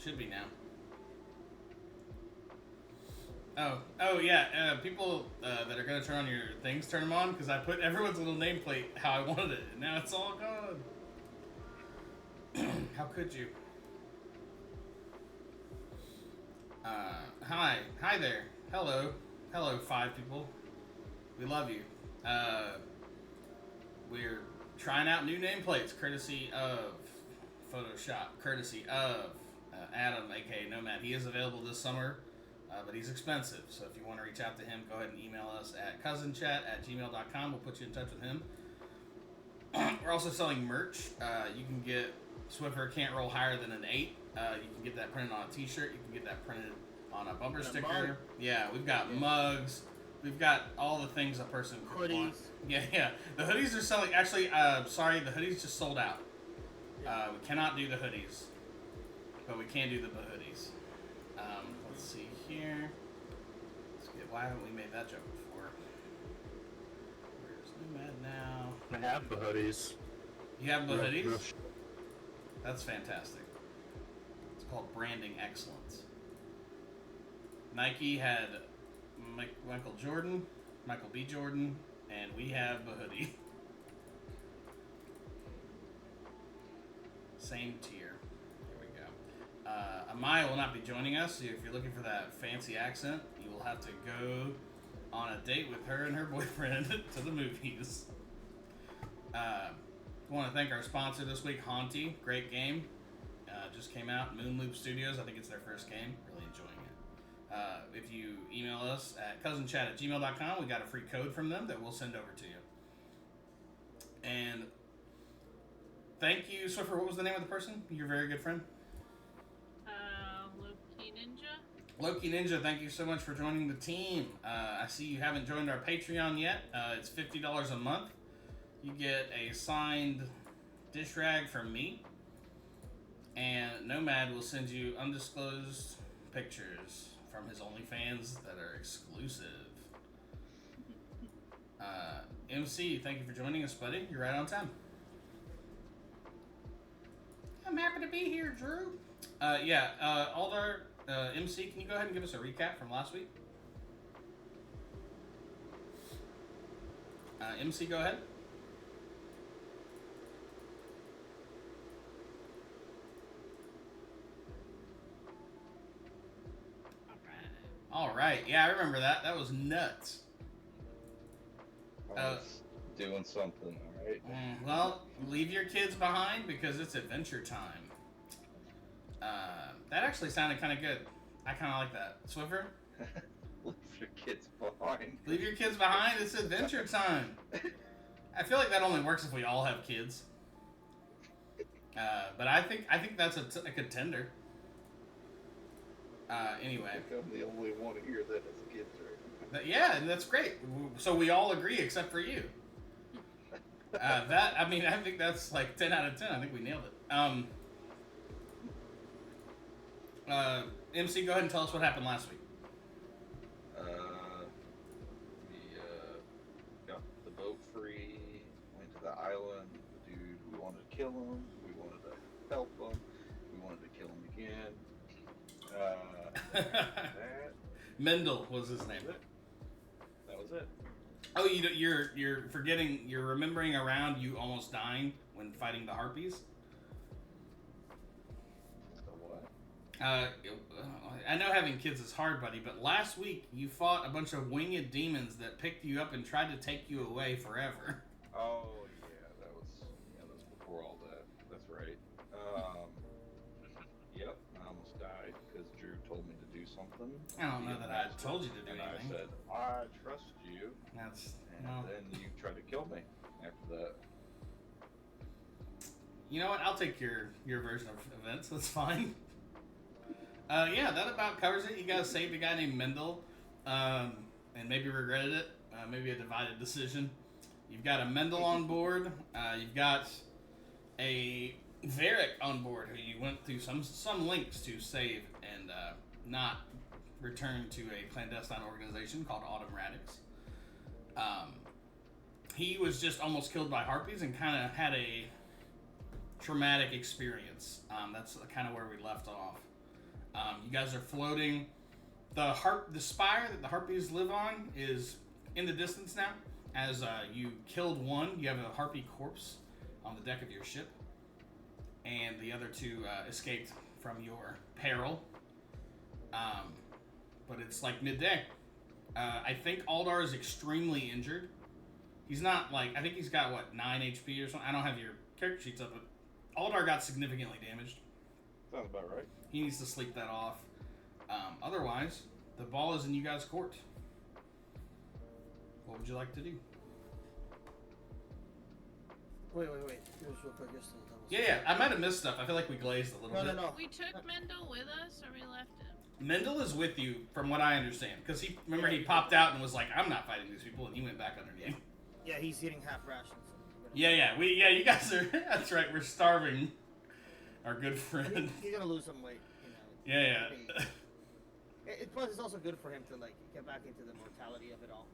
Should be now. Oh yeah. People that are gonna turn on your things, turn them on because I put everyone's little nameplate how I wanted it, and now it's all gone. How could you? Hi there. Hello, 5 people. We love you. We're trying out new nameplates, courtesy of Photoshop, courtesy of Adam, aka Nomad. He is available this summer, but he's expensive. So if you want to reach out to him, go ahead and email us at cousinchat@gmail.com. We'll put you in touch with him. We're also selling merch. You can get Swiffer Can't Roll Higher Than an 8. You can get that printed on a t-shirt. You can get that printed on a bumper sticker. Yeah, we've got mugs. We've got all the things a person could want. Yeah. The hoodies are selling. Actually, sorry, the hoodies just sold out. We cannot do the hoodies, but we can do the hoodies. Let's see here. Why haven't we made that joke before? Where's Nomad now? I have the hoodies. You have the hoodies? That's fantastic. It's called branding excellence. Nike had Michael B. Jordan, and we have the hoodie. Same tier. There we go. Amaya will not be joining us, so if you're looking for that fancy accent, you will have to go on a date with her and her boyfriend to the movies. I want to thank our sponsor this week, Haunty. Great game. Just came out. Moonloop Studios. I think it's their first game. Really enjoying it. If you email us at cousinchat@gmail.com, we got a free code from them that we'll send over to you. And thank you, Swiffer. What was the name of the person? Your very good friend? Loki Ninja. Loki Ninja, thank you so much for joining the team. I see you haven't joined our Patreon yet. It's $50 a month. You get a signed dish rag from me. And Nomad will send you undisclosed pictures from his OnlyFans that are exclusive. MC, thank you for joining us, buddy. You're right on time. I'm happy to be here, Drew. Aldar, MC, can you go ahead and give us a recap from last week? MC, go ahead. All right. Yeah, I remember that. That was nuts. I was doing something, all right? Well, leave your kids behind because it's adventure time. That actually sounded kind of good. I kind of like that. Swiffer? Leave your kids behind. Leave your kids behind. It's adventure time. I feel like that only works if we all have kids. But I think that's a contender. Anyway. I think I'm the only one here that has kids right now. Yeah, that's great. So we all agree except for you. I think that's like 10 out of 10. I think we nailed it. MC, go ahead and tell us what happened last week. We got the boat free, went to the island. The dude, we wanted to kill him. We wanted to help him. We wanted to kill him again. That Mendel was his name. That was it. Oh, you're forgetting. You're remembering around you almost dying when fighting the harpies. The what? I know having kids is hard, buddy, but last week you fought a bunch of winged demons that picked you up and tried to take you away forever. Oh yeah, that was before all that. That's right. Yep, I almost died because Drew told me to do something. I don't know that I told you to do and anything. I said, I trust you. And Then you tried to kill me after that. You know what? I'll take your version of events. That's fine. That about covers it. You guys saved a guy named Mendel, and maybe regretted it. Maybe a divided decision. You've got a Mendel on board. You've got a Varric on board, who you went through some links to save and not return to a clandestine organization called Autumn Radix. He was just almost killed by harpies and kind of had a traumatic experience. That's kind of where we left off. You guys are floating. The spire that the harpies live on is in the distance now. As you killed one, you have a harpy corpse on the deck of your ship, and the other two escaped from your peril. But it's like midday. I think Aldar is extremely injured. He's not like, I think he's got what, 9 HP or something. I don't have your character sheets up, but Aldar got significantly damaged. Sounds about right. He needs to sleep that off. Otherwise, the ball is in you guys' court. What would you like to do? Wait. Just real quick, just to double Yeah, I might have missed stuff. I feel like we glazed a little bit. No. We took Mendel with us, or we left him? Mendel is with you, from what I understand, because he popped out and was like, "I'm not fighting these people," and he went back underneath. Yeah, he's eating half rations. Yeah. You guys are. That's right. We're starving our good friend. He's gonna lose some weight, you know. Yeah. Plus, it's also good for him to like get back into the mortality of it all.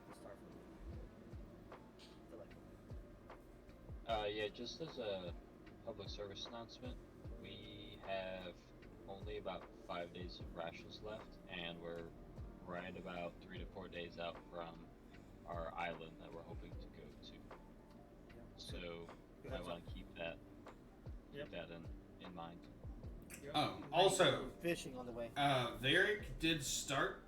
To start from. Yeah, just as a public service announcement, we have only about 5 days of rations left, and we're right about 3 to 4 days out from our island that we're hoping to go to. So I want to keep that in mind. Also, fishing on the way. Varric did start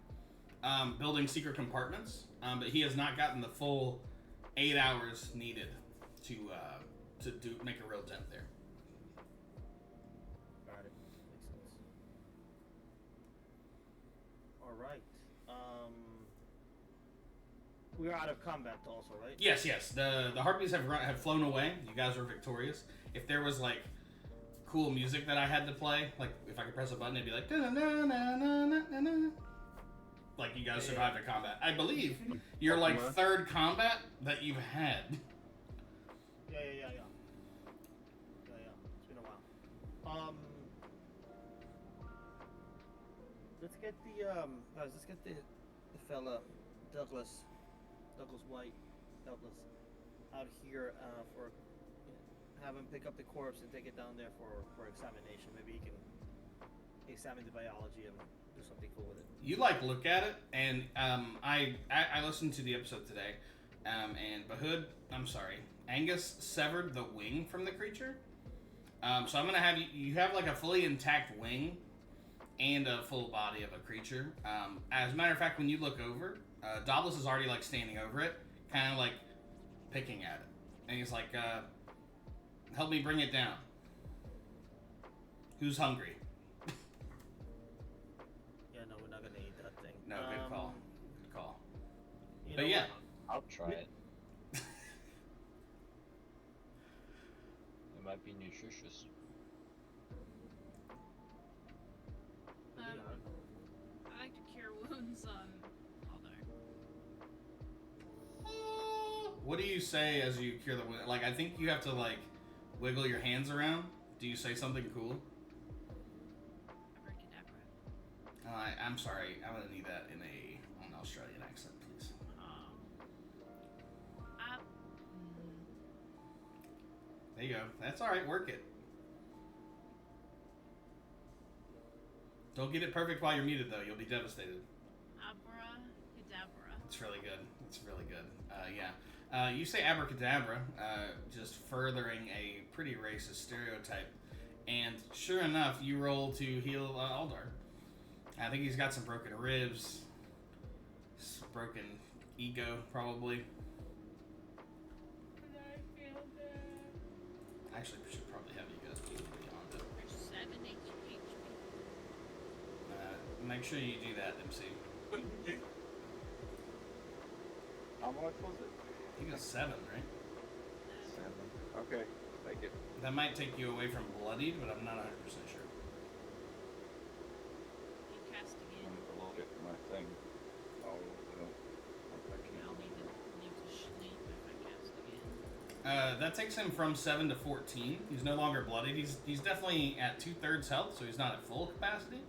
building secret compartments, but he has not gotten the full 8 hours needed to make a real dent there. Got it. Makes sense. All right. We are out of combat also, right? Yes. The harpies have flown away. You guys are victorious. If there was like cool music that I had to play, like if I could press a button, it'd be like da-na-na-na-na-na-na. Like you guys survived a combat. I believe you're like third combat that you've had. Yeah. It's been a while. Let's get the guys. Let's get the fella Douglas White out here for have him pick up the corpse and take it down there for examination. Maybe he can examine the biology and do something cool with it. You like look at it, and I listened to the episode today, and Angus severed the wing from the creature. So I'm gonna have you have like a fully intact wing and a full body of a creature. As a matter of fact, when you look over, Doblis is already like standing over it, kind of like picking at it, and he's like, "Help me bring it down. Who's hungry?" Yeah, no, we're not gonna eat that thing. No, good call. Good call. But know yeah, what? I'll try it. It might be nutritious. I like to cure wounds on Aldar. what do you say as you cure the wound? Like, I think you have to like wiggle your hands around. Do you say something cool? Abracadabra. I'm sorry. I'm gonna need that in an Australian accent, please. There you go. That's all right. Work it. Don't get it perfect while you're muted, though. You'll be devastated. Abracadabra. It's really good. It's really good. Yeah. You say abracadabra, just furthering a pretty racist stereotype. And sure enough, you roll to heal Aldar. I think he's got some broken ribs, some broken ego, probably. Actually, we should probably have you guys be beyond it. There's 7 HP. Make sure you do that, MC. How much was it? You got 7, right? 7. Okay, take it. That might take you away from bloodied, but I'm not 100% sure. You cast I'm again. gonna look at my thing. I'll need to sleep if I cast again. That takes him from 7 to 14. He's no longer bloodied. He's definitely at 2/3 health, so he's not at full capacity.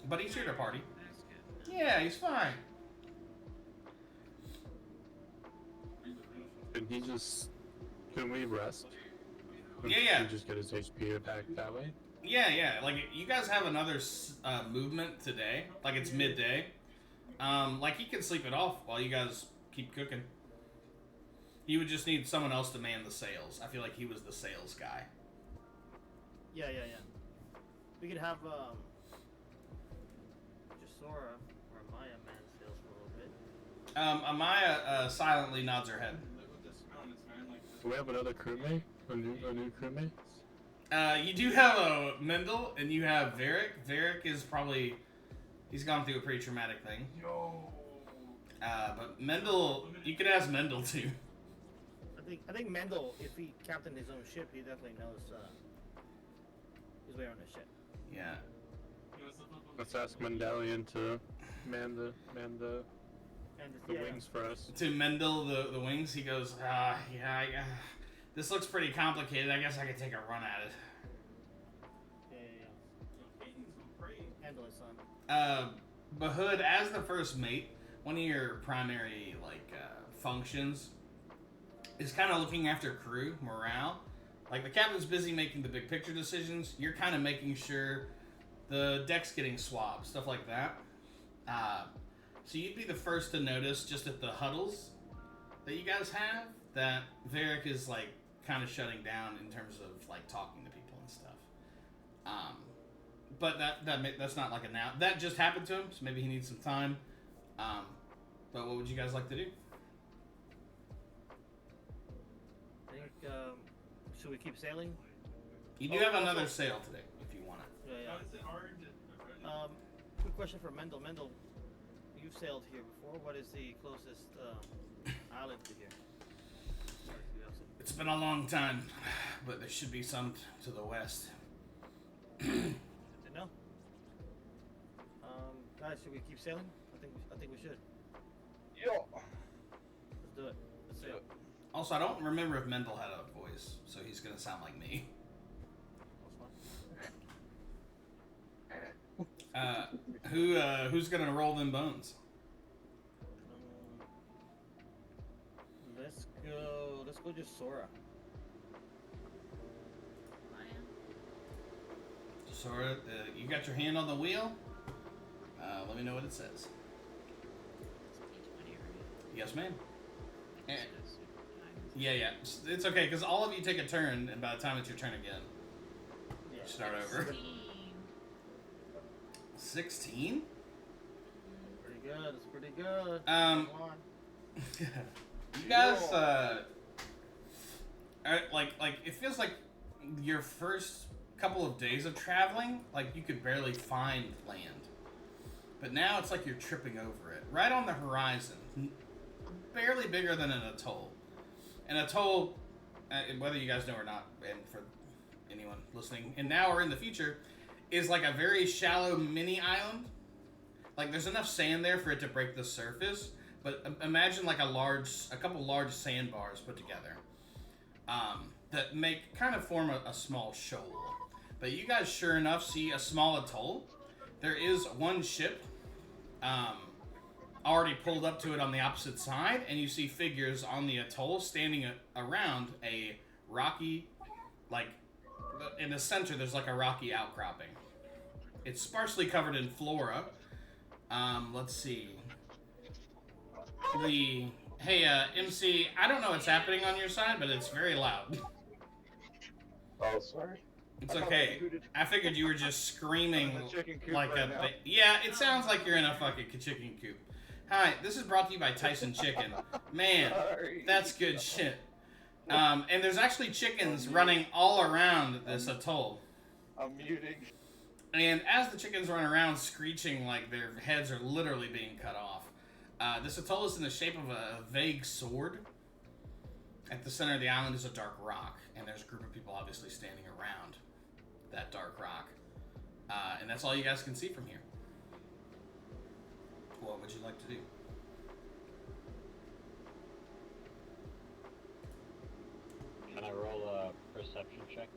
But he's here to party. That's good. Yeah, he's fine. Can we rest? Yeah. Can he just get his HP back that way? Yeah. Like you guys have another movement today. Like it's midday. Like he can sleep it off while you guys keep cooking. He would just need someone else to man the sails. I feel like he was the sales guy. Yeah. We could have Jasora or Maya man sails for a little bit. Amaya silently nods her head. Do we have another crewmate? A new crewmate? You do have a Mendel, and you have Varric. Varric is probably... He's gone through a pretty traumatic thing. But Mendel... You could ask Mendel, too. I think Mendel, if he captained his own ship, he definitely knows his way around the ship. Yeah. Let's ask Mendelian to man the wings for us. To Mendel, the wings, he goes, yeah, this looks pretty complicated. I guess I could take a run at it. Yeah. Handle it, son. Bahood, as the first mate, one of your primary functions is kind of looking after crew morale. Like the captain's busy making the big picture decisions. You're kind of making sure the deck's getting swabbed, stuff like that. So you'd be the first to notice just at the huddles that you guys have that Varric is kind of shutting down in terms of talking to people and stuff. But that's not a now. That just happened to him, so maybe he needs some time. But what would you guys like to do? I think should we keep sailing? You do have another sail today if you want it. Yeah. Quick question for Mendel. Mendel, you've sailed here before. What is the closest island to here? It's been a long time, but there should be some to the west. Good to know. Guys, should we keep sailing? I think we should. Yeah. Let's do it. Let's sail. Also, I don't remember if Mendel had a voice, so he's gonna sound like me. Who's gonna roll them bones? Let's go just Sora. Sora, you got your hand on the wheel? Let me know what it says. Yes, ma'am. Yeah. It's okay, because all of you take a turn, and by the time it's your turn again, Yeah. start over. 16? Pretty good. It's pretty good. Um, Come on. You guys, are, it feels like your first couple of days of traveling, you could barely find land. But now it's like you're tripping over it. Right on the horizon, barely bigger than an atoll. An atoll, whether you guys know or not, and for anyone listening, and now or in the future, is like a very shallow mini island. There's enough sand there for it to break the surface, but imagine a couple large sandbars put together that kind of form a small shoal. But you guys sure enough see a small atoll. There is one ship already pulled up to it on the opposite side, and you see figures on the atoll standing around a rocky, in the center there's a rocky outcropping. It's sparsely covered in flora. Let's see. Hey, MC, I don't know what's happening on your side, but it's very loud. Oh, sorry. It's okay. I figured you were just screaming I'm in a chicken coop like right a... now. Yeah, it sounds like you're in a fucking chicken coop. Hi, this is brought to you by Tyson Chicken. Man, Sorry. that's good shit. And there's actually chickens running all around this atoll. I'm muting. And as the chickens run around screeching like their heads are literally being cut off, this atoll is in the shape of a vague sword. At the center of the island is a dark rock, and there's a group of people obviously standing around that dark rock. And that's all you guys can see from here. What would you like to do? Can I roll a perception check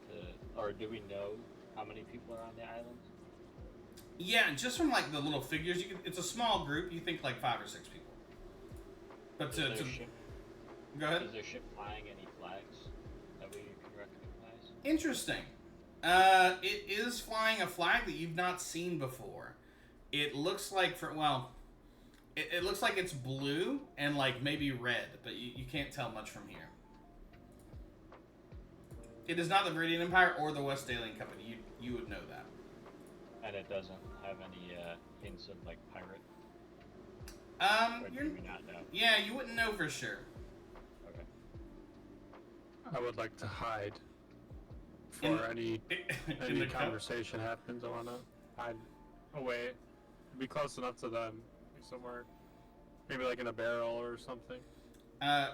or do we know how many people are on the island? Yeah, just from the little figures, it's a small group. You think 5 or 6 people. But Is their ship, go ahead. Is their ship flying any flags that we can recognize? Interesting. It is flying a flag that you've not seen before. It looks like it looks like it's blue and like maybe red, but you can't tell much from here. It is not the Viridian Empire or the West Alien Company. You would know that. And it doesn't have any hints of like pirate. Or do we not know? Yeah, you wouldn't know for sure. Okay. I would like to hide In- for any in the conversation happens. I want to hide away, be close enough to them, somewhere, maybe like in a barrel or something.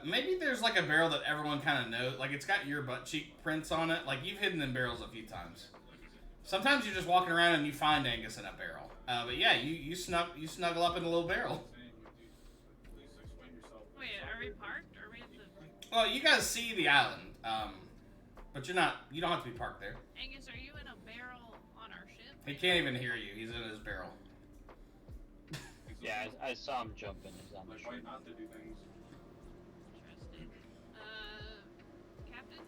Maybe there's like a barrel that everyone kind of knows. Like it's got your butt cheek prints on it. Like you've hidden in barrels a few times. Sometimes you're just walking around and you find Angus in a barrel. But yeah, you snuggle up in a little barrel. Wait, are we parked? Are we at the... Well, you guys see the island, but you don't have to be parked there. Angus, are you in a barrel on our ship? He can't even hear you. He's in his barrel. Yeah, I saw him jumping. He's on the ship. Interesting. Captain?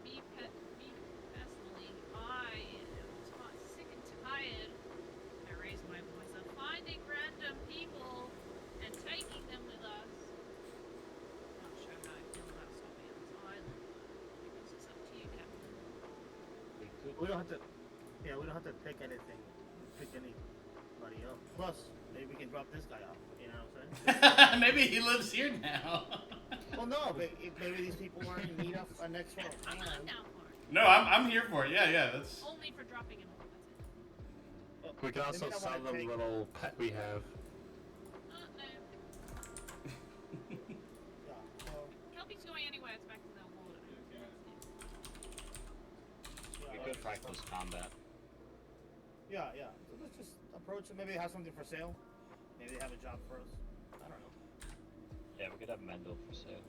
Me personally, I am sick and tired. I raise my voice of finding random people and taking them with us. Not sure how I feel about stopping on this island, because it's up to you, Captain. We don't have to. Yeah, we don't have to pick anything. Pick anybody up. Plus, maybe we can drop this guy off. You know what I'm saying? Maybe he lives here now. Well, no, but maybe these people are in need of a next one. I'm down for it. No, I'm here for it. Yeah, that's. Only for dropping him off, that's it. We can also Maybe I sell wanna them take- little pet we have. No. Yeah, well, Kelpie's going anywhere, it's back to the water. We yeah, could practice combat. Yeah. So let's just approach it. Maybe have something for sale. Maybe they have a job for us. I don't know. Yeah, we could have Mendel for sale.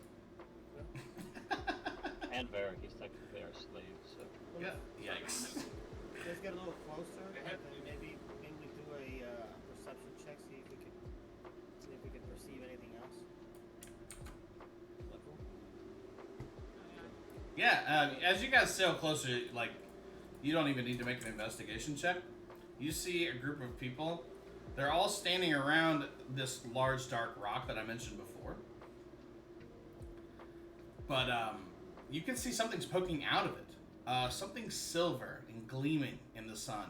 And Varric, he's technically our slave, so. Yeah. Yikes. Let's get a little closer, and then maybe we do a perception check. See if we can perceive anything else. Is that cool? Yeah. As you guys sail closer, like you don't even need to make an investigation check. You see a group of people. They're all standing around this large dark rock that I mentioned before. But you can see something's poking out of it. Something silver and gleaming in the sun.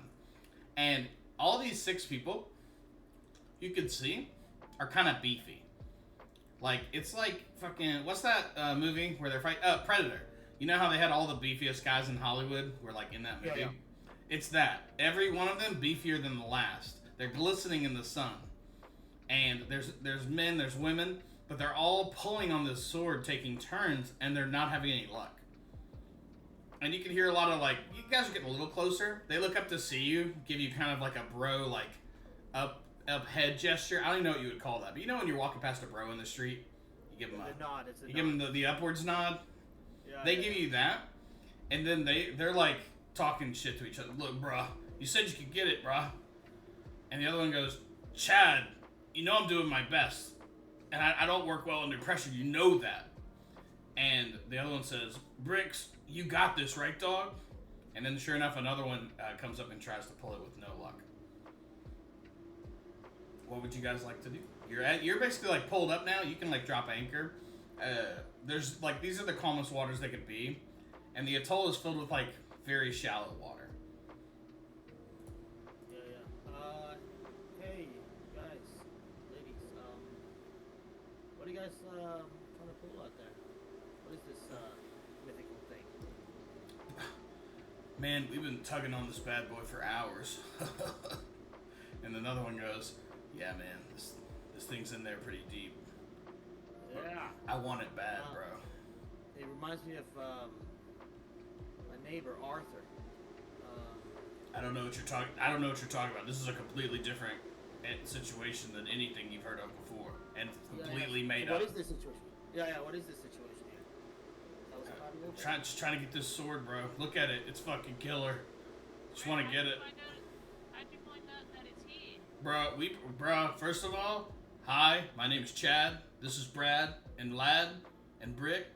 And all these 6 people, you could see, are kind of beefy. Like, it's like fucking, what's that movie where they're fighting? Predator. You know how they had all the beefiest guys in Hollywood were like in that movie? Yeah. It's that. Every one of them beefier than the last. They're glistening in the sun. And there's men, there's women, but they're all pulling on this sword, taking turns, and they're not having any luck. And you can hear a lot of like, you guys are getting a little closer. They look up to see you, give you kind of like a bro, like up head gesture. I don't even know what you would call that, but you know when you're walking past a bro in the street, you give them The nod. It's a you nod. give them the upwards nod. Yeah, They give you that, and then they're like talking shit to each other. Look, bruh, you said you could get it, bruh. And the other one goes, Chad, you know I'm doing my best, and I don't work well under pressure. You know that. And the other one says, Bricks, you got this, right, dog? And then sure enough, another one comes up and tries to pull it with no luck. What would you guys like to do? You're basically like pulled up now. You can like drop anchor. There's like, these are the calmest waters they could be, and the atoll is filled with like very shallow water. Yeah. Hey, guys, ladies, what are you guys trying to pull out there? What is this mythical thing? Man, we've been tugging on this bad boy for hours. And another one goes, yeah, man, this thing's in there pretty deep. Yeah. I want it bad, bro. It reminds me of my neighbor Arthur. I don't know what you're talking about. This is a completely different situation than anything you've heard of before, and completely made So up. what is this situation? Yeah. What is this situation here? Tell us about it a little bit. Just trying to get this sword, bro. Look at it. It's fucking killer. Just want to get it. How'd you find out that it's here? Bro, first of all, hi, my name is Chad. This is Brad and Lad and Brick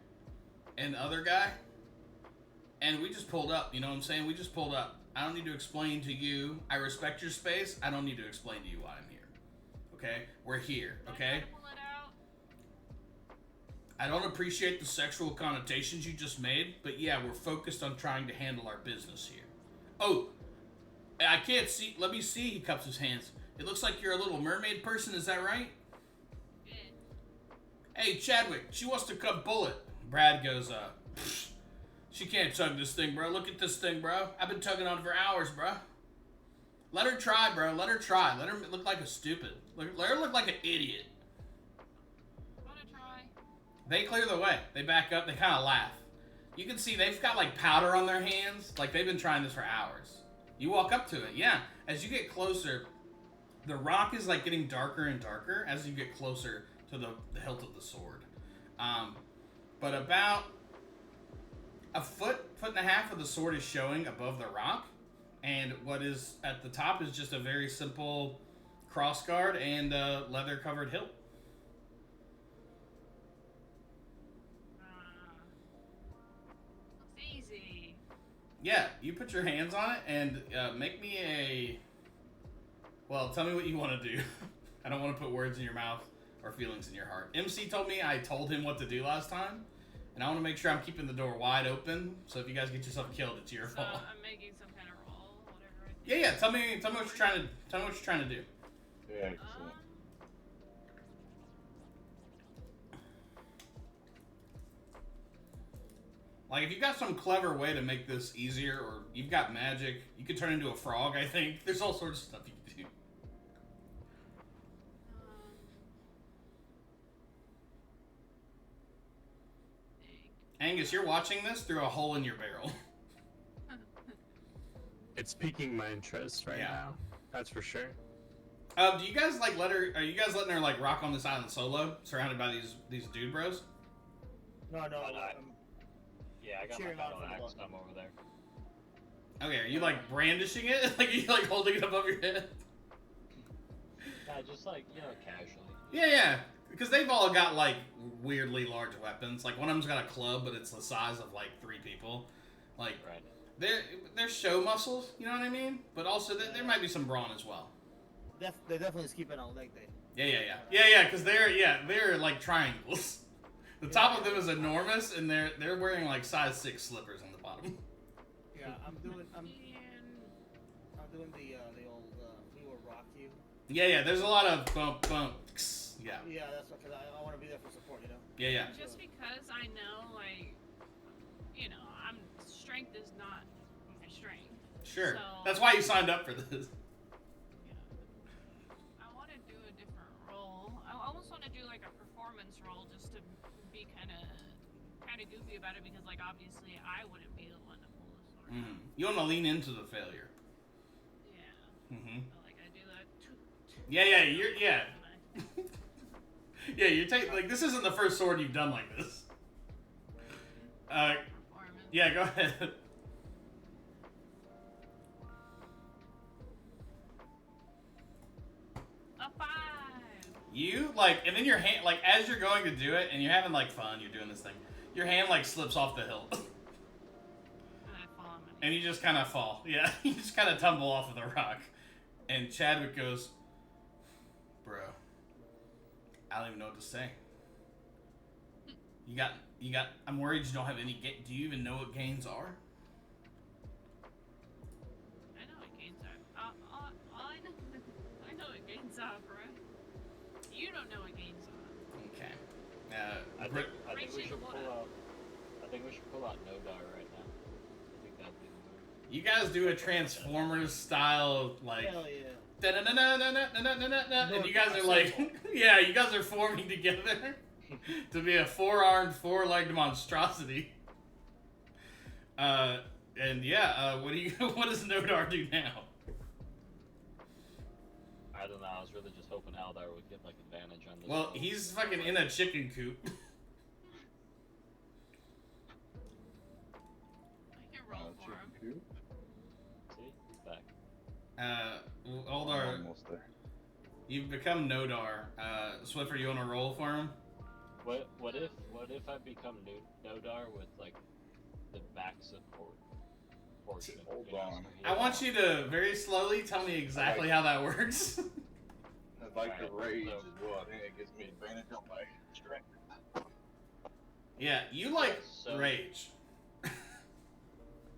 and the other guy. And we just pulled up, you know what I'm saying? We just pulled up. I don't need to explain to you. I respect your space. I don't need to explain to you why I'm here. Okay? We're here, okay? Pull it out. I don't appreciate the sexual connotations you just made, but yeah, we're focused on trying to handle our business here. Oh, I can't see. Let me see. He cups his hands. It looks like you're a little mermaid person. Is that right? Yeah. Hey, Chadwick, she wants to cut bullet. Brad goes, she can't tug this thing, bro. Look at this thing, bro. I've been tugging on it for hours, bro. Let her try, bro. Let her try. Let her look like a stupid. Let her look like an idiot. Wanna try? They clear the way. They back up. They kind of laugh. You can see they've got like powder on their hands. Like they've been trying this for hours. You walk up to it. Yeah. As you get closer, the rock is like getting darker and darker as you get closer to the hilt of the sword. But about a foot and a half of the sword is showing above the rock. And what is at the top is just a very simple crossguard and leather covered hilt. Looks easy. Yeah, you put your hands on it and make me a... Well, tell me what you want to do. I don't want to put words in your mouth or feelings in your heart. MC told me I told him what to do last time. And I want to make sure I'm keeping the door wide open. So if you guys get yourself killed, it's your So fault. I'm making some kind of roll, whatever. Yeah. Tell me what you're trying to. Tell me what you're trying to do. Excellent. Like if you got some clever way to make this easier, or you've got magic, you could turn into a frog. I think there's all sorts of stuff you can do. Angus, you're watching this through a hole in your barrel. It's piquing my interest right Yeah. now. That's for sure. Do you guys like let her? Are you guys letting her like rock on this island solo, surrounded by these dude bros? No, Yeah, I got my Cheering on battle for the axe. luck. I'm over there. Okay, are you like brandishing it? Like are you like holding it above your head? Yeah, just like, casually. Yeah. Because they've all got like weirdly large weapons. Like one of them's got a club, but it's the size of like 3 people. Like Right. they're show muscles, you know what I mean? But also there might be some brawn as well. They definitely keeping on leg day. Yeah. Because they're like triangles. The top of them is enormous, and they're wearing like size 6 slippers on the bottom. Yeah, I'm doing the old we will rock you. Yeah. There's a lot of bump. Yeah. Yeah, that's because I want to be there for support, you know. Yeah. Just because I know, like, strength is not my strength. Sure. So, That's why you signed up for this. I want to do a different role. I almost want to do like a performance role just to be kind of goofy about it because, like, obviously I wouldn't be the one to pull the sword out. You want to lean into the failure. Yeah. But, like, I do that. Yeah. Yeah, you're taking like this isn't the first sword you've done like this. Performance. Yeah, go ahead. A 5. You like, and then your hand like as you're going to do it, and you're having like fun, you're doing this thing. Your hand like slips off the hilt, And I fall on my and you just kind of fall. Yeah, you just kind of tumble off of the rock. And Chadwick goes, "Bro, I don't even know what to say. You got. I'm worried you don't have any. Do you even know what gains are?" I know what gains are. All I know what gains are, bro. You don't know what gains are. Okay. I Brit- think we Rachel, should what pull up? out. I think we should pull out Nodar right now. I think that'd be the move. you guys do a Transformers style like. Hell yeah. Da-na-na-na-na-na-na-na-na, and you guys are like, yeah, you guys are forming together to be a 4-armed, 4-legged monstrosity. And yeah, what does Nodar do now? I don't know. I was really just hoping Aldar would get like advantage on this. Well, roll. he's fucking in a chicken coop. I can roll for him. Coop. See, he's back. Aldar, Almost there. you've become Nodar. Swiffer, you want to roll for him? What if I become Nodar with like the back support portion. Hold you know, on. so he I want you to very slowly tell me exactly how that works. I'd like the Alright, rage so- as well. I think it gives me advantage on my strength. Yeah, you like so- rage.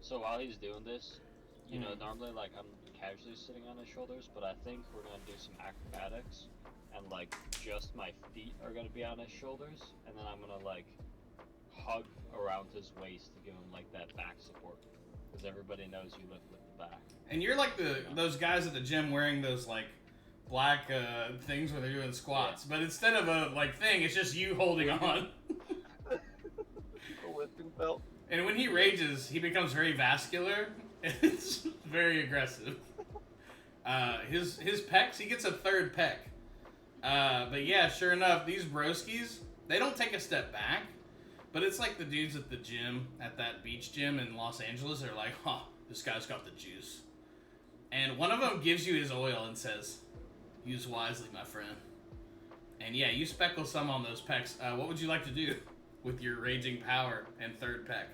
So while he's doing this, you know, Mhm. normally like I'm casually sitting on his shoulders, but I think we're gonna do some acrobatics, and like just my feet are gonna be on his shoulders, and then I'm gonna like hug around his waist to give him like that back support, because everybody knows you lift with the back. And you're like those guys at the gym wearing those like black things where they're doing squats, but instead of a like thing, it's just you holding on. A lifting belt. And when he rages, he becomes very vascular. It's very aggressive. His pecs, he gets a third pec. But yeah, sure enough, these broskies, they don't take a step back. But it's like the dudes at the gym, at that beach gym in Los Angeles, they're like, huh, this guy's got the juice. And one of them gives you his oil and says, use wisely, my friend. And yeah, you speckle some on those pecs. What would you like to do with your raging power and third pec?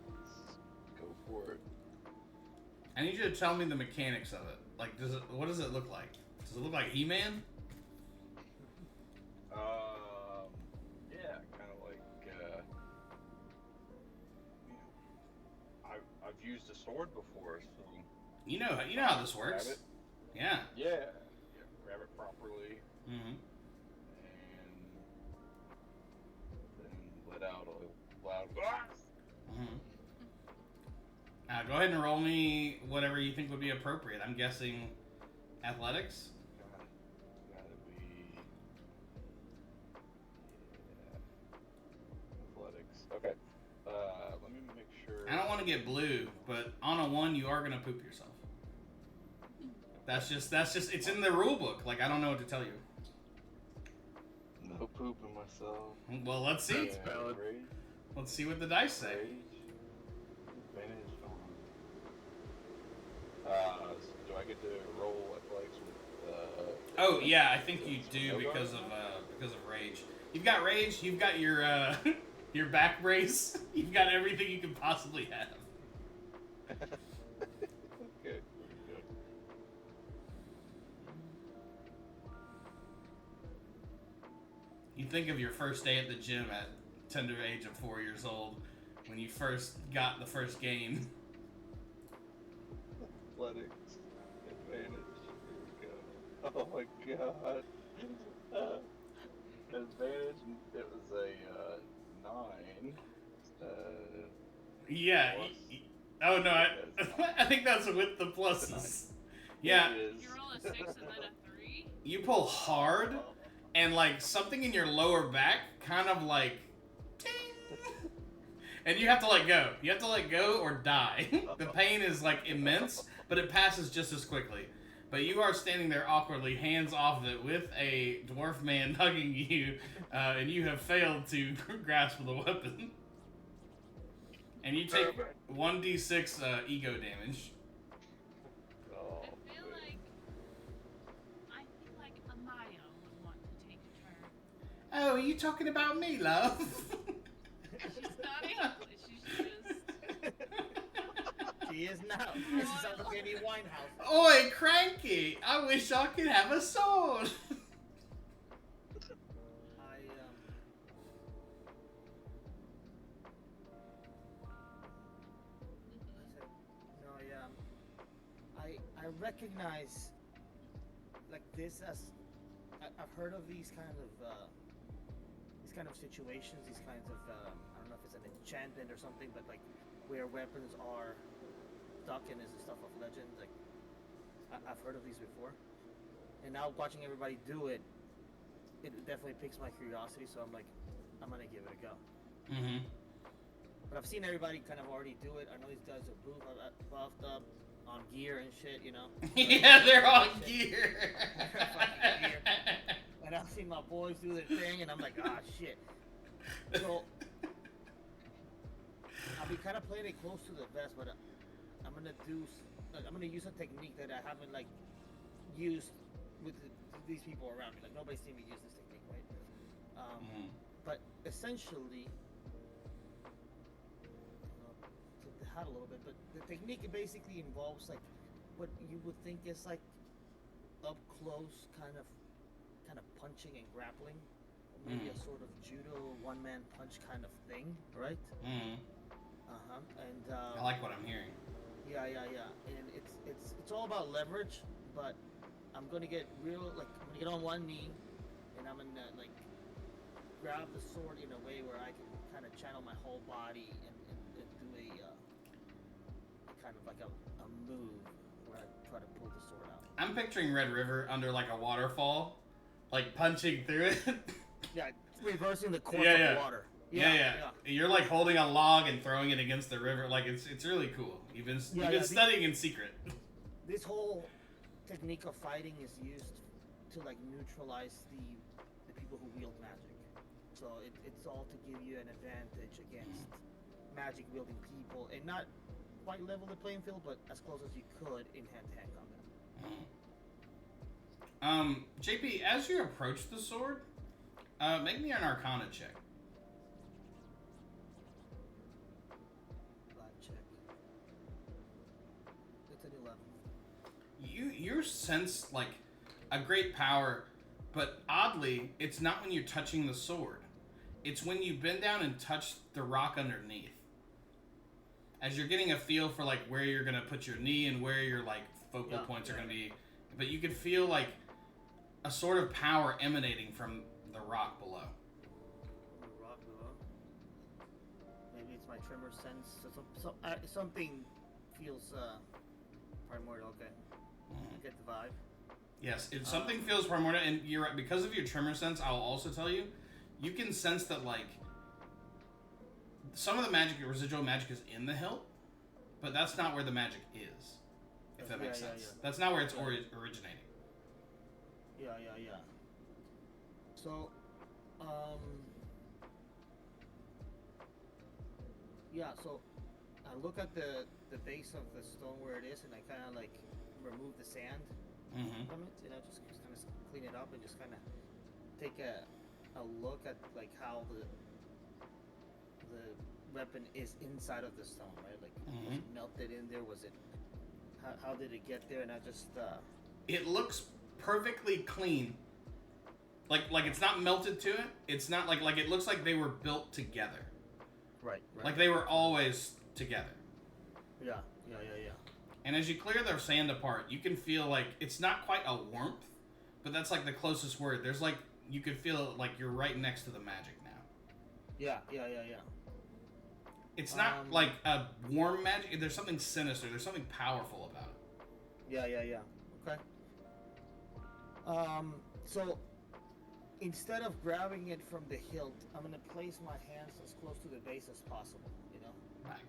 Let's go for it. I need you to tell me the mechanics of it. Like, what does it look like? Does it look like He-Man? Yeah, kind of like, I've used a sword before, so. You know how this works. Grab it. Yeah. Yeah, grab it properly, Mm-hmm. and then let out a loud Mm-hmm. Go ahead and roll me whatever you think would be appropriate. I'm guessing athletics. Gotta be, athletics. Okay. Let me make sure. I don't want to get blue, but on a 1, you are gonna poop yourself. That's just it's in the rule book. Like, I don't know what to tell you. No pooping myself. Well, let's see. That's valid. Rage. Let's see what the dice say. Rage. Advantage on. Do I get to roll athletics with? Oh yeah, I think you do because of rage. You've got rage. You've got your your back brace. You've got everything you can possibly have. Okay. Good. You think of your first day at the gym at tender age of 4 years old, when you first got the first game. Athletics. Advantage. Here we go. Oh my god. Advantage. It was a 9. Yeah. Plus. Oh no, I think that's with the pluses. Yeah, It is. You roll a 6 and then a 3. you pull hard, and like something in your lower back kind of like ting, and you have to let go. You have to let go or die. The pain is like immense, but it passes just as quickly. But you are standing there awkwardly, hands off of it, with a dwarf man hugging you, and you have failed to grasp the weapon. And you take 1d6 ego damage. Oh, I feel like Amaya would want to take a turn. Oh, are you talking about me, love? She's not English. She's just. She is now. This is out of Amy Winehouse. Oi, Cranky! I wish I could have a sword. I recognize like this as I've heard of these kind of situations, these kinds of I don't know if it's an enchantment or something, but like where weapons are stuck and is the stuff of legend. Like I've heard of these before, and now watching everybody do it, it definitely piques my curiosity. So I'm like, I'm gonna give it a go. Mm-hmm. But I've seen everybody kind of already do it. I know these guys are buffed up on gear and shit, you know. Yeah, they're on gear. Fucking gear. And I've seen my boys do their thing, and I'm like, ah, shit. So I'll be kind of playing it close to the vest, but I'm gonna use a technique that I haven't like used with these people around me. Like nobody's seen me use this technique, right? but essentially, tip the hat a little bit, but the technique basically involves like what you would think is like up close kind of punching and grappling, maybe a sort of judo one-man punch kind of thing, right? Mm. And I like what I'm hearing. yeah, and it's all about leverage, but I'm gonna get real, like I'm gonna get on one knee, and I'm gonna like grab the sword in a way where I can kind of channel my whole body and do a kind of like a move where I try to pull the sword out. I'm picturing Red River under like a waterfall, like punching through it. Yeah, reversing the course Yeah, of yeah. the water. Yeah. You're like holding a log and throwing it against the river. Like it's really cool. You've been studying in secret. This whole technique of fighting is used to like neutralize the people who wield magic. So it's all to give you an advantage against magic wielding people, and not quite level the playing field, but as close as you could in hand-to-hand combat. JP, as you approach the sword, make me an Arcana check. Black check. It's an 11. You sense like a great power, but oddly, it's not when you're touching the sword. It's when you bend down and touch the rock underneath. As you're getting a feel for like where you're gonna put your knee and where your like focal points are gonna be, but you can feel like a sort of power emanating from the rock below. Rock below. Maybe it's my tremor sense. Something feels primordial. Okay, I get the vibe. Yes, if something feels primordial, and you're right, because of your tremor sense, I'll also tell you, you can sense that like some of the magic, residual magic, is in the hilt, but that's not where the magic is. If that makes sense. Yeah. That's not where it's originating. Yeah. So, so I look at the base of the stone where it is, and I kind of like remove the sand from it, just kind of clean it up and just kind of take a look at like how the weapon is inside of the stone, right? Like, was it melted in there? Was it? How did it get there? And I just. It looks perfectly clean. Like it's not melted to it. It's not like it looks like they were built together. Right. Like they were always together. Yeah. And as you clear their sand apart, you can feel like it's not quite a warmth, but that's like the closest word. There's like you could feel like you're right next to the magic now. Yeah. It's not like a warm magic. There's something sinister. There's something powerful about it. Yeah. Okay. So instead of grabbing it from the hilt, I'm gonna place my hands as close to the base as possible.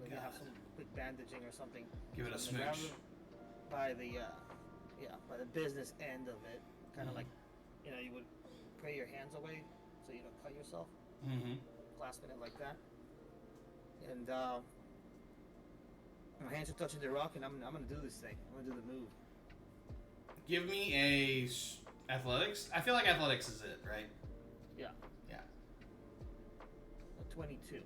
Maybe have some quick bandaging or something. Give it a So I'm gonna grab smooch. it by the business end of it, kind of like you would pray your hands away so you don't cut yourself. Clasping it like that, and my hands are touching the rock, and I'm gonna do this thing. I'm gonna do the move. Give me a athletics. I feel like athletics is it, right? Yeah. Yeah. A 22.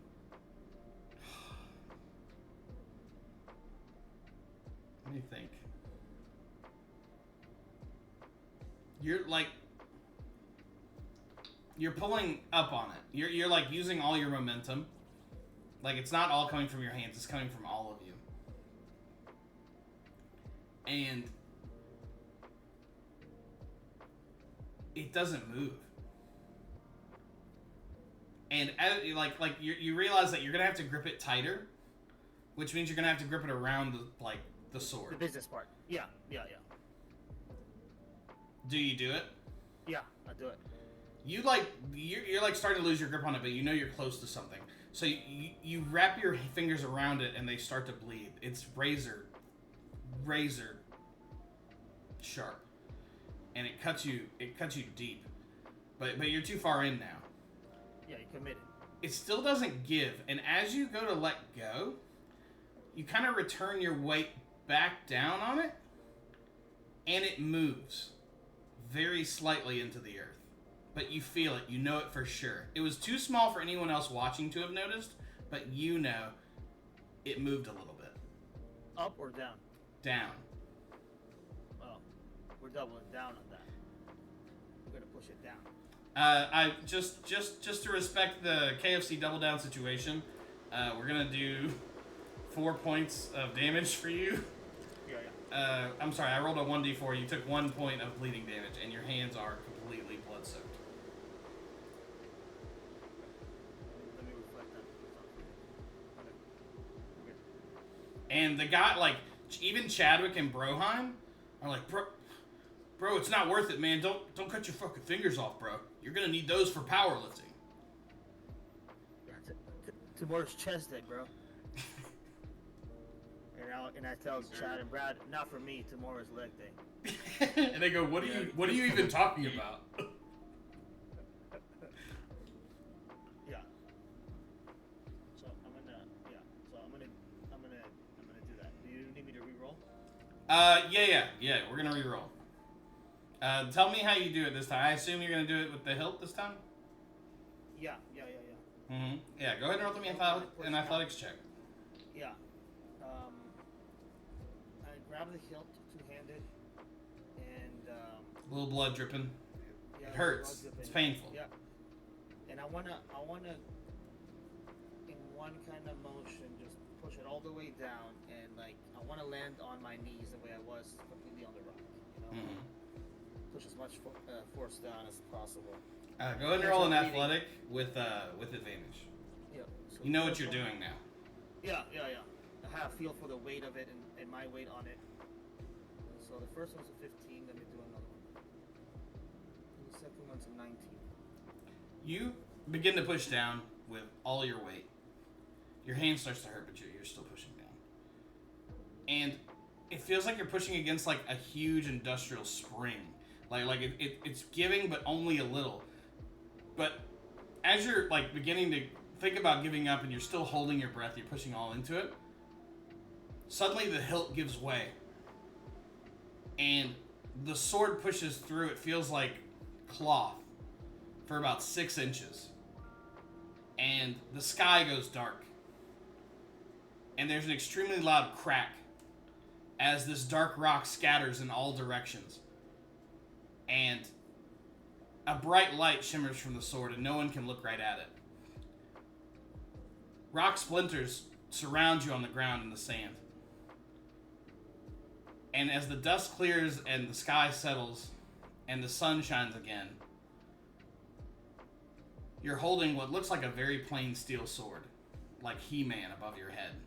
Let me think. You're pulling up on it. You're like using all your momentum. Like it's not all coming from your hands, it's coming from all of you. And it doesn't move. And you realize that you're gonna have to grip it tighter, which means you're gonna have to grip it around the sword. The business part. Yeah. Do you do it? Yeah, I do it. You're like starting to lose your grip on it, but you know you're close to something. So you wrap your fingers around it and they start to bleed. It's razor sharp, and it cuts you deep. But you're too far in now. Yeah, you committed. It still doesn't give, and as you go to let go, you kind of return your weight back down on it, and it moves very slightly into the earth. but you feel it. You know it for sure. It was too small for anyone else watching to have noticed, but you know it moved a little bit. Up or down? Down. Oh, we're doubling down on that. We're gonna push it down. I just to respect the KFC double down situation, we're gonna do 4 points of damage for you. Yeah. I'm sorry, I rolled a 1d4. You took 1 point of bleeding damage, and your hands are completely blood soaked. Let me reflect that. Okay. And the guy, like, even Chadwick and Broheim are like, bro, it's not worth it, man. Don't cut your fucking fingers off, bro. You're gonna need those for powerlifting. Tomorrow's chest day, bro. And I tell Chad and Brad, not for me. Tomorrow's leg day. And they go, what are you even talking about? Yeah. So I'm gonna do that. Do you need me to re-roll? Yeah. We're gonna re-roll. Tell me how you do it this time. I assume you're gonna do it with the hilt this time. Yeah. Mm-hmm. Yeah. Go ahead and roll me an athletics check. Yeah. I grab the hilt two-handed, and A little blood dripping. yeah, It hurts. blood dripping. It's painful. Yeah. And I wanna, in one kind of motion, just push it all the way down, and like I wanna land on my knees the way I was completely on the rock. You know, push as much force down as possible. Go ahead and roll an athletic with advantage. Yeah. So You know what you're doing now. Yeah. I have a feel for the weight of it and my weight on it. So the first one's a 15, let me do another one. And the second one's a 19. You begin to push down with all your weight. Your hand starts to hurt, but you're still pushing down. And it feels like you're pushing against like a huge industrial spring. Like it's giving, but only a little. But as you're like beginning to think about giving up and you're still holding your breath, you're pushing all into it, suddenly the hilt gives way. And the sword pushes through. It feels like cloth for about 6 inches. And the sky goes dark. And there's an extremely loud crack as this dark rock scatters in all directions. And a bright light shimmers from the sword, and no one can look right at it. Rock splinters surround you on the ground in the sand. And as the dust clears and the sky settles and the sun shines again, you're holding what looks like a very plain steel sword, like He-Man above your head.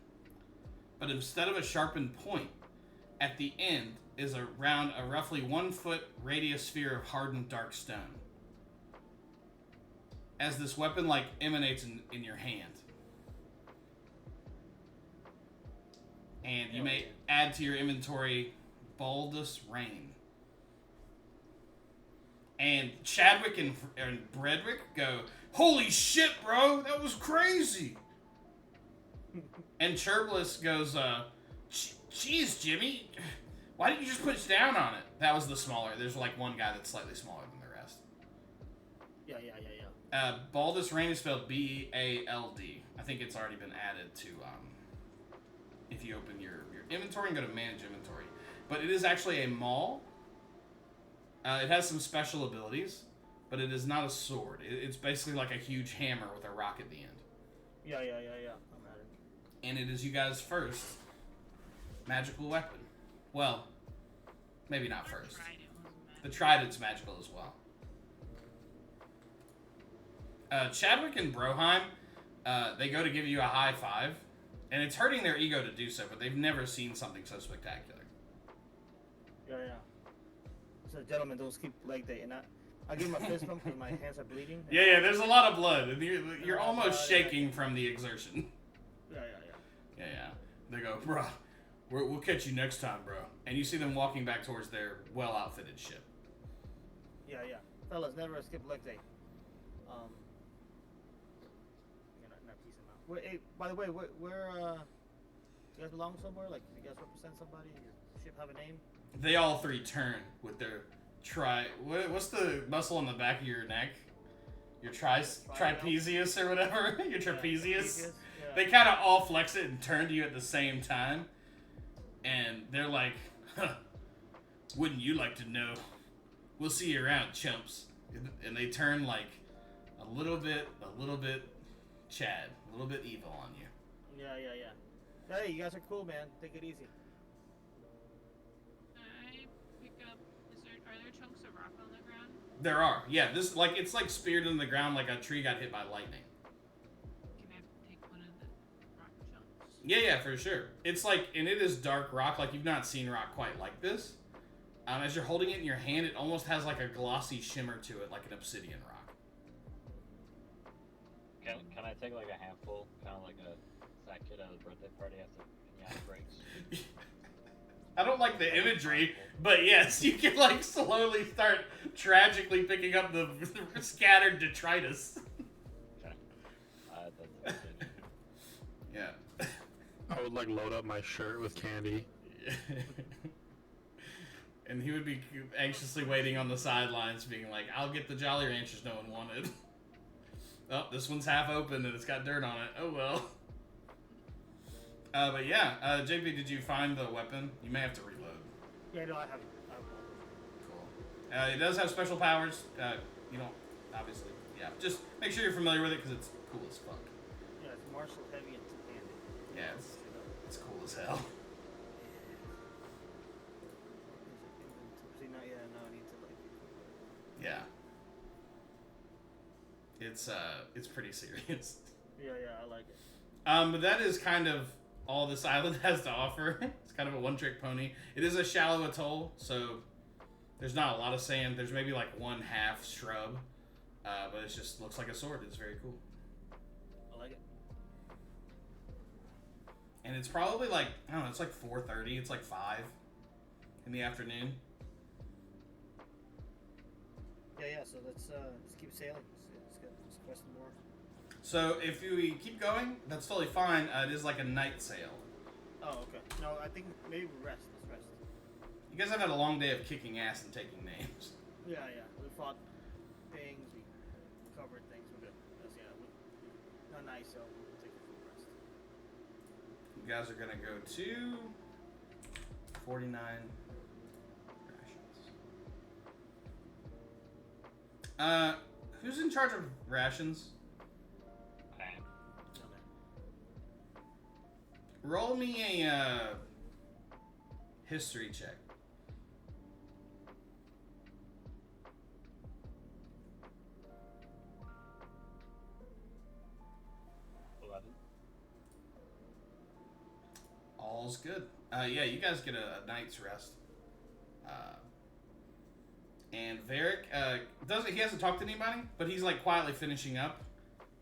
But instead of a sharpened point, at the end is a roughly 1 foot radius sphere of hardened dark stone. As this weapon emanates in your hand. And you may add to your inventory Baldus Rain. And Chadwick and Bredrick go, "Holy shit, bro! That was crazy!" And Chirbless goes, "Jeez, Jimmy, why didn't you just push down on it?" That was the smaller. There's one guy that's slightly smaller than the rest. Yeah. Baldus Rain is spelled B-A-L-D. I think it's already been added to, if you open your inventory and go to Manage Inventory. But it is actually a maul. It has some special abilities, but it is not a sword. It's basically like a huge hammer with a rock at the end. Yeah. I'm at it. And it is you guys' first magical weapon. Well, maybe not first. The Trident's magical as well. Chadwick and Broheim, they go to give you a high five, and it's hurting their ego to do so, but they've never seen something so spectacular. Yeah. So, gentlemen, don't skip leg day. And I give him a fist bump because my hands are bleeding. Yeah, there's a lot of blood, and you're almost shaking from the exertion. Yeah. They go, "Bruh, we'll catch you next time, bro." And you see them walking back towards their well-outfitted ship. Yeah. Fellas, never skip leg day. Not piecing them out. Wait, hey, by the way, where you guys belong somewhere? Like, do you guys represent somebody? Does the ship have a name? They all three turn with their what's the muscle on the back of your neck? Your trapezius or whatever. Your trapezius. Yeah. They kind of all flex it and turn to you at the same time, and they're like, huh, "Wouldn't you like to know? We'll see you around, chumps." And they turn like a little bit Chad, a little bit evil on you. Yeah. Hey, you guys are cool, man. Take it easy. I pick up. Are there chunks of rock on the ground? There are, yeah. This it's like speared in the ground like a tree got hit by lightning. Can I take one of the rock chunks? Yeah, for sure. It's like, and it is dark rock. Like you've not seen rock quite like this. As you're holding it in your hand, it almost has like a glossy shimmer to it, like an obsidian rock. Can I take like a handful, kind of like a fat kid at a birthday party after pinata breaks? I don't like the imagery, but yes, you can like slowly start tragically picking up the scattered detritus. Okay. That's good. Yeah. I would like load up my shirt with candy. And he would be anxiously waiting on the sidelines, being like, "I'll get the Jolly Ranchers no one wanted." Oh, this one's half open and it's got dirt on it. Oh well. But yeah, JP, did you find the weapon? You may have to reload. Yeah, no, I haven't. Cool. It does have special powers. You don't, obviously. Yeah, just make sure you're familiar with it because it's cool as fuck. Yeah, it's martial heavy and two-handed. Yeah, it's cool as hell. See, not yet. No, I need to like. Yeah. It's pretty serious. Yeah, I like it. But that is kind of all this island has to offer. It's kind of a one-trick pony. It is a shallow atoll, so there's not a lot of sand. There's maybe like one half shrub, but it just looks like a sword. It's very cool. I like it. And it's probably like, I don't know, it's like 4:30. It's like 5 in the afternoon. Yeah. So let's keep sailing. Let's quest some more. So if we keep going, that's totally fine. It is like a night sail. Oh, okay. No, I think maybe we rest. Let's rest. You guys have had a long day of kicking ass and taking names. Yeah. We fought things. We covered things. We're good. Not nice, so we'll take a full rest. You guys are gonna go to 49 rations. Who's in charge of rations? I am. Okay. Roll me a history check. All's good. Yeah, you guys get a night's rest. And Varric, he hasn't talked to anybody, but he's like quietly finishing up.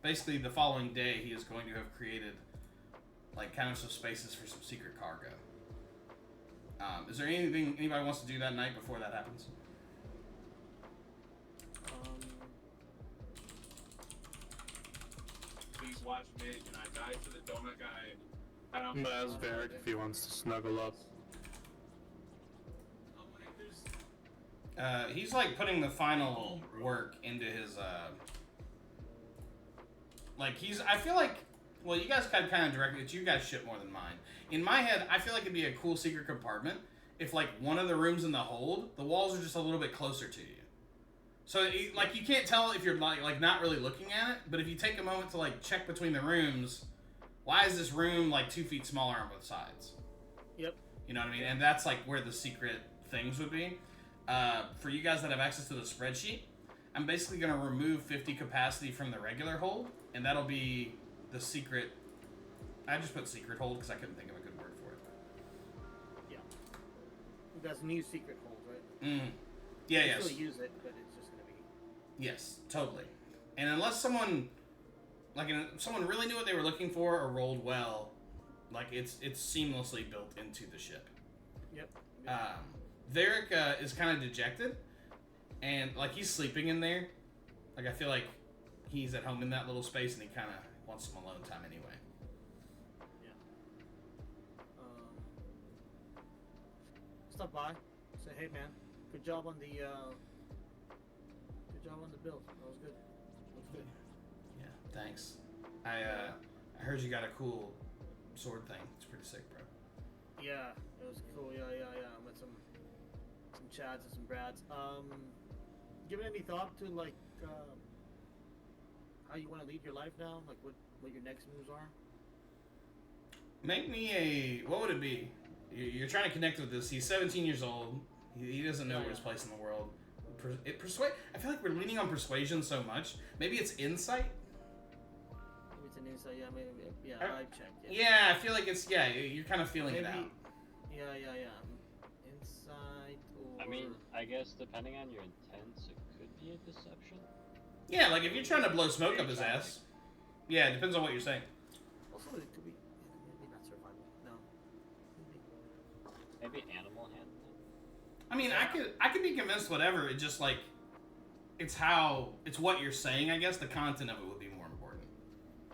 Basically, the following day, he is going to have created like kind of some spaces for some secret cargo. Is there anything anybody wants to do that night before that happens? Please watch me. Can I die to the donut guy? I don't. I'm gonna ask Varric if he wants to snuggle up. He's like putting the final work into his I feel like, well, you guys kind of directed it to you guys shit more than mine. In my head, I feel like it'd be a cool secret compartment if like one of the rooms in the hold, the walls are just a little bit closer to you. So like you can't tell if you're like not really looking at it, but if you take a moment to like check between the rooms, why is this room like 2 feet smaller on both sides? Yep. You know what I mean? And that's like where the secret things would be. For you guys that have access to the spreadsheet, I'm basically going to remove 50 capacity from the regular hold, and that'll be the secret. I just put secret hold because I couldn't think of a good word for it. Yeah. That's new secret hold, right? Yeah, You yes. still use it, but it's just gonna be. Yes, totally. And unless someone really knew what they were looking for or rolled well, like it's seamlessly built into the ship. Yep. Varric is kind of dejected, and like he's sleeping in there. Like I feel like he's at home in that little space, and he kind of wants some alone time anyway. Yeah. Stop by. Say, hey man, Good job on the build. That was good. Looks good. Yeah, thanks. I heard you got a cool sword thing. It's pretty sick, bro. Yeah, it was cool. Yeah. With some Chads and some Brads. Given any thought to like how you want to lead your life now? Like what your next moves are? Make me what would it be? You're trying to connect with this. He's 17 years old. He doesn't know his place in the world. I feel like we're leaning on persuasion so much. Maybe it's insight. Maybe it's an insight. Yeah, maybe. Yeah, vibe check. Yeah, I feel like it's you're kind of feeling it out. Yeah. Insight or. I mean, I guess depending on your intents, it could be a deception. Yeah, like if you're trying to blow smoke up his ass. Yeah, it depends on what you're saying. Also, it could be. Maybe not survival. No. Maybe animal handling. I mean, I could be convinced whatever. It just like it's what you're saying. I guess the content of it would be more important.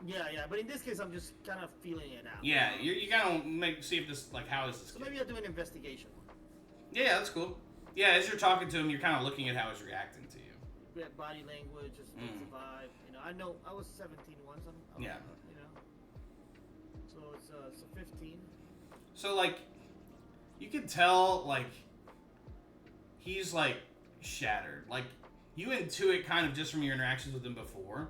Yeah. But in this case, I'm just kind of feeling it out. Yeah, you gotta see if this how is this. So maybe I'll do an investigation. Yeah, that's cool. Yeah, as you're talking to him, you're kind of looking at how he's reacting to you. Body language, just the vibe. I know I was 17 once. I'm Yeah. So it's a 15. So like, you can tell like he's like shattered. Like you intuit kind of just from your interactions with him before.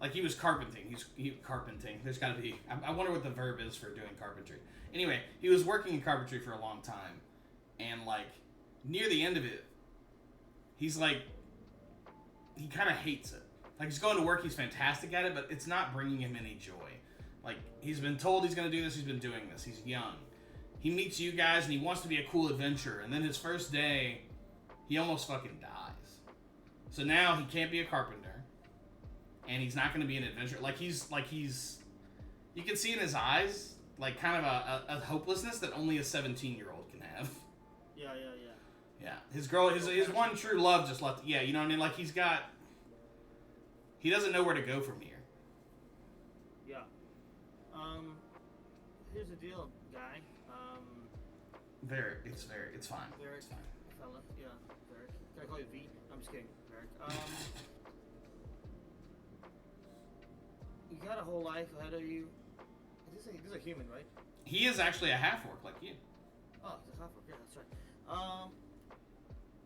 Like he was carpenting. He carpenting. There's got to be. I wonder what the verb is for doing carpentry. Anyway, he was working in carpentry for a long time, and like near the end of it, he's like he kind of hates it. Like he's going to work. He's fantastic at it, but it's not bringing him any joy. Like he's been told he's going to do this. He's been doing this. He's young. He meets you guys and he wants to be a cool adventurer. And then his first day, he almost fucking dies. So now he can't be a carpenter. And he's not going to be an adventurer. He's you can see in his eyes, like kind of a hopelessness that only a 17-year-old can have. Yeah. Yeah. His one true love just left. Yeah, you know what I mean? Like he doesn't know where to go from here. Yeah. Here's the deal, guy. It's fine. Varric, It's fine. fella. Yeah, Varric. Can I call you V? I'm just kidding, Varric. You got a whole life ahead of you. This is a human, right? He is actually a half-orc like you. Oh, he's a half-orc. Yeah, that's right.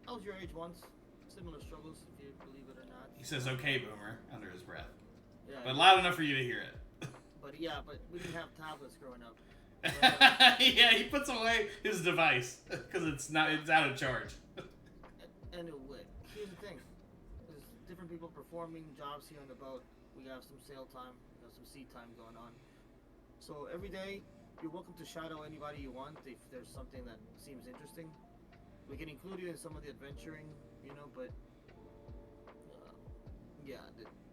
I was your age once. Similar struggles, if you believe it or not. He says, "Okay, boomer," under his breath, Yeah. but loud enough for you to hear it. But we didn't have tablets growing up. Yeah, he puts away his device because it's out of charge. Anyway, here's the thing: there's different people performing jobs here on the boat. We have some sail time, some sea time going on. So every day, you're welcome to shadow anybody you want if there's something that seems interesting. We can include you in some of the adventuring, but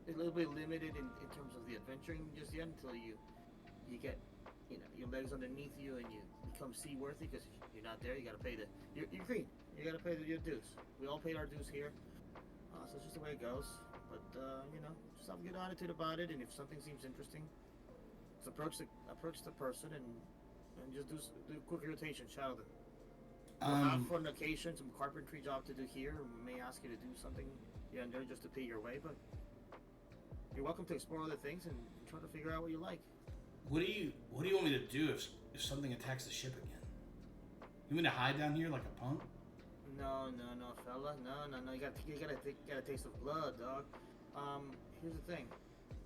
a little bit limited in terms of the adventuring just yet until you get your legs underneath you and you become seaworthy, because if you're not there, you gotta pay you're green. You gotta pay your dues. We all paid our dues here, so it's just the way it goes. But just have a good attitude about it, and if something seems interesting, just approach the person and just do a quick rotation, shadow them. We'll have for an occasion some carpentry job to do here. We may ask you to do something here and there just to pay your way, but you're welcome to explore other things and try to figure out what you like. What do you want me to do if something attacks the ship again? You want me to hide down here like a punk? No, fella. No. You gotta taste of blood, dog. Here's the thing.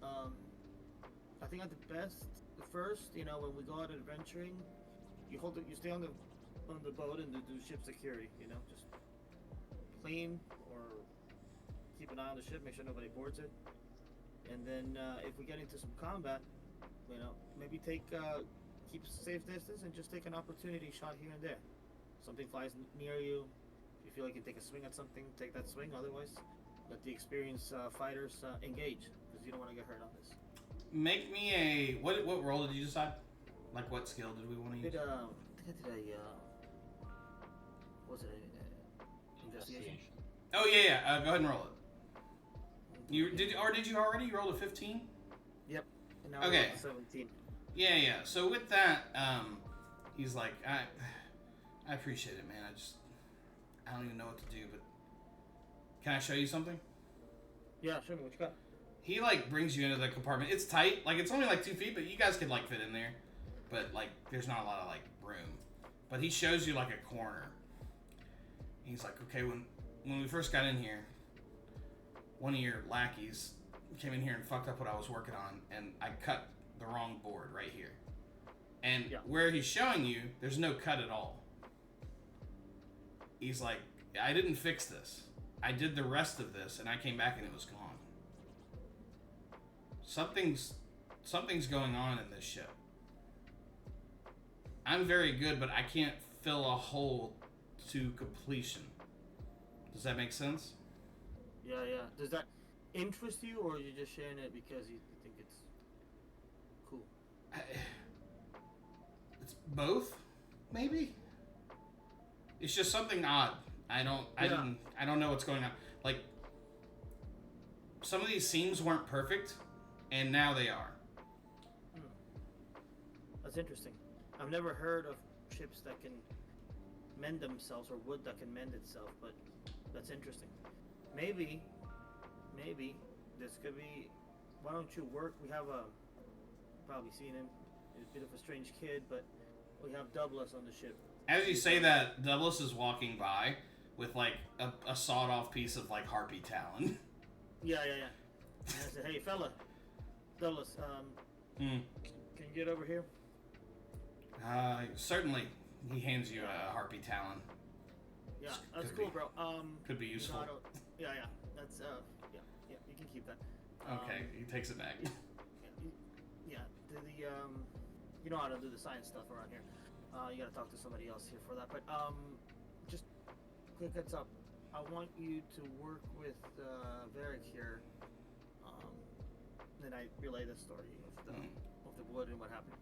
I think at the best, first, when we go out adventuring, you stay on the boat and do ship security. Just clean or keep an eye on the ship, make sure nobody boards it. And then if we get into some combat, maybe keep a safe distance and just take an opportunity shot here and there. Something flies near you. If you feel like you take a swing at something, take that swing. Otherwise, let the experienced fighters engage, because you don't want to get hurt on this. Make me a what role did you decide? Like what skill did we want to use? I think I did investigation? Oh yeah. Go ahead and roll it. Did you already roll a 15? Yep. And now Okay. 17. Yeah. So with that, he's like, I appreciate it, man. I don't even know what to do, but can I show you something? Yeah, show me what you got. He like brings you into the compartment. It's tight, like it's only like 2 feet, but you guys could like fit in there. But like, there's not a lot of like room. But he shows you like a corner. He's like, okay, when we first got in here, one of your lackeys came in here and fucked up what I was working on, and I cut the wrong board right here. And where he's showing you, there's no cut at all. He's like, I didn't fix this. I did the rest of this, and I came back and it was gone. Something's going on in this ship. I'm very good, but I can't fill a hole to completion. Does that make sense? Yeah. Does that interest you, or are you just sharing it because you think it's cool? It's both, maybe. It's just something odd. I don't know what's going on. Like, some of these seams weren't perfect, and now they are. That's interesting. I've never heard of ships that can mend themselves, or wood that can mend itself, but that's interesting. Maybe this could be. Why don't you work? We have probably seen him. He's a bit of a strange kid, but we have Douglas on the ship. As you say that, Douglas is walking by with like a sawed-off piece of like harpy talon. Yeah. And I said, hey, fella, Douglas, can you get over here? Certainly. He hands you a harpy talon. Yeah, that's cool, bro. Could be useful. Yeah. That's yeah. You can keep that. Okay, he takes it back. Yeah. You know how to do the science stuff around here. You gotta talk to somebody else here for that. But just quick heads up. I want you to work with Varric here. Then I relay the story of the wood and what happened.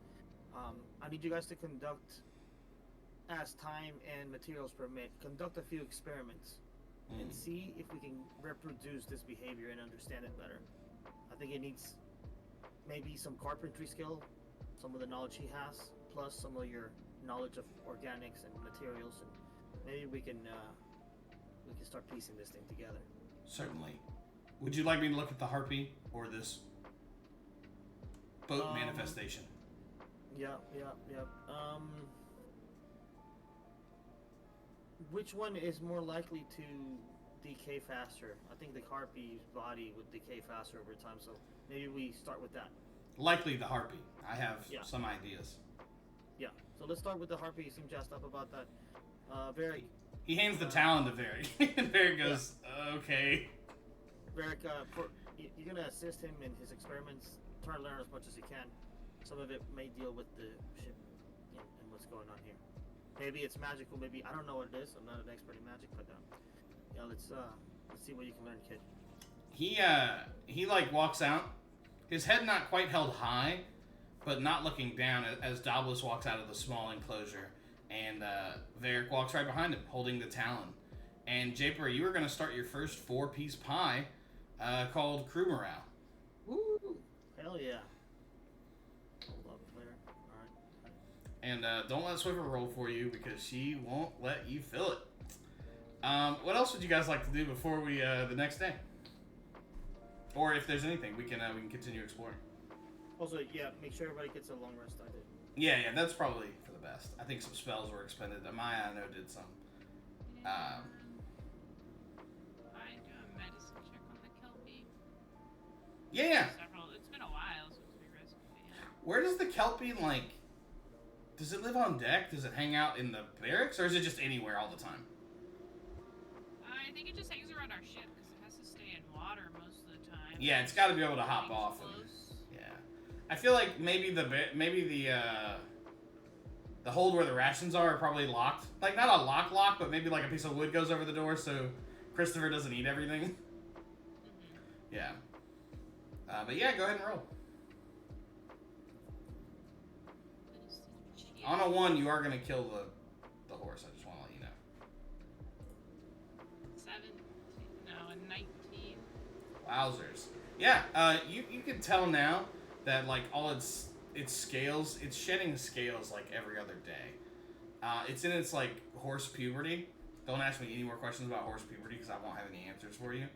I need you guys to conduct, as time and materials permit, conduct a few experiments and see if we can reproduce this behavior and understand it better. I think it needs maybe some carpentry skill, some of the knowledge he has, plus some of your knowledge of organics and materials, and maybe we can start piecing this thing together. Certainly. Would you like me to look at the harpy or this boat manifestation? Yeah. Which one is more likely to decay faster? I think the harpy's body would decay faster over time, so maybe we start with that. Likely the harpy. I have some ideas. Yeah, so let's start with the harpy. You seem jazzed up about that. Varric. He hands the talon to Varric. And Varric goes, okay. Varric, you're going to assist him in his experiments. Try to learn as much as you can. Some of it may deal with the ship and what's going on here. Maybe it's magical, maybe, I don't know what it is. I'm not an expert in magic, but yeah, let's see what you can learn, kid. He like walks out, his head not quite held high, but not looking down as Douglas walks out of the small enclosure, and Varric walks right behind him, holding the talon. And Japer, you were going to start your first 4-piece pie called Crew Morale. Woo! Hell yeah. Hold up, player. Alright. And don't let Swiffer roll for you because she won't let you fill it. What else would you guys like to do before we the next day? Or if there's anything, we can continue exploring. Also, yeah, make sure everybody gets a long rest. I did. Yeah, that's probably for the best. I think some spells were expended. Amaya, I know, did some. I do a medicine check on the Kelpie. Yeah. It's been a while since we rescued it. Where does the Kelpie, like... Does it live on deck? Does it hang out in the barracks? Or is it just anywhere all the time? I think it just hangs around our ship because it has to stay in water most of the time. Yeah, it's got to be able to hop off. And, yeah. I feel like maybe the hold where the rations are probably locked. Like, not a lock, but maybe like a piece of wood goes over the door so Christopher doesn't eat everything. Mm-hmm. Yeah. But yeah, go ahead and roll. On a 1, you are going to kill the horse. I just want to let you know. 17. No, a 19. Wowzers. Yeah, you can tell now that like all its scales, it's shedding scales like every other day. It's in its like horse puberty. Don't ask me any more questions about horse puberty because I won't have any answers for you.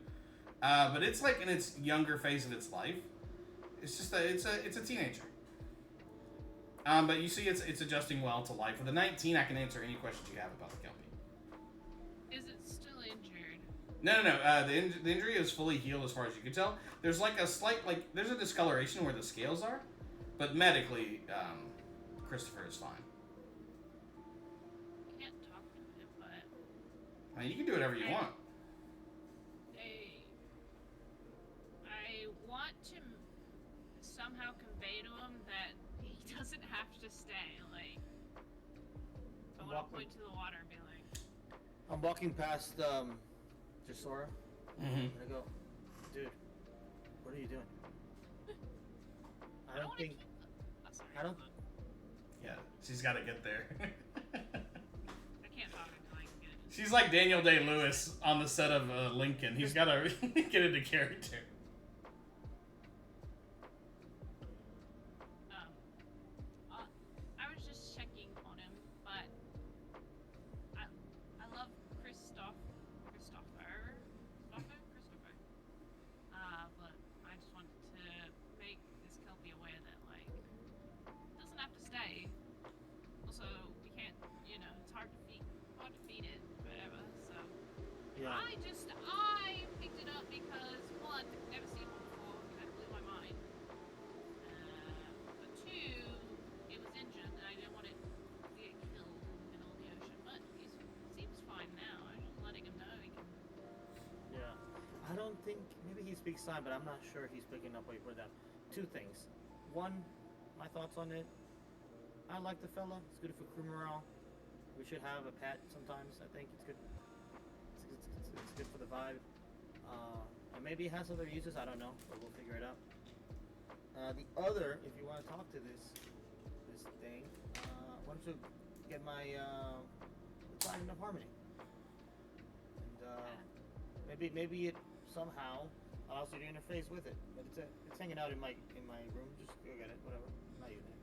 But it's like in its younger phase of its life. It's just it's a teenager. But you see, it's adjusting well to life. With a 19, I can answer any questions you have about the Kelpie. Is it still injured? No. The injury is fully healed as far as you can tell. There's like a slight, there's a discoloration where the scales are, but medically, Christopher is fine. I can't talk to him, but I mean, you can do whatever you want. I want to somehow convey to him that he doesn't have to stay. Like, I want to point to the water and be like, I'm walking past Jasora. Mm-hmm. I'm gonna go, dude. What are you doing? I don't think. oh, sorry, I don't. Yeah, she's got to get there. I can't talk until I can get it. She's like Daniel Day-Lewis on the set of Lincoln. He's got to get into character. I was just checking on him, but I love Christopher. But I just wanted to make this Kelpie aware that like it doesn't have to stay. Also, we can't, it's hard to feed it forever. So Yeah. I picked it up because one, I've never seen one before, kind of blew my mind. But two, it was injured and I didn't want it to get killed in the middle of the ocean. But he seems fine now. I'm just letting him know he can. Yeah. I don't think maybe he speaks sign, but I'm not sure he's picking up what you put down. Two things. One, my thoughts on it. I like the fella. It's good for crew morale. We should have a pet sometimes. I think it's good. It's good for the vibe. And maybe it has other uses. I don't know, but we'll figure it out. The other, if you want to talk to this thing, why don't you get my Trident of Harmony? And maybe it somehow allows you to interface with it. But it's hanging out in my room. Just go get it. Whatever. I'm not using it.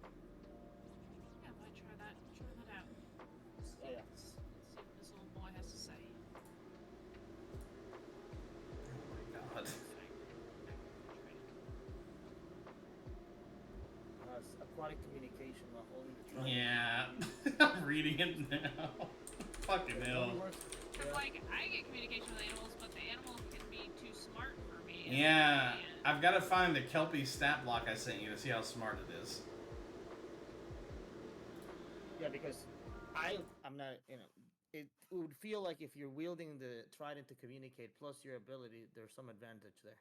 Yeah, might try that out. Yeah. Let's see what this little boy has to say. Oh my god. Aquatic communication while holding the trident. Yeah, I'm reading it now. Fucking hell. Cause like I get communication with animals, but the animal can be too smart for me. Yeah, I've got to find the Kelpie stat block I sent you to see how smart it is. Yeah, because I'm not, it would feel like if you're wielding the trident to communicate plus your ability, there's some advantage there.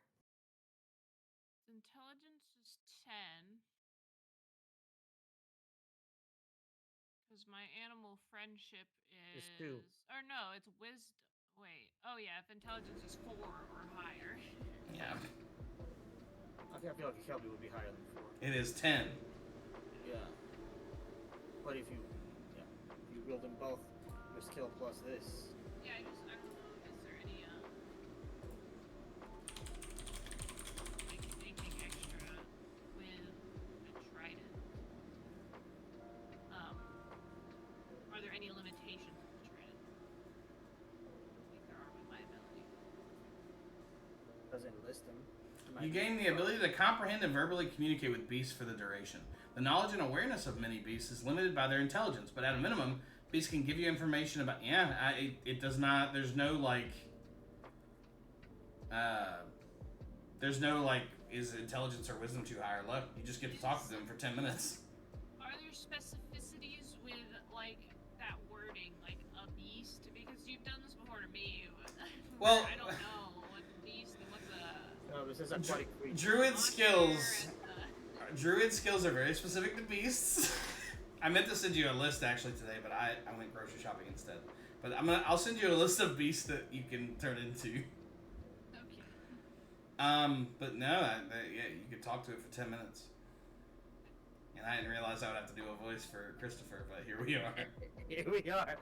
Intelligence is 10. Because my animal friendship is 2. Or no, it's wisdom. Wait. Oh yeah, if intelligence is 4 or higher. Yeah. I feel like a Kelpie would be higher than 4. It is 10. Yeah. But if you wield them both, your skill plus this. Yeah, I don't know. Is there any like anything extra with a trident? Are there any limitations with the trident? I think there are with my ability. Doesn't list them. You gain the ability to comprehend and verbally communicate with beasts for the duration. The knowledge and awareness of many beasts is limited by their intelligence, but at a minimum, beasts can give you information about. Yeah, it does not. There's no like. There's no like. Is intelligence or wisdom too high or low? You just get to talk to them for 10 minutes. Are there specificities with like that wording, like a beast? Because you've done this before to me. Well, I don't know what's a beast and what's a. No, this is aquatic creature. Druid skills. Druid skills are very specific to beasts. I meant to send you a list actually today, but I went grocery shopping instead. But I'll send you a list of beasts that you can turn into. Okay. But no, yeah, you could talk to it for 10 minutes. And I didn't realize I would have to do a voice for Christopher, but here we are. Here we are.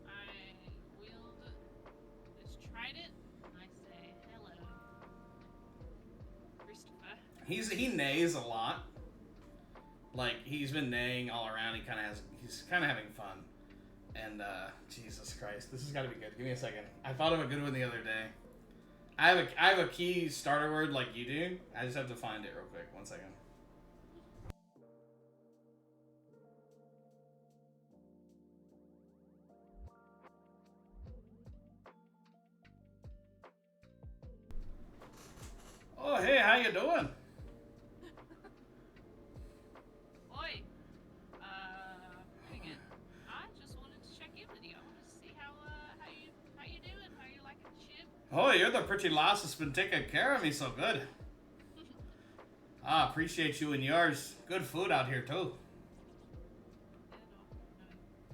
I wield this trident and I say hello, Christopher. He neighs a lot. Like he's been neighing all around. He's kind of having fun, And Jesus Christ, this has got to be good. Give me a second. I thought of a good one the other day. I have a key starter word like you do. I just have to find it real quick. 1 second. Oh, hey, how you doing? Oi. Pretty good. I just wanted to check in with you. I wanted to see how you doing? How you liking the ship? Oh, you're the pretty lass that's been taking care of me so good. I appreciate you and yours. Good food out here, too.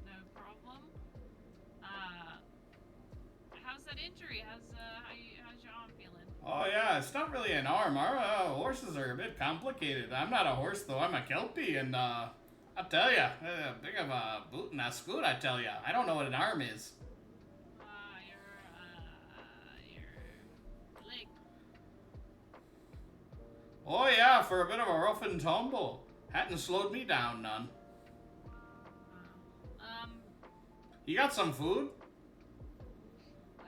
No problem. How's that injury? How's your arm feeling? Oh, yeah, it's not really an arm. Our horses are a bit complicated. I'm not a horse, though. I'm a Kelpie, and I'll tell you, big of a boot and a scoot, I tell you. I don't know what an arm is. Your leg. Oh, yeah, for a bit of a rough and tumble. Hadn't slowed me down none. You got some food?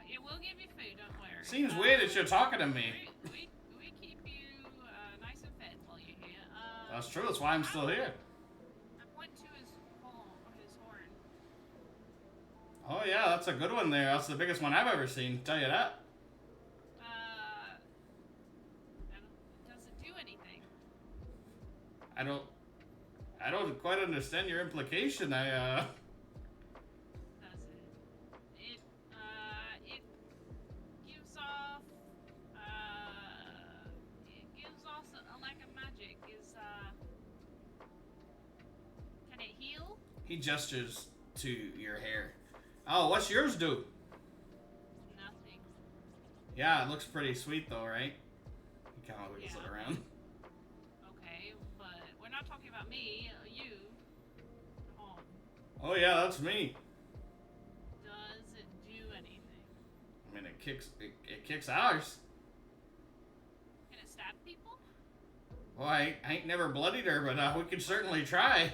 It will give you food, don't worry. Seems weird that you're talking to me. We keep you nice and fed while you're here. That's true, that's why I'm still here. I point to his horn. Oh, yeah, that's a good one there. That's the biggest one I've ever seen, tell you that. Does it do anything? I don't quite understand your implication. Does it? It gives off a lack of magic. Can it heal? He gestures to your hair. Oh, what's yours do? Nothing. Yeah, it looks pretty sweet though, right? He kind of wiggles it around. Okay, but we're not talking about me. You. Oh yeah, that's me. Does it do anything? I mean, it kicks ours. Can it stab people? Well, I ain't never bloodied her, but we could certainly try.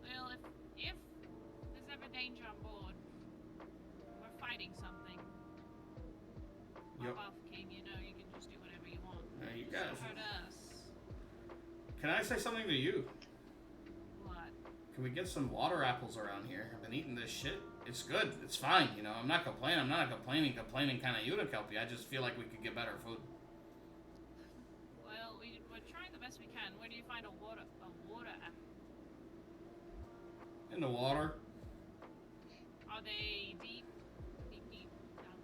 Well, if there's ever danger on board, we're fighting something. Yep. Pop off, King, you know you can just do whatever you want. You Just guys. don't hurt us. Can I say something to you? What? Can we get some water apples around here? I've been eating this shit. It's good. It's fine. You know, I'm not complaining. I'm not a complaining kind of unit Kelpie. I just feel like we could get better food. Well, we're trying the best we can. Where do you find a water apple? In the water. Are they deep? Deep down?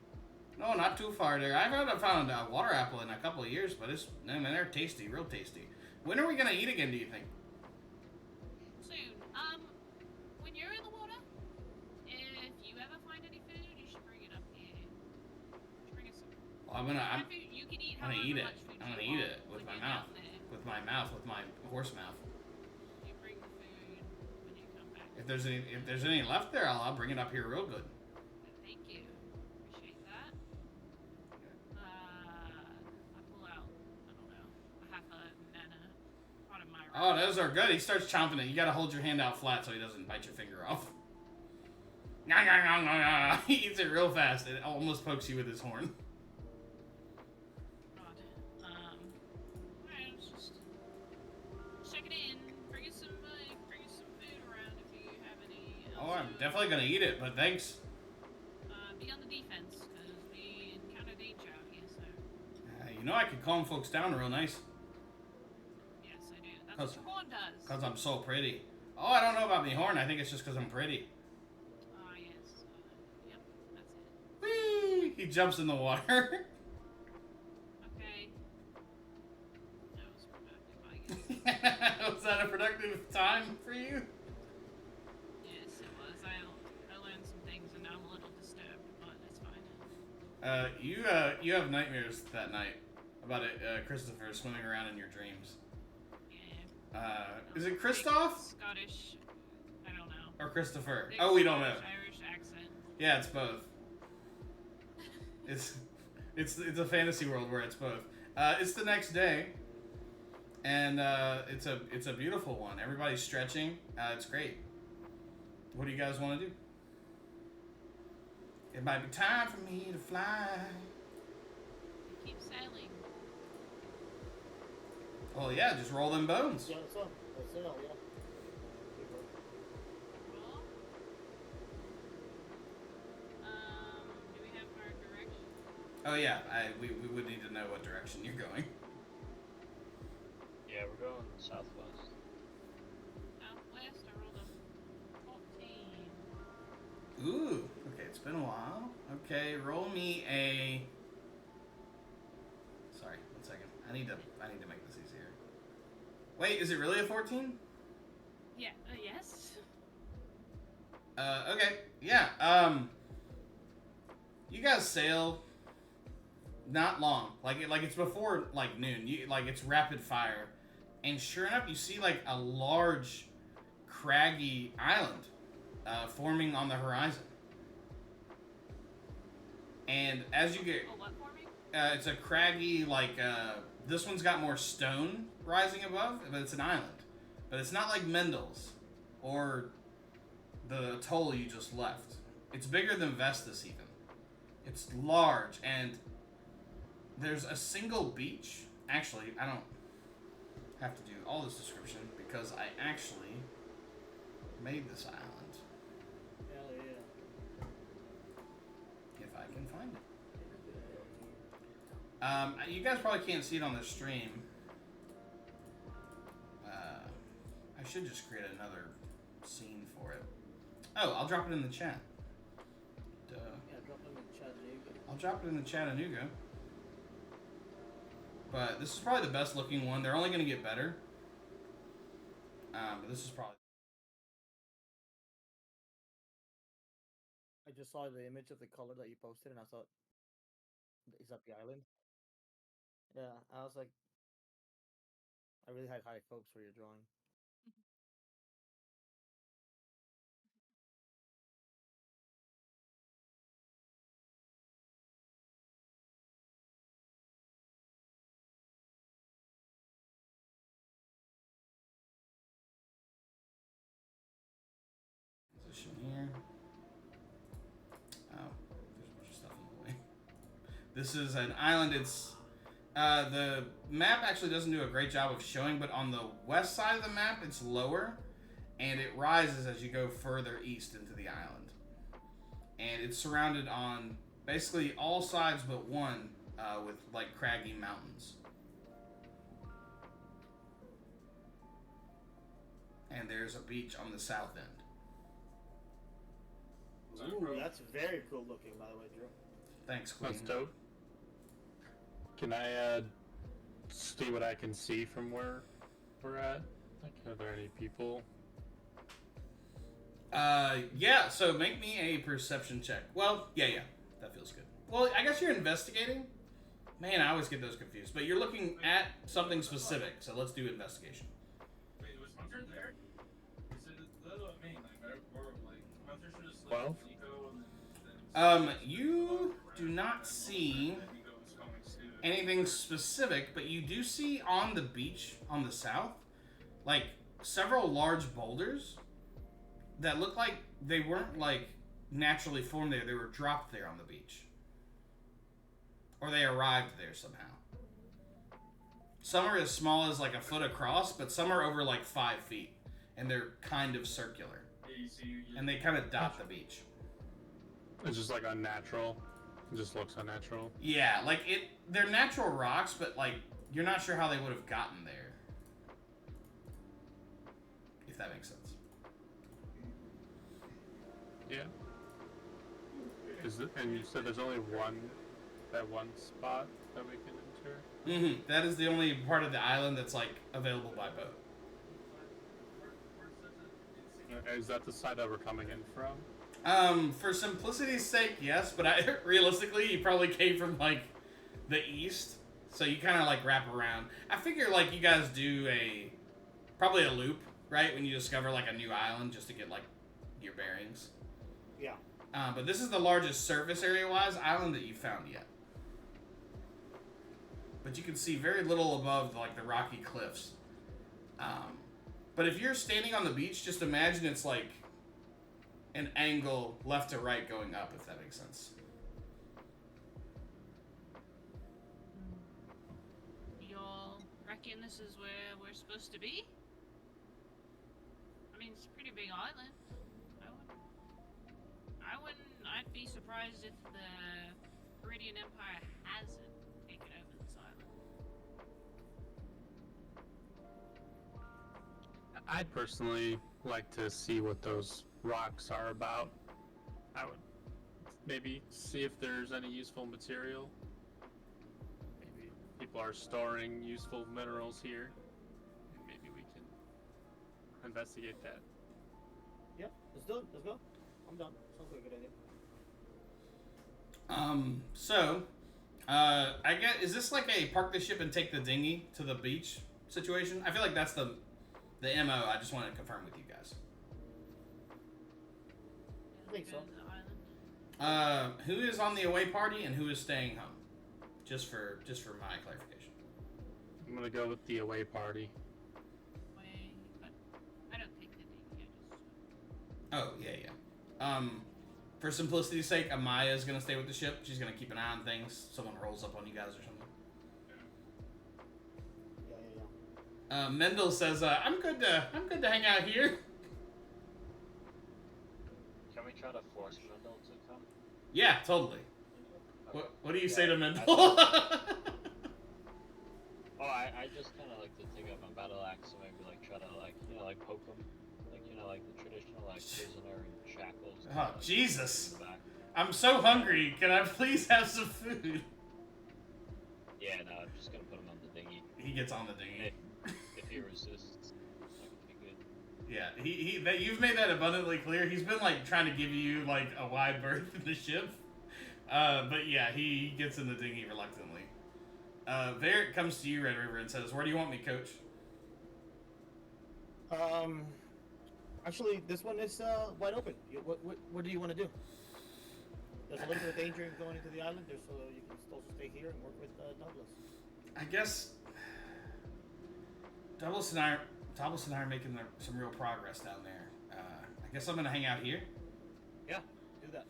No, not too far there. I haven't found a water apple in a couple of years, but I mean, they're tasty, real tasty. When are we gonna eat again, do you think? Soon. When you're in the water, if you ever find any food, you should bring it up here. Bring us some. Well, You can eat I'm gonna eat it. much food I'm you gonna eat want it with when my you're mouth. down there. With my mouth, with my horse mouth. You bring the food when you come back. If there's any left there, I'll bring it up here real good. Thank you. Appreciate that. I pull out, I don't know, a half a banana, part of my Oh, those are good. He starts chomping it. You gotta hold your hand out flat so he doesn't bite your finger off. He eats it real fast. It almost pokes you with his horn. God. Alright, let's just check it in. Bring us some food around if you have any. Oh, I'm definitely gonna eat it, but thanks. Be on the defense, because we encounter danger out here, so. You know I can calm folks down real nice. Yes, I do. That's what your horn does. Because I'm so pretty. Oh, I don't know about me horn. I think it's just because I'm pretty. Yes. Yep, that's it. Whee! He jumps in the water. Okay. That was productive, I guess. Was that a productive time for you? Yes, it was. I learned some things and now I'm a little disturbed, but it's fine. You have nightmares that night about Christopher swimming around in your dreams. Yeah. Is it Christoph Scottish. I don't know. or Christopher? Big Oh, we don't know. Irish accent. Yeah, it's both. It's a fantasy world where it's both. It's the next day, And it's a beautiful one. Everybody's stretching. It's great. What do you guys want to do? It might be time for me to fly. Keep sailing. Oh yeah, just roll them bones. Yeah, that's all. That's it all, yeah. Roll. Do we have our direction? Oh yeah, we would need to know what direction you're going. Yeah, we're going southwest. Southwest, I rolled a 14. Ooh, okay, it's been a while. Okay, roll me a. Sorry, 1 second. I need to make this easier. Wait, is it really a 14? Yeah, yes. Okay, yeah. You guys sail not long. Like it's before like noon. It's rapid fire, and sure enough, you see like a large, craggy island forming on the horizon. And as you get, Oh, what for me? it's a craggy this one's got more stone rising above, but it's an island. But it's not like Mendel's or the atoll you just left. It's bigger than Vestas even. It's large, and there's a single beach. Actually, I don't have to do all this description because I actually made this island. Hell yeah. If I can find it. You guys probably can't see it on the stream. I should just create another scene for it. Oh, I'll drop it in the chat. Duh. Yeah, drop them in Chattanooga. I'll drop it in the Chattanooga. But this is probably the best looking one. They're only going to get better. But this is probably... I just saw the image of the color that you posted, and I thought, is that the island? Yeah, I was like, I really had high hopes for your drawing. Position here. Oh, there's a bunch of stuff in the way. This is an island. It's the map actually doesn't do a great job of showing, but on the west side of the map, it's lower, and it rises as you go further east into the island. And it's surrounded on basically all sides but one with like craggy mountains. And there's a beach on the south end. Ooh, that's very cool looking, by the way, Drew. Thanks, Queen. That's dope. Can I see what I can see from where we're at? Like, are there any people? Yeah, so make me a perception check. Well, yeah, that feels good. Well, I guess you're investigating. Man, I always get those confused. But you're looking at something specific, so let's do investigation. Wait, was Hunter there? Is it that's what I mean? Like Hunter should have Well. slept with Nico and then You do not see Nico was coming soon. anything specific, but you do see on the beach on the south, like several large boulders that look like they weren't like naturally formed there. They were dropped there on the beach. Or they arrived there somehow. Some are as small as like a foot across, but some are over like 5 feet. And they're kind of circular. Yeah, you see, And they kind of dot the beach. It's just like unnatural. It just looks unnatural. Yeah, like they're natural rocks, but like you're not sure how they would have gotten there. If that makes sense. Yeah. Is it, and you said there's only that one spot that we can enter? That is the only part of the island that's like available by boat. Is that the side that we're coming in from? For simplicity's sake, yes, but realistically, you probably came from like the east, so you kind of like wrap around. I figure like you guys do probably a loop, right? When you discover like a new island, just to get like your bearings. Yeah. But this is the largest surface area-wise island that you found yet. but you can see very little above like the rocky cliffs. But if you're standing on the beach, just imagine it's like an angle left to right going up, if that makes sense. Y'all reckon this is where we're supposed to be? I mean, it's a pretty big island. I'd be surprised if the Viridian Empire hasn't taken over this island. I'd personally like to see what those rocks are about. I would maybe see if there's any useful material. Maybe people are storing useful minerals here. And maybe we can investigate that. Yeah, let's do it. Let's go. I'm done. Sounds like a good idea. I guess, is this like a park the ship and take the dinghy to the beach situation? I feel like that's the MO. I just want to confirm with you guys. I think so. Go to the island. Who is on the away party and who is staying home? Just for my clarification. I'm gonna go with the away party. Wait, but I don't take the dinghy. Oh, yeah. For simplicity's sake, Amaya is going to stay with the ship. She's going to keep an eye on things. Someone rolls up on you guys or something. Yeah. Mendel says, I'm good to hang out here. Can we try to force Mendel to come? Yeah, totally. Okay. What do you say to Mendel? Oh, I just kind of like to take out my battle axe and maybe like try to like poke him, like the traditional like prisoner in shackles. Oh, Jesus. In the back. I'm so hungry. Can I please have some food? Yeah, no, I'm just gonna put him on the dinghy. He gets on the dinghy. If he resists, that would be good. Yeah, you've made that abundantly clear. He's been like trying to give you like a wide berth in the ship. But yeah, he gets in the dinghy reluctantly. Varric comes to you, Red River, and says, "Where do you want me, Coach?" Actually, this one is wide open. What do you want to do? There's a little bit of danger in going into the island. There's so you can also stay here and work with Douglas. I guess Douglas and I are making some real progress down there. I guess I'm gonna hang out here. Yeah, do that,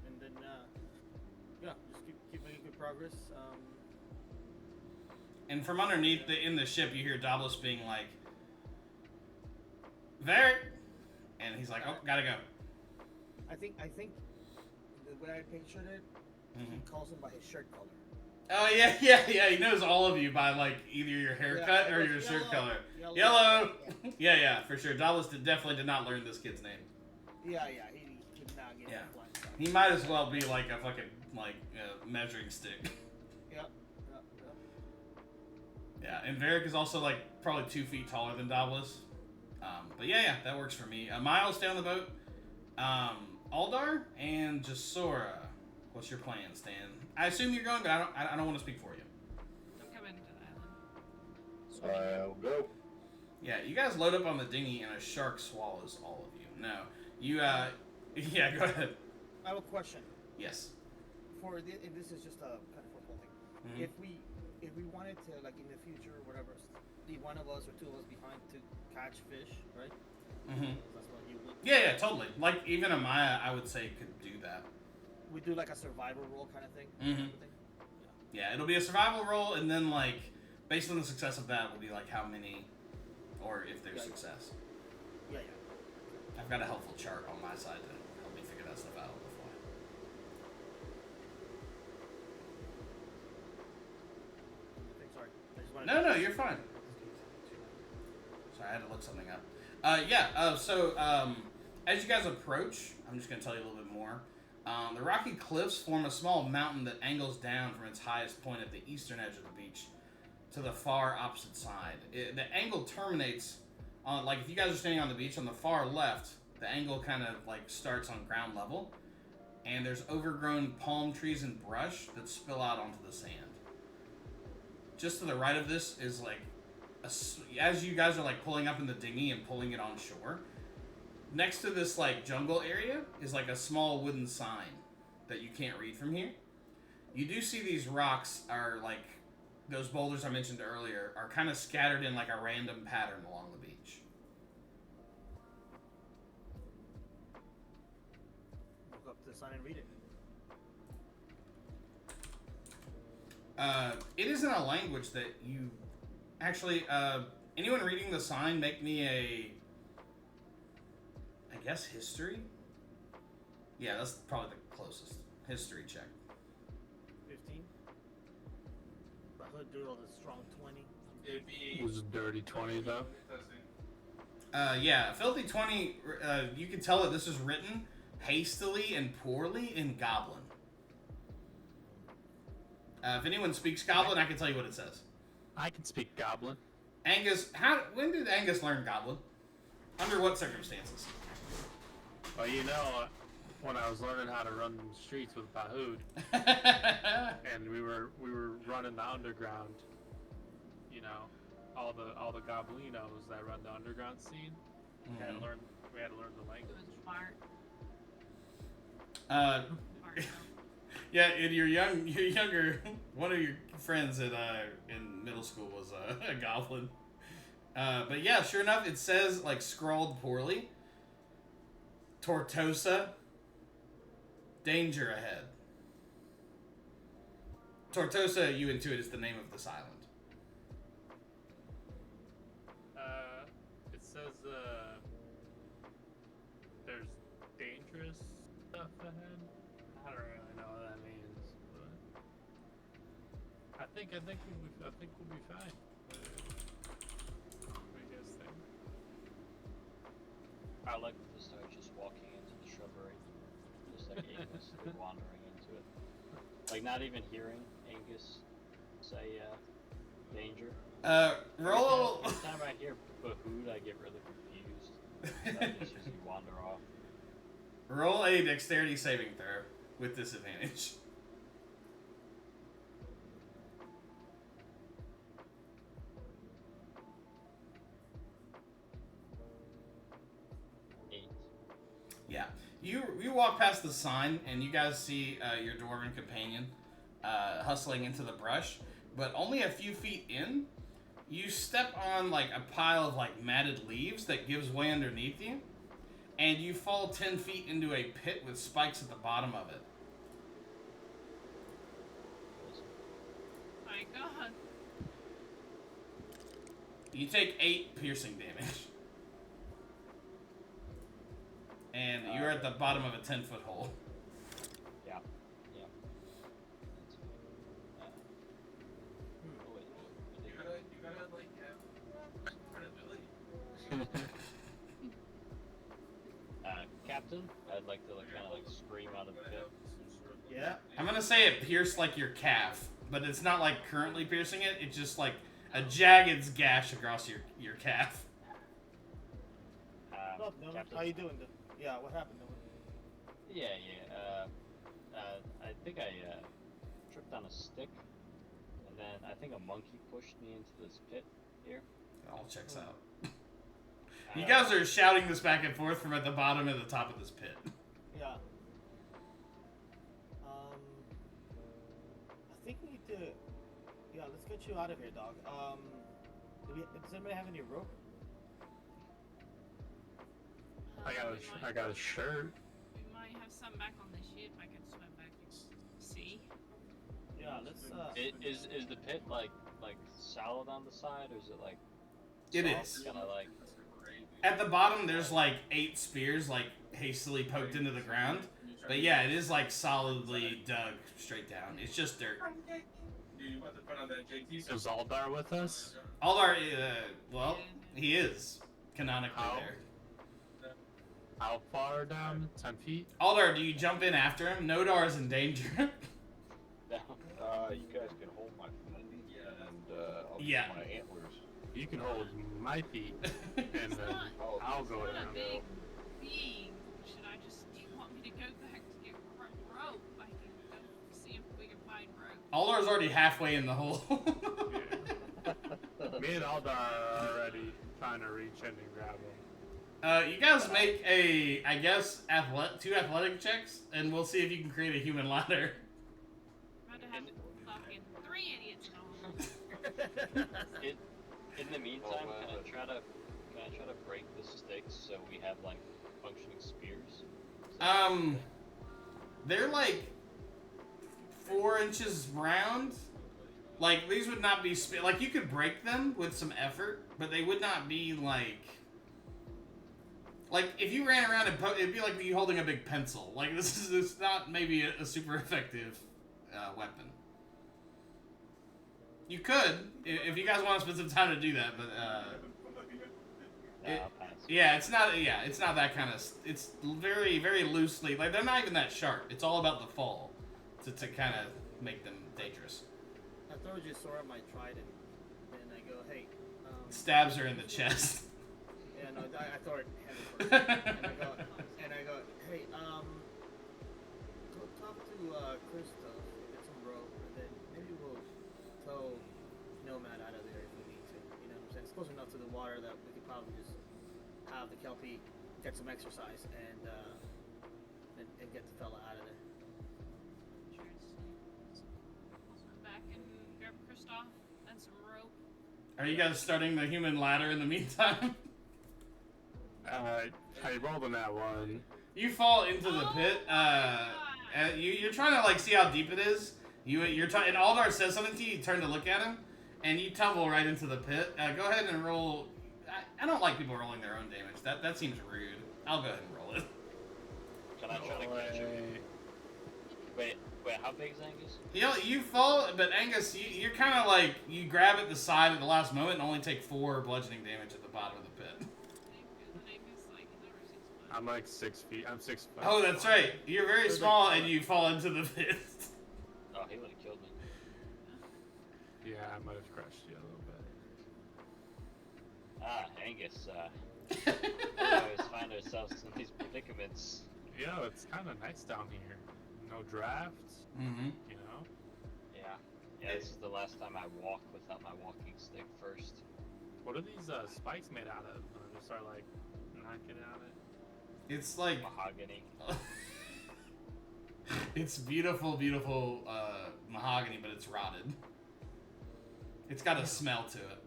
and then yeah, just keep making good progress. And from underneath in the ship, you hear Douglas being like, "Varric," and he's like, "Oh, gotta go." I think the way I pictured it, he calls him by his shirt color. Oh yeah. He knows all of you by like either your haircut or your shirt color. Yellow. Yeah, for sure. Douglas definitely did not learn this kid's name. Yeah, he did not get that flying side. He might as well be like a fucking measuring stick. Yep. Yeah, and Varric is also like probably 2 feet taller than Douglas. But yeah, that works for me. Miles, stay on the boat. Aldar and Jasora, what's your plan, Stan? I assume you're going, but I don't want to speak for you. I'm coming to the island. I'll go. Yeah, you guys load up on the dinghy and a shark swallows all of you. No, you yeah, go ahead. I have a question. Yes. And this is just a kind of football thing. Mhm. If we wanted to, like in the future or whatever, leave one of us or two of us behind to catch fish, right? Mm-hmm. That's what you would. Yeah, totally. Like even Amaya, I would say could do that. We do like a survival role kind of thing. Mhm. Yeah, it'll be a survival roll, and then like based on the success of that, will be like how many, or if there's success. Yeah. I've got a helpful chart on my side to help me figure that stuff out before. Sorry. I just wanted No, you're fine. Sorry, I had to look something up. As you guys approach, I'm just going to tell you a little bit more. The rocky cliffs form a small mountain that angles down from its highest point at the eastern edge of the beach to the far opposite side. The angle terminates on, like, if you guys are standing on the beach, on the far left, the angle kind of, like, starts on ground level, and there's overgrown palm trees and brush that spill out onto the sand. Just to the right of this is, like, as you guys are, like, pulling up in the dinghy and pulling it on shore, next to this, like, jungle area is, like, a small wooden sign that you can't read from here. You do see these rocks are, like, those boulders I mentioned earlier are kind of scattered in like a random pattern along the beach. Look up the sign and read it. It isn't a language that you actually. Anyone reading the sign, make me a, I guess, history. Yeah, that's probably the closest history check. 15. Hood doodle is strong 20. It'd be. It was a dirty 20 though. Yeah, filthy 20. You can tell that this is written hastily and poorly in Goblin. If anyone speaks Goblin, I can tell you what it says. I can speak Goblin. Angus, when did Angus learn Goblin? Under what circumstances? Well, you know, when I was learning how to run the streets with Bahood, and we were running the underground, you know, all the Goblinos that run the underground scene. We had to learn the It language. was smart. Smart, Yeah, and your younger one of your friends in middle school was a goblin. But yeah, sure enough, it says like scrawled poorly. Tortosa. Danger ahead. Tortosa, you intuit, is the name of this island. It says there's dangerous stuff ahead. I don't really know what that means, but I think we'll be fine. What do you guys think? I like to start just walking into the shrubbery, just like aimlessly wandering into it, like not even hearing Angus say danger. Roll. Every time I hear Bahood, I get really confused. So I just usually wander off. Roll a dexterity saving throw with disadvantage. Yeah, you walk past the sign and you guys see your dwarven companion hustling into the brush, but only a few feet in, you step on like a pile of like matted leaves that gives way underneath you, and you fall 10 feet into a pit with spikes at the bottom of it. My God. You take 8 piercing damage. And you're at the bottom of a 10-foot hole. Yeah. Yeah. That's fine. Oh, wait. You gotta like have credibility. Captain, I'd like to kind of like scream out of the pit. Yeah. I'm gonna say it pierced like your calf, but it's not like currently piercing it. It's just like a jagged gash across your calf. Look, Nolan, Captain, how you doing? Yeah, what happened, Nolan? yeah. I think I tripped on a stick, and then I think a monkey pushed me into this pit here. It all checks out. You guys are shouting this back and forth from at the bottom and the top of this pit. Yeah. I think we need to. Yeah, let's get you out of here, dog. Does anybody have any rope? I got a shirt. We might have some back on the ship. I can swim back and see. Yeah, let's. Is the pit like solid on the side, or is it like? It soft, is. Kind of like. At the bottom, there's like 8 spears like hastily poked into the ground. But yeah, it is like solidly dug straight down. It's just dirt. Dude, you about to put on that JT? Is Aldar with us? Aldar, well, he is canonically How? there. How far down? 10 feet? Aldar, do you jump in after him? Nodar is in danger. You guys can hold my feet, and I'll use Yeah. my antlers. You can hold my feet, and then I'll go It's not a down. big being. Should I just? Do you want me to go back to get rope? I can go see if we can find rope. Aldar's already halfway in the hole. Me and Aldar are already trying to reach in and grab him. You guys make a, I guess, 2 athletic checks, and we'll see if you can create a human ladder. I'm about to have fucking 3 idiots in all. In the meantime, wow. can I try to break the sticks so we have like functioning spears? They're like 4 inches round. Like these would not be like you could break them with some effort, but they would not be like if you ran around and it'd be like you holding a big pencil. Like this is not maybe a super effective weapon. You could if you guys want to spend some time to do that, but I'll pass. yeah, it's not that kind of. It's very very loosely like they're not even that sharp. It's all about the fall to kind of make them dangerous. I throw your sword at my trident, and I go, hey. Stabs her in the chest. Yeah, no, I throw it heavy first. and I go, hey, go talk to Christoph, get some rope, and then maybe we'll tow Nomad out of there if we need to. You know what I'm saying? It's close enough to the water that we could probably just have the Kelpie get some exercise and get the fella out of there. Back and grab Kristoff and some rope. Are you guys starting the human ladder in the meantime? I rolled on that one. You fall into the pit. You're trying to like see how deep it is. You're trying, and Aldar says something to you. You turn to look at him, and you tumble right into the pit. Go ahead and roll. I don't like people rolling their own damage. That seems rude. I'll go ahead and roll it. Can I try to catch him? Wait, how big is Angus? You fall, but Angus, you're kind of like you grab at the side at the last moment and only take 4 bludgeoning damage at the bottom of the pit. I'm like 6 feet. I'm 6 foot. Oh, that's right. You're very small and you fall into the pit. Oh, he would have killed me. Yeah, I might have crushed you a little bit. Angus, we always find ourselves in these predicaments. You know, it's kind of nice down here. No drafts. Mm-hmm. You know. Yeah, this is the last time I walk without my walking stick first. What are these spikes made out of? I'm gonna start like knocking at it. It's like Mahogany. it's beautiful, beautiful mahogany, but it's rotted. It's got a smell to it.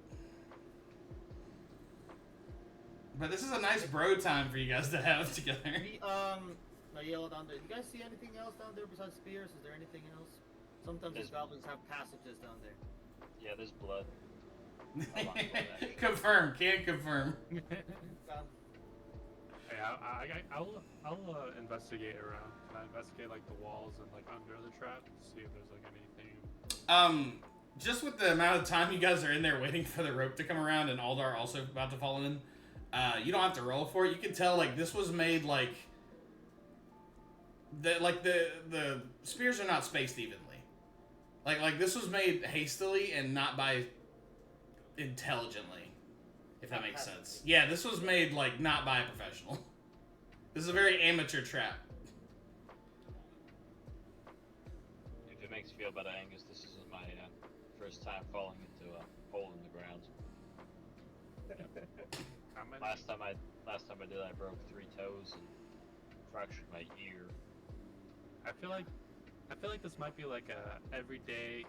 But this is a nice bro time for you guys to have together. I yelled down there. Do you guys see anything else down there besides spears? Is there anything else? Sometimes these goblins have passages down there. Yeah, there's blood. I want blood, actually. Confirm. Can confirm. Hey, I'll investigate around. Can I investigate like the walls and like under the trap to see if there's like anything? Just with the amount of time you guys are in there waiting for the rope to come around and Aldar also about to fall in, you don't have to roll for it. You can tell like this was made like the spears are not spaced evenly. Like this was made hastily and not by intelligently, if that makes sense. Yeah, this was made like not by a professional. This is a very amateur trap. If it makes you feel better, Angus, this is my first time falling into a hole in the ground. Last time I did, I broke 3 toes and fractured my ear. I feel like this might be like a everyday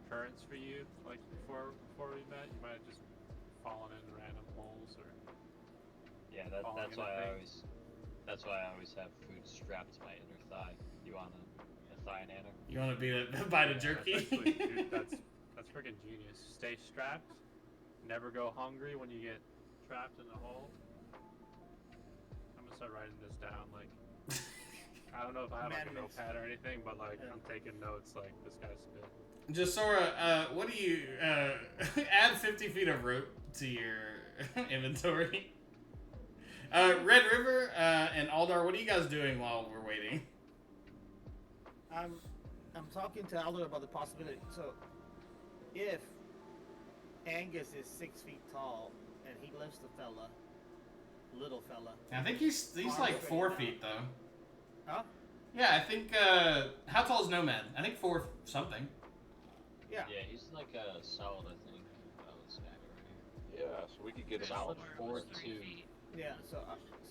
occurrence for you. Like before we met, you might have just fallen in random holes or. Yeah, that's why I always have food strapped to my inner thigh. You want a thigh nanner? You want to be a bite of jerky? Actually, dude, that's freaking genius. Stay strapped. Never go hungry when you get trapped in a hole. I'm gonna start writing this down. Like, I don't know if I have like a notepad or anything, but like I'm taking notes. Like this guy's spit. Jasora, what do you add 50 feet of rope to your inventory? Red River and Aldar, what are you guys doing while we're waiting? I'm talking to Aldar about the possibility. So, if Angus is 6 feet tall and he lifts the little fella. I think he's like 4 feet though. Huh? Yeah, I think. How tall is Nomad? I think 4 something. Yeah. Yeah, he's like a solid, I think. Oh, this guy right here. Yeah, so we could get him Solid out. 4'2". Yeah. So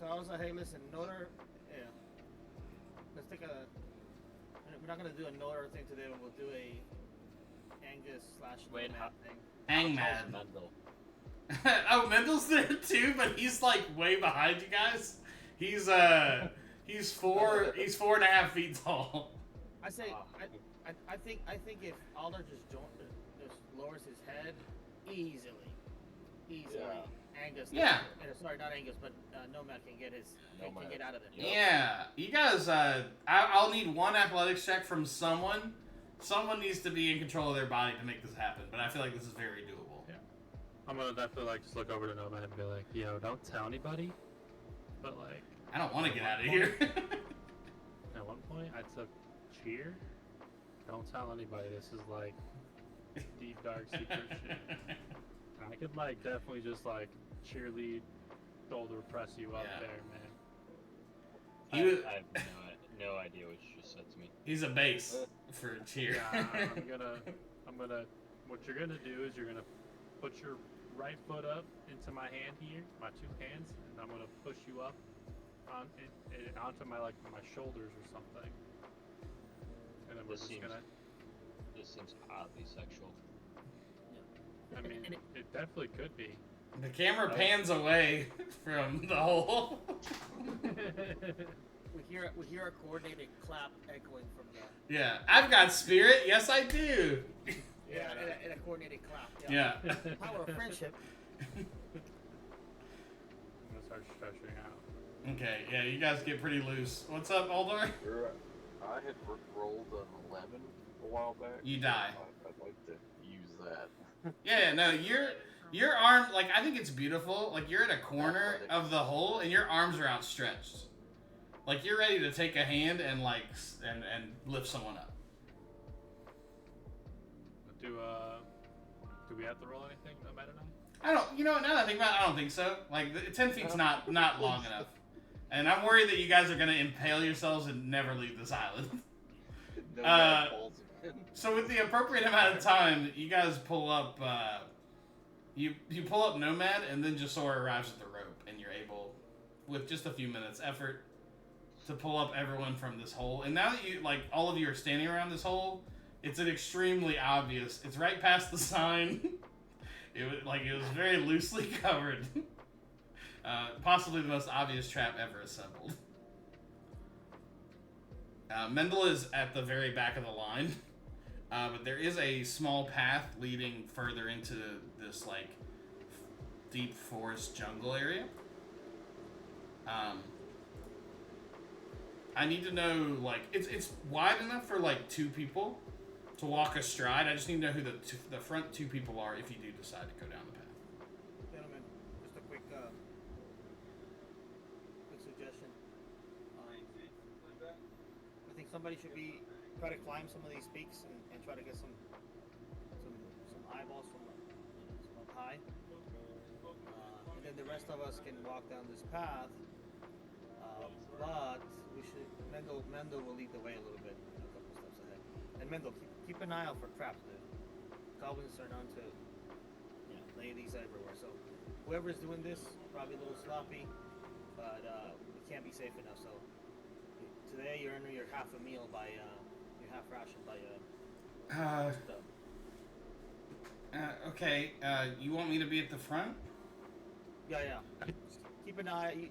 I was like, hey, listen, in order, yeah, let's take a. We're not gonna do a Nora thing today, but we'll do a Angus / Wait, Nomad thing. Hangman. Mendel. Oh, Mendel's there too, but he's like way behind you guys. He's 4.5 feet tall. I say, Ah. I think if Alder just lowers his head easily. Yeah. Angus. Yeah. Sorry, not Angus, but Nomad can get Nomad. get out of there. Yep. Yeah, you guys. I'll need one athletics check from someone. Someone needs to be in control of their body to make this happen, but I feel like this is very doable. Yeah. I'm gonna definitely like just look over to Nomad and be like, yo, don't tell anybody. But like, I don't want to get out of here. at one point I took cheer. Don't tell anybody. This is like deep dark secret shit. I could like definitely just like cheerlead, shoulder press you up Yeah. there, man. I have no idea what you just said to me. He's a base for cheer. Yeah, I'm gonna. What you're gonna do is you're gonna put your right foot up into my hand here, my two hands, and I'm gonna push you up onto my my shoulders or something. And then we're This just seems- gonna. This seems oddly sexual. I mean, it definitely could be. The camera pans away from the hole. We hear a coordinated clap echoing from the. Yeah, I've got spirit. Yes, I do. Yeah, in a coordinated clap. Yeah. Power of friendship. I'm gonna start stretching out. Okay. Yeah, you guys get pretty loose. What's up, Aldor? I had rolled an 11 a while back. You die. I'd like to use that. Yeah. No, your arm. Like, I think it's beautiful. Like, you're at a corner of the hole, and your arms are outstretched. Like, you're ready to take a hand and like and lift someone up. Do we have to roll anything? No matter now. I don't. You know what? Now that I think about it, I don't think so. Like, 10 feet's not long enough. And I'm worried that you guys are gonna impale yourselves and never leave this island. No bad balls again. So with the appropriate amount of time, you guys pull up. You pull up Nomad, and then Jasor arrives at the rope, and you're able, with just a few minutes effort, to pull up everyone from this hole. And now that you all of you are standing around this hole, it's an extremely obvious. It's right past the sign. It was very loosely covered. Possibly the most obvious trap ever assembled. Mendel is at the very back of the line, but there is a small path leading further into this deep forest jungle area. I need to know it's wide enough for two people to walk astride. I just need to know who the front two people are if you do decide to go down the path. Gentlemen, just a quick suggestion. I think somebody should try to climb some of these peaks and try to get some eyeballs from up high. And then the rest of us can walk down this path. But we should Mendel will lead the way a little bit, a couple steps ahead. And Mendel, keep an eye out for traps. The goblins are known to lay these everywhere. So whoever's doing this, probably a little sloppy, but we can't be safe enough. So today you're earning your half a meal by your half ration by Okay. You want me to be at the front? Yeah. Keep an eye.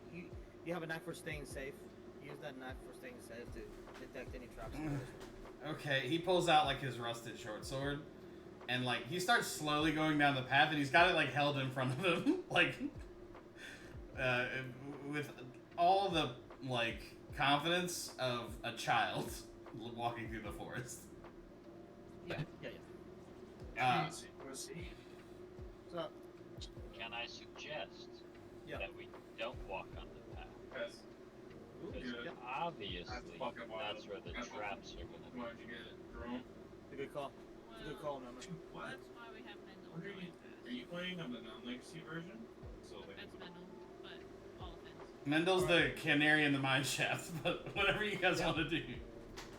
You have a knack for staying safe. Use that knack for staying safe to detect any traps. Okay, he pulls out his rusted short sword, and he starts slowly going down the path, and he's got it held in front of him, with all the confidence of a child walking through the forest. Yeah. Pussy. So Can I suggest that we don't walk on the path? Yes. Because Good. obviously That's fucking wild. that's where the That's traps are going to be. Why don't you get it? Drone? it's a good call. It's a good call, remember. What? That's why we have Mendel. What are you playing on the non-legacy version? So That's Mendel, but all offense. Mendel's the canary in the mine shaft, but whatever you guys want to do.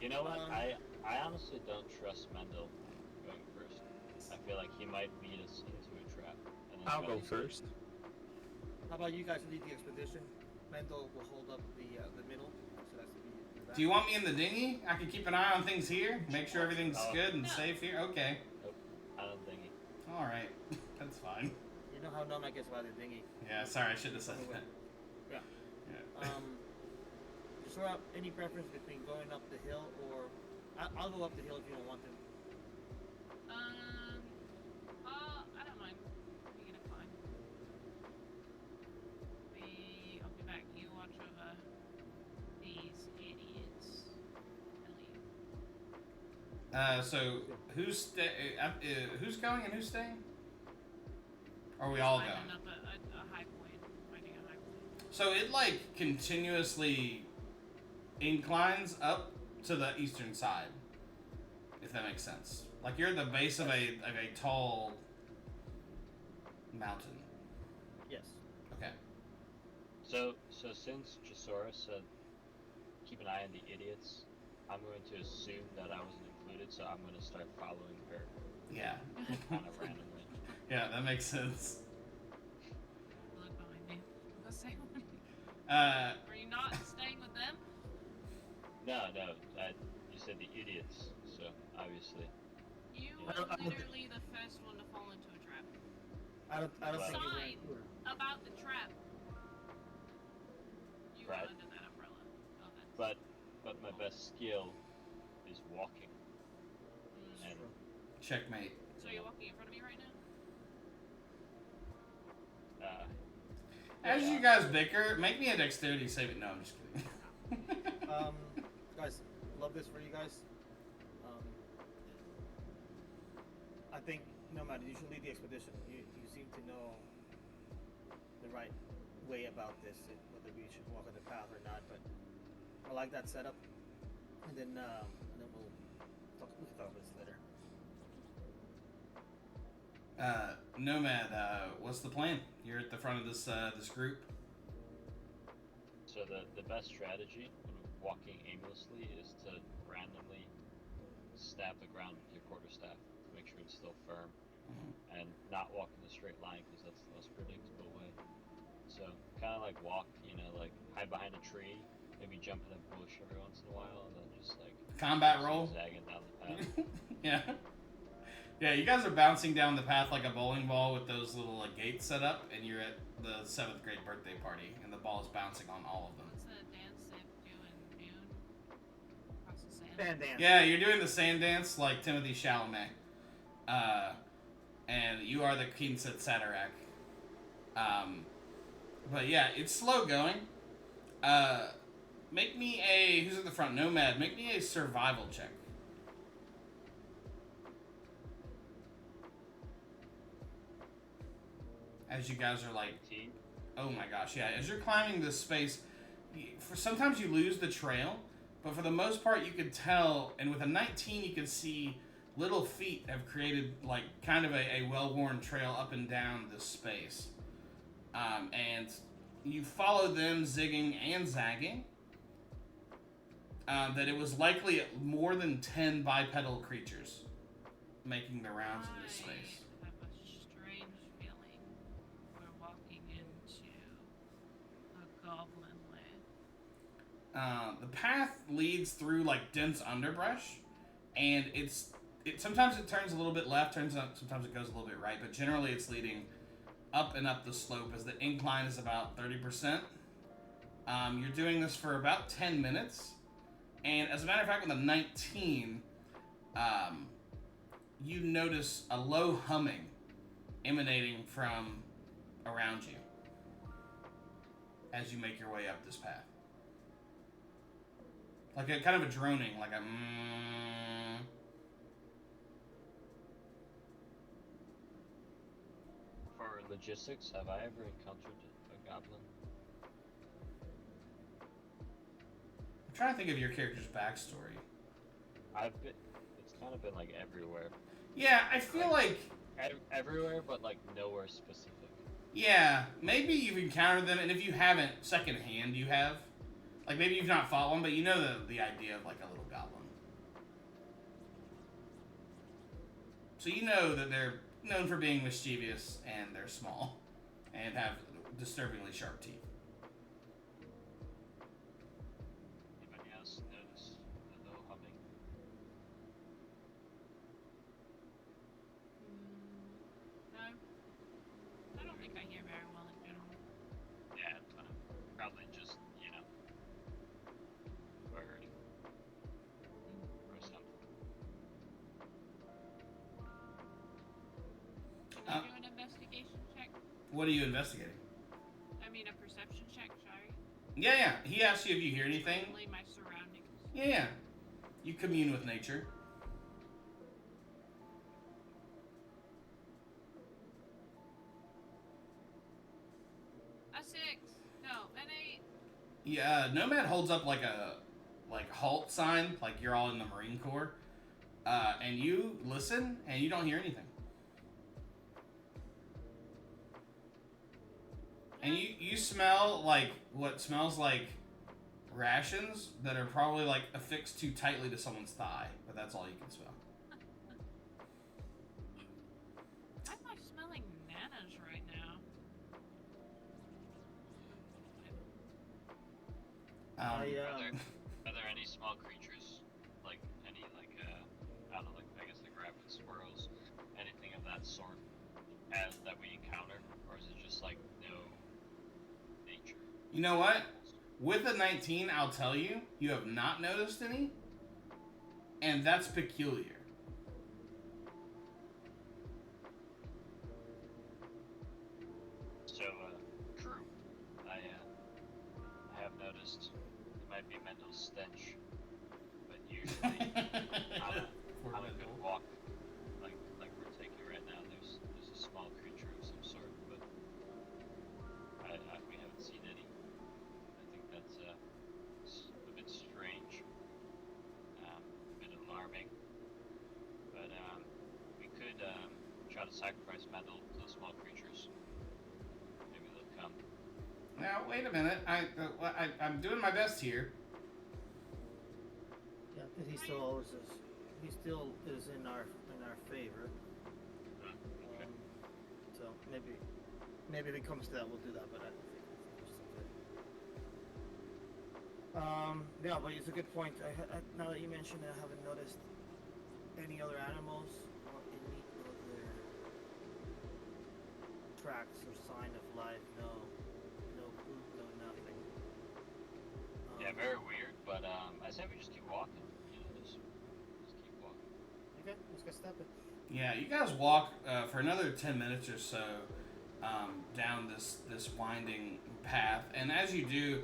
You know what? I honestly don't trust Mendel going first. I feel like he might lead us into a trap. And then I'll go try to- first. How about you guys lead the expedition? Mendel will hold up the middle. So that's the Do you want me in the dinghy? I can keep an eye on things here, make sure everything's good and safe here. Okay. All right, that's fine. You know how Nomad gets by the dinghy. Yeah, sorry, I should have said that. Yeah. Yeah. Just throw out any preference between going up the hill or I'll go up the hill if you don't want to. I don't mind. Picking up fine. I'll be back. You watch over these idiots. I leave. So who's going and who's staying? Or are we all Finding going? up a high point. Finding a high point. So it like continuously inclines up to the eastern side, if that makes sense. Like you're at the base of a tall mountain. Yes. Okay. So since Jasora said keep an eye on the idiots, I'm going to assume that I wasn't included, so I'm going to start following her Yeah. kind of randomly. Yeah, that makes sense. Look behind me. Go say one. Uh, Are you not staying with them? No, you said the idiots, so obviously. You I were don't- I don't- literally the first one to fall into a trap. I don't think you Sign were. about the trap. You Right. were under that umbrella. Okay. But my best skill is walking. And checkmate. So you're walking in front of me right now? As yeah. you guys bicker, make me a dexterity save. No, I'm just kidding. Guys, love this for you guys. I think Nomad, you should lead the expedition. You seem to know the right way about this, whether we should walk on the path or not. But I like that setup. And then we'll talk. We can talk about this later. Nomad, what's the plan? You're at the front of this group. So the best strategy when walking aimlessly is to randomly stab the ground with your quarterstaff to make sure it's still firm, and not walk in a straight line because that's the most predictable way. So kind of like walk, like hide behind a tree, maybe jump in a bush every once in a while, and then just like Combat roll. zagging down the path. Yeah. Yeah, you guys are bouncing down the path like a bowling ball with those little gates set up, and you're at the 7th grade birthday party, and the ball is bouncing on all of them. What's that dance they do in Dune? Across the sand? Fan dance. Yeah, you're doing the sand dance like Timothy Chalamet. And you are the Quinset Satarak. But yeah, it's slow going. Make me who's at the front? Nomad, make me a survival check. As you guys are like, oh my gosh, yeah. As you're climbing this space, sometimes you lose the trail, but for the most part, you could tell. And with a 19, you could see little feet have created like kind of a well-worn trail up and down this space. And you follow them zigging and zagging. That it was likely more than 10 bipedal creatures making the rounds in this space. I have a strange feeling we're walking into a goblin land. The path leads through like dense underbrush, and sometimes it turns a little bit left, sometimes it goes a little bit right, but generally it's leading up and up the slope as the incline is about 30%. You're doing this for about 10 minutes, and as a matter of fact, with a 19, you notice a low humming emanating from around you as you make your way up this path. Like a kind of a droning, like a For logistics, have I ever encountered a goblin? I'm trying to think of your character's backstory. It's kind of been like everywhere. Yeah, I feel like Everywhere, but like nowhere specific. yeah, maybe you've encountered them, and if you haven't, secondhand you have. Like maybe you've not fought one, but you know the idea of like a little goblin. So you know that they're known for being mischievous, and they're small, and have disturbingly sharp teeth. Anybody else notice the low humming? What are you investigating? I mean, a perception check, sorry. Yeah. He asked you if you hear anything. Only my surroundings. Yeah. You commune with nature. A 6. No, an 8. Yeah, Nomad holds up like a halt sign, like you're all in the Marine Corps, and you listen and you don't hear anything. And you smell like what smells like rations that are probably like affixed too tightly to someone's thigh, but that's all you can smell. Why am I smelling nanas right now? I, Are there any small creatures, like any I don't know, like I guess like rabbits, squirrels, anything of that sort, that we encounter, or is it just like no nature? You know what? With a 19, I'll tell you, you have not noticed any, and that's peculiar. So, true. I have noticed it might be Mendel's stench, but usually on a good walk, like we're taking right now, there's a small creature of some sort, but we haven't seen any. I think that's a bit strange, a bit alarming, but we could try to sacrifice Mendel to the small creatures. Maybe they'll come. Now, wait a minute. I'm doing my best here. Yeah, but he still always is. He still is in our favor. Okay. So maybe if it comes to that, we'll do that. But I don't think we're still good. Yeah, but it's a good point. Now that you mentioned it, I haven't noticed any other animals or any other tracks or sign of life. No poop, no nothing. Yeah, very weird, but I say we just keep walking. Just keep walking. Okay, let's get stepping. Yeah, you guys walk for another 10 minutes or so down this winding path, and as you do,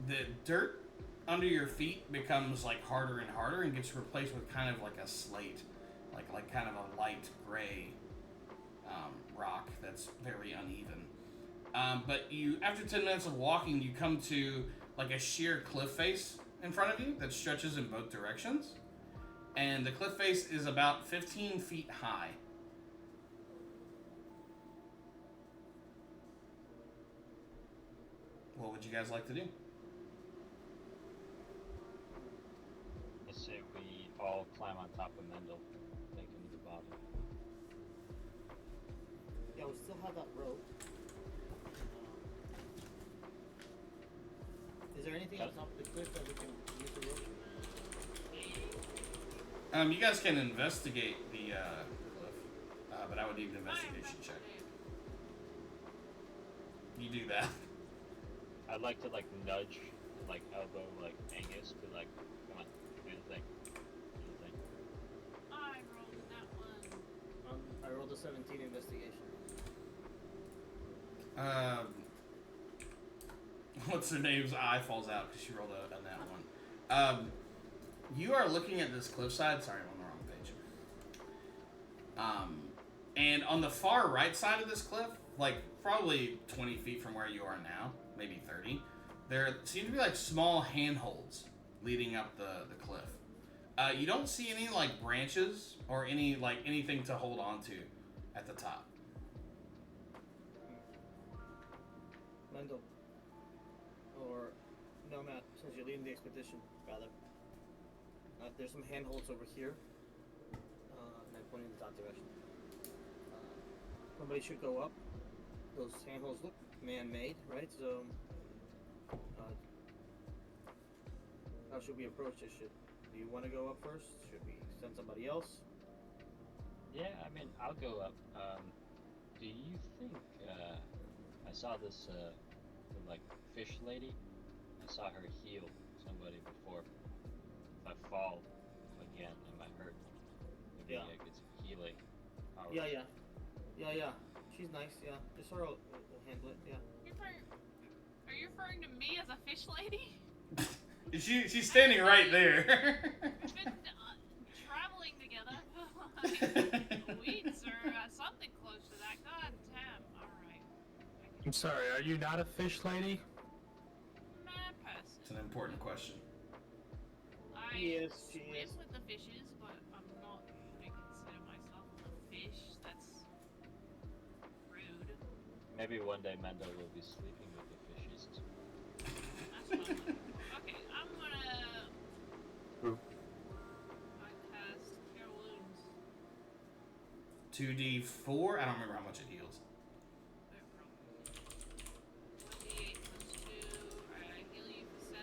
the dirt under your feet becomes like harder and harder and gets replaced with kind of like a slate, like kind of a light gray rock that's very uneven. But you, after 10 minutes of walking, you come to like a sheer cliff face in front of you that stretches in both directions. And the cliff face is about 15 feet high. What would you guys like to do? Let's say we all climb on top of Mendel, take him to the bottom. Yeah, we still have that rope. Is there anything on top of the cliff that we can use the rope? You guys can investigate the cliff, but I would need an investigation check. You do that. I'd like to nudge, elbow Angus, be like, come on, do the thing. Do the thing. I rolled that one. I rolled a 17 investigation. What's her name's eye falls out because she rolled a nat one. You are looking at this cliffside. Sorry, I'm on the wrong page. And on the far right side of this cliff, probably 20 feet from where you are now, maybe 30, there seem to be small handholds leading up the cliff. You don't see any branches or any anything to hold on to at the top. Mendel. Or Nomad, since you're leading the expedition, rather. There's some handholds over here. And I'm pointing in the top direction. Somebody should go up. Those handholds look man-made, right? So, how should we approach this? Do you want to go up first? Should we send somebody else? Yeah, I mean, I'll go up. Do you think, I saw this, fish lady? I saw her heal somebody before. If I fall again, am I hurt? Maybe I get some healing powers. Yeah. she's nice. Yeah, just sort of will handle it. Yeah. Are you referring to me as a fish lady? She's standing right there. We've been traveling together for weeks or something close to that. God damn. Alright. I'm sorry, are you not a fish lady? Mad person. It's an important question. I Yes, she swim is. with the fishes, but I'm not gonna consider myself a fish. That's rude. Maybe one day Mendo will be sleeping with the fishes. That's what I'm like. Okay, I'm gonna Ooh. cast Cure Wounds. 2d4. I don't remember how much it heals. Where from? 1d8 plus 2. Alright, I heal you for 7.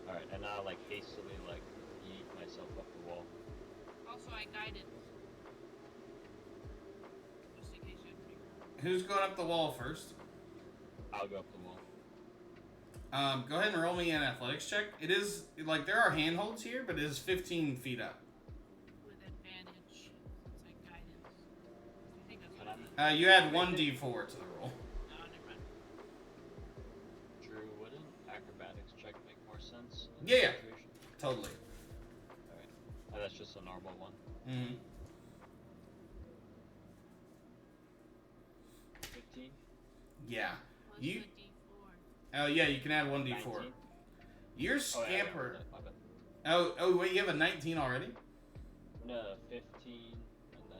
Alright, and now like hastily like yeet myself up the wall. Also, I guided. Just in case you have to be. Who's going up the wall first? I'll go up the wall. Go ahead and roll me an athletics check. It is, like, there are handholds here, but it is 15 feet up. With advantage, since I guided. I think that's what I mean. You add 1d4 to the roll. No, never mind. Drew, wouldn't acrobatics check make more sense? In Yeah, this yeah. situation? Totally. Alright. Oh, that's just a normal one. Mm-hmm. 15? Yeah. Plus You- the d4. Oh, yeah, you can add 1d4. 19? Your Oh, yeah, scamper... my bad. Oh, wait, you have a 19 already? No, 15, and then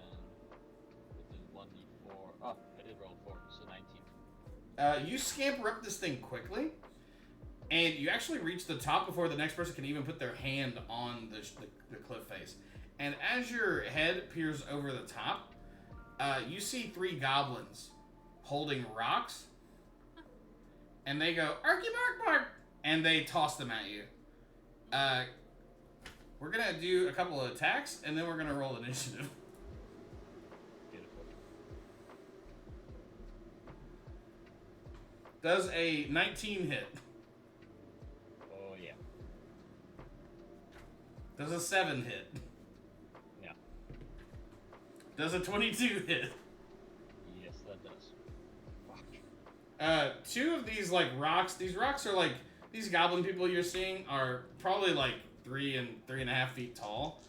with the 1d4. Oh, I did roll 4, so 19. You scamper up this thing quickly, and you actually reach the top before the next person can even put their hand on the cliff face. And as your head peers over the top, you see 3 goblins holding rocks, and they go, "Arky bark bark," and they toss them at you. We're gonna do a couple of attacks, and then we're gonna roll initiative. Beautiful. Does a 19 hit? Oh, yeah. Does a 7 hit? Yeah. Does a 22 hit? Yes, that does. Fuck. 2 of these, like, rocks, these rocks are, like, these goblin people you're seeing are probably, like, 3 and 3.5 feet tall.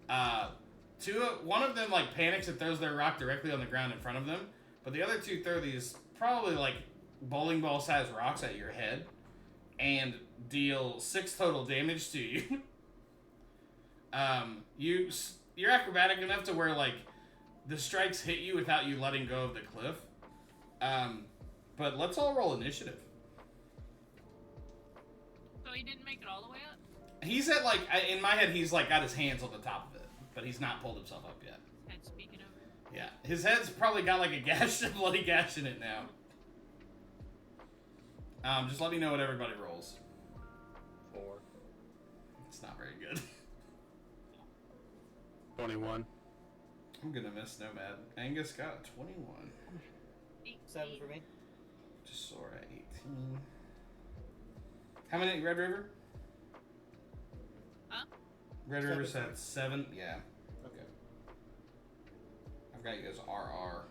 One of them, like, panics and throws their rock directly on the ground in front of them, but the other 2 throw these probably, like, bowling ball sized rocks at your head and deal 6 total damage to you. You're acrobatic enough to where, like, the strikes hit you without you letting go of the cliff. But let's all roll initiative. So he didn't make it all the way up? He's at, like, in my head, he's, like, got his hands on the top of it, but he's not pulled himself up yet. Head speaking over. Yeah, his head's probably got, like, a bloody gash in it now. Just let me know what everybody rolls. 4. It's not very good. 21. I'm gonna miss Nomad. Angus got 21. 7 for me. Just Sora 18. How many Red River? Huh? Red 7. River said 7. Yeah. Okay. I've got you as RR.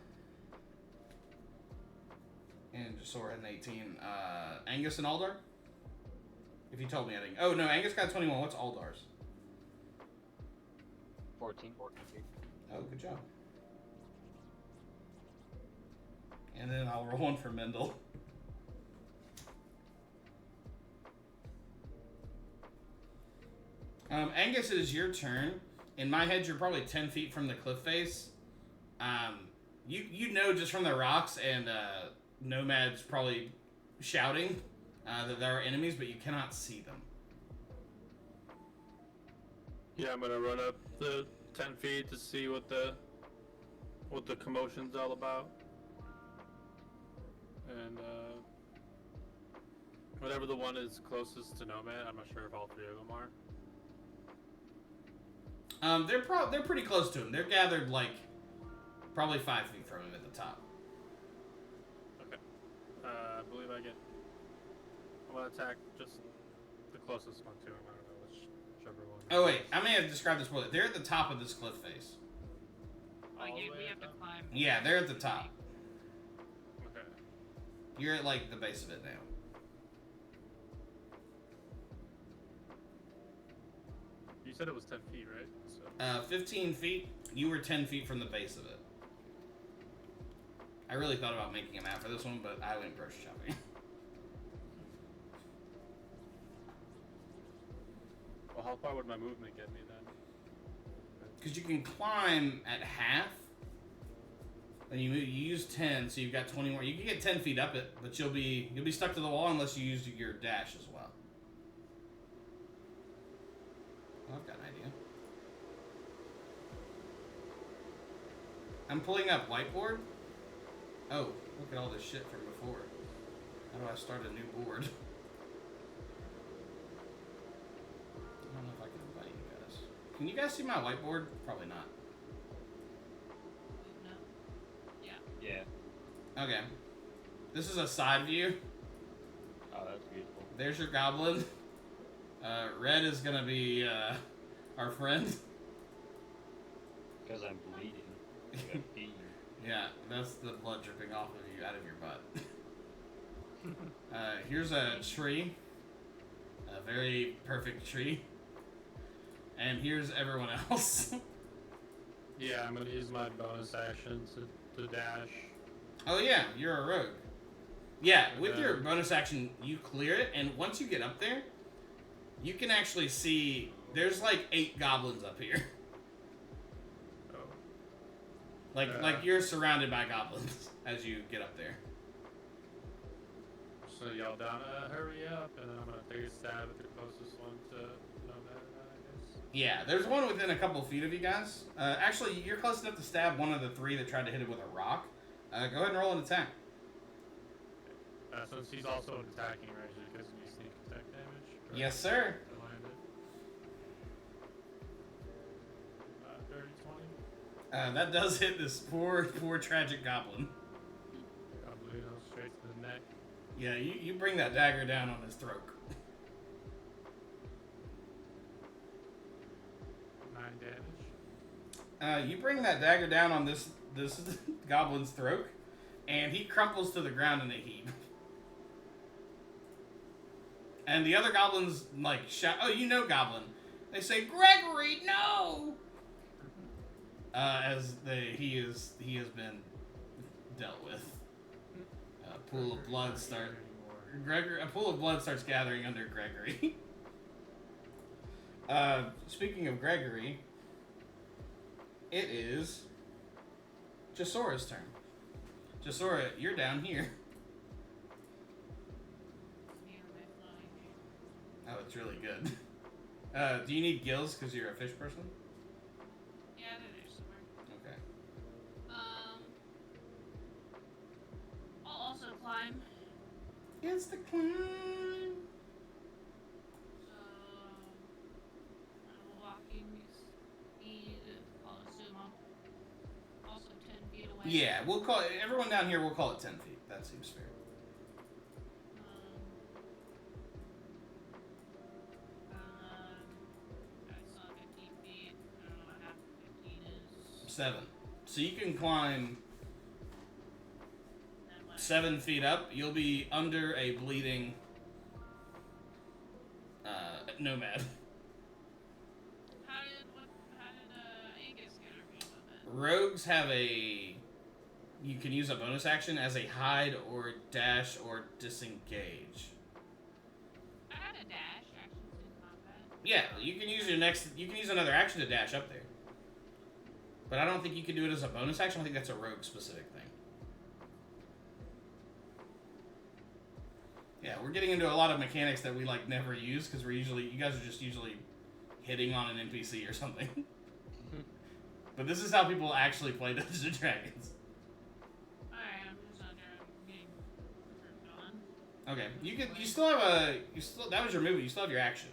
And just Sora had an 18. Angus and Aldar? If you told me I didn't. Oh, no, Angus got 21. What's Aldar's? 14. Oh, good job. And then I'll roll one for Mendel. Angus, it is your turn. In my head, you're probably 10 feet from the cliff face. You know just from the rocks and Nomad's probably shouting that there are enemies, but you cannot see them. Yeah, I'm gonna run up the 10 feet to see what the commotion's all about. And whatever the one is closest to Nomad, I'm not sure if all 3 of them are. They're pretty close to him. They're gathered like probably 5 feet from him at the top. Okay. I believe I'm gonna attack just the closest one to him. I don't know whichever one. Oh wait, I may have described this poorly. They're at the top of this cliff face. like all the we way have to up? climb. Yeah, they're at the top. Okay. You're at like the base of it now. You said it was 10 feet, right? So. 15 feet. You were 10 feet from the base of it. I really thought about making a map for this one, but I went grocery shopping. Well, how far would my movement get me then? Because you can climb at half. And you use 10, so you've got 20 more. You can get 10 feet up it, but you'll be stuck to the wall unless you use your dash as well. Oh, I've got an idea. I'm pulling up whiteboard. Oh, look at all this shit from before. How do I start a new board? I don't know if I can invite you guys. Can you guys see my whiteboard? Probably not. No. Yeah. Yeah. Okay. This is a side view. Oh, that's beautiful. There's your goblin. Red is gonna be our friend. Because I'm bleeding. I gotta pee. Yeah, that's the blood dripping off of you out of your butt. Here's a tree. A very perfect tree. And here's everyone else. Yeah, I'm gonna use my bonus action to dash. Oh yeah, you're a rogue. Yeah, with Okay. your bonus action, you clear it, and once you get up there, you can actually see there's like 8 goblins up here. Oh. Like you're surrounded by goblins as you get up there. So y'all down hurry up, and I'm gonna take a stab at the closest one to Nomad, I guess. Yeah, there's one within a couple feet of you guys. Actually, you're close enough to stab one of the 3 that tried to hit it with a rock. Go ahead and roll an attack. Since he's also an attacking range, it gives me sneak attack damage. correct? Yes, sir. I landed. 30, 20. That does hit this poor tragic goblin. Got bleeding straight to the neck. Yeah, you bring that dagger down on his throat. 9 damage. You bring that dagger down on this goblin's throat, and he crumples to the ground in a heap. And the other goblins like shout, "Oh, you know, goblin!" They say, "Gregory, no!" As he has been dealt with. A pool of blood starts gathering under Gregory. Speaking of Gregory, it is Jasora's turn. Jasora, you're down here. Oh, it's really good. Do you need gills because you're a fish person? Yeah, they're there somewhere. Okay. I'll also climb. It's the climb. So, walking speed. I'll assume I'm also 10 feet away. Yeah, we'll call it, everyone down here. We'll call it 10 feet. That seems fair. I saw 15 feet. I don't know what half of 15 is. 7. So you can climb Then what? 7 feet up. You'll be under a bleeding nomad. How did Angus get our movement? Rogues have you can use a bonus action as a hide or dash or disengage. I had a dash actions in combat. Yeah, you can use another action to dash up there. But I don't think you can do it as a bonus action. I think that's a rogue specific thing. Yeah, we're getting into a lot of mechanics that we like never use because you guys are just usually hitting on an NPC or something. But this is how people actually play Dungeons and Dragons. Alright, I'm just getting turned on. Okay, you still have that was your movement. You still have your action.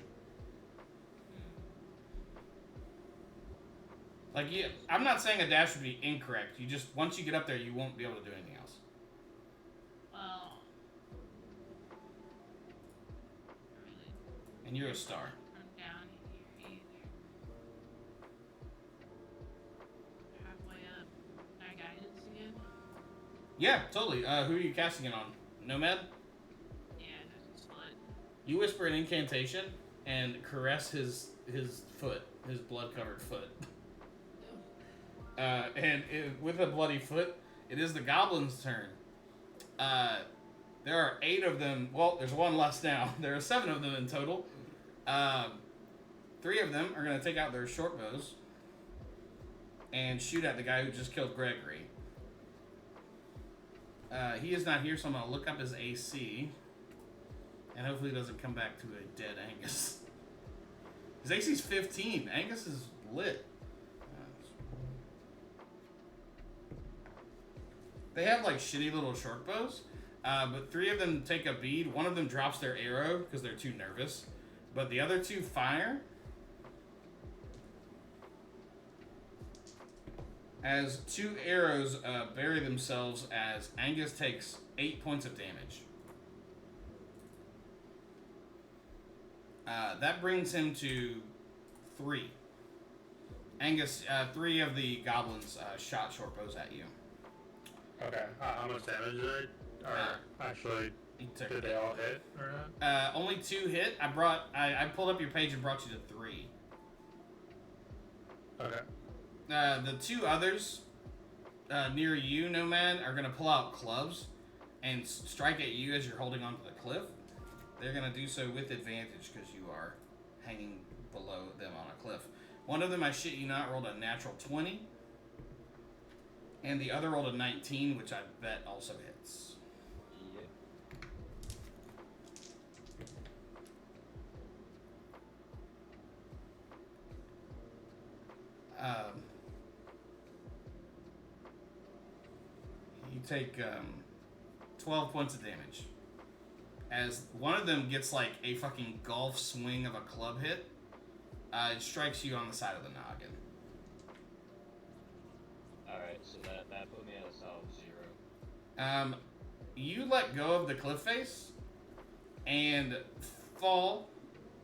Like, I'm not saying a dash would be incorrect. You just, once you get up there, you won't be able to do anything else. Well, really. And you're a star. From down here either. Halfway up. Yeah, totally. Who are you casting it on? Nomad? Yeah, that's fine. You whisper an incantation and caress his foot, his blood-covered foot. With a bloody foot, it is the goblin's turn. There are 8 of them. Well, there's one less now. There are 7 of them in total. 3 of them are going to take out their short bows and shoot at the guy who just killed Gregory. He is not here, so I'm going to look up his AC. And hopefully he doesn't come back to a dead Angus. His AC's 15. Angus is lit. They have like shitty little short bows. But 3 of them take a bead. One of them drops their arrow because they're too nervous. But the other 2 fire. As 2 arrows bury themselves as Angus takes 8 points of damage. That brings him to 3. Angus, 3 of the goblins shot short bows at you. Okay. How much damage did they? Or actually, did they all hit or not? Only 2 hit. I pulled up your page and brought you to 3. Okay. The 2 others near you, Nomad, are going to pull out clubs and strike at you as you're holding onto the cliff. They're going to do so with advantage because you are hanging below them on a cliff. One of them, I shit you not, rolled a natural 20. And the other rolled a 19, which I bet also hits. You take 12 points of damage. As one of them gets like a fucking golf swing of a club hit, it strikes you on the side of the noggin. Alright, so that put me at a solid 0. You let go of the cliff face and fall.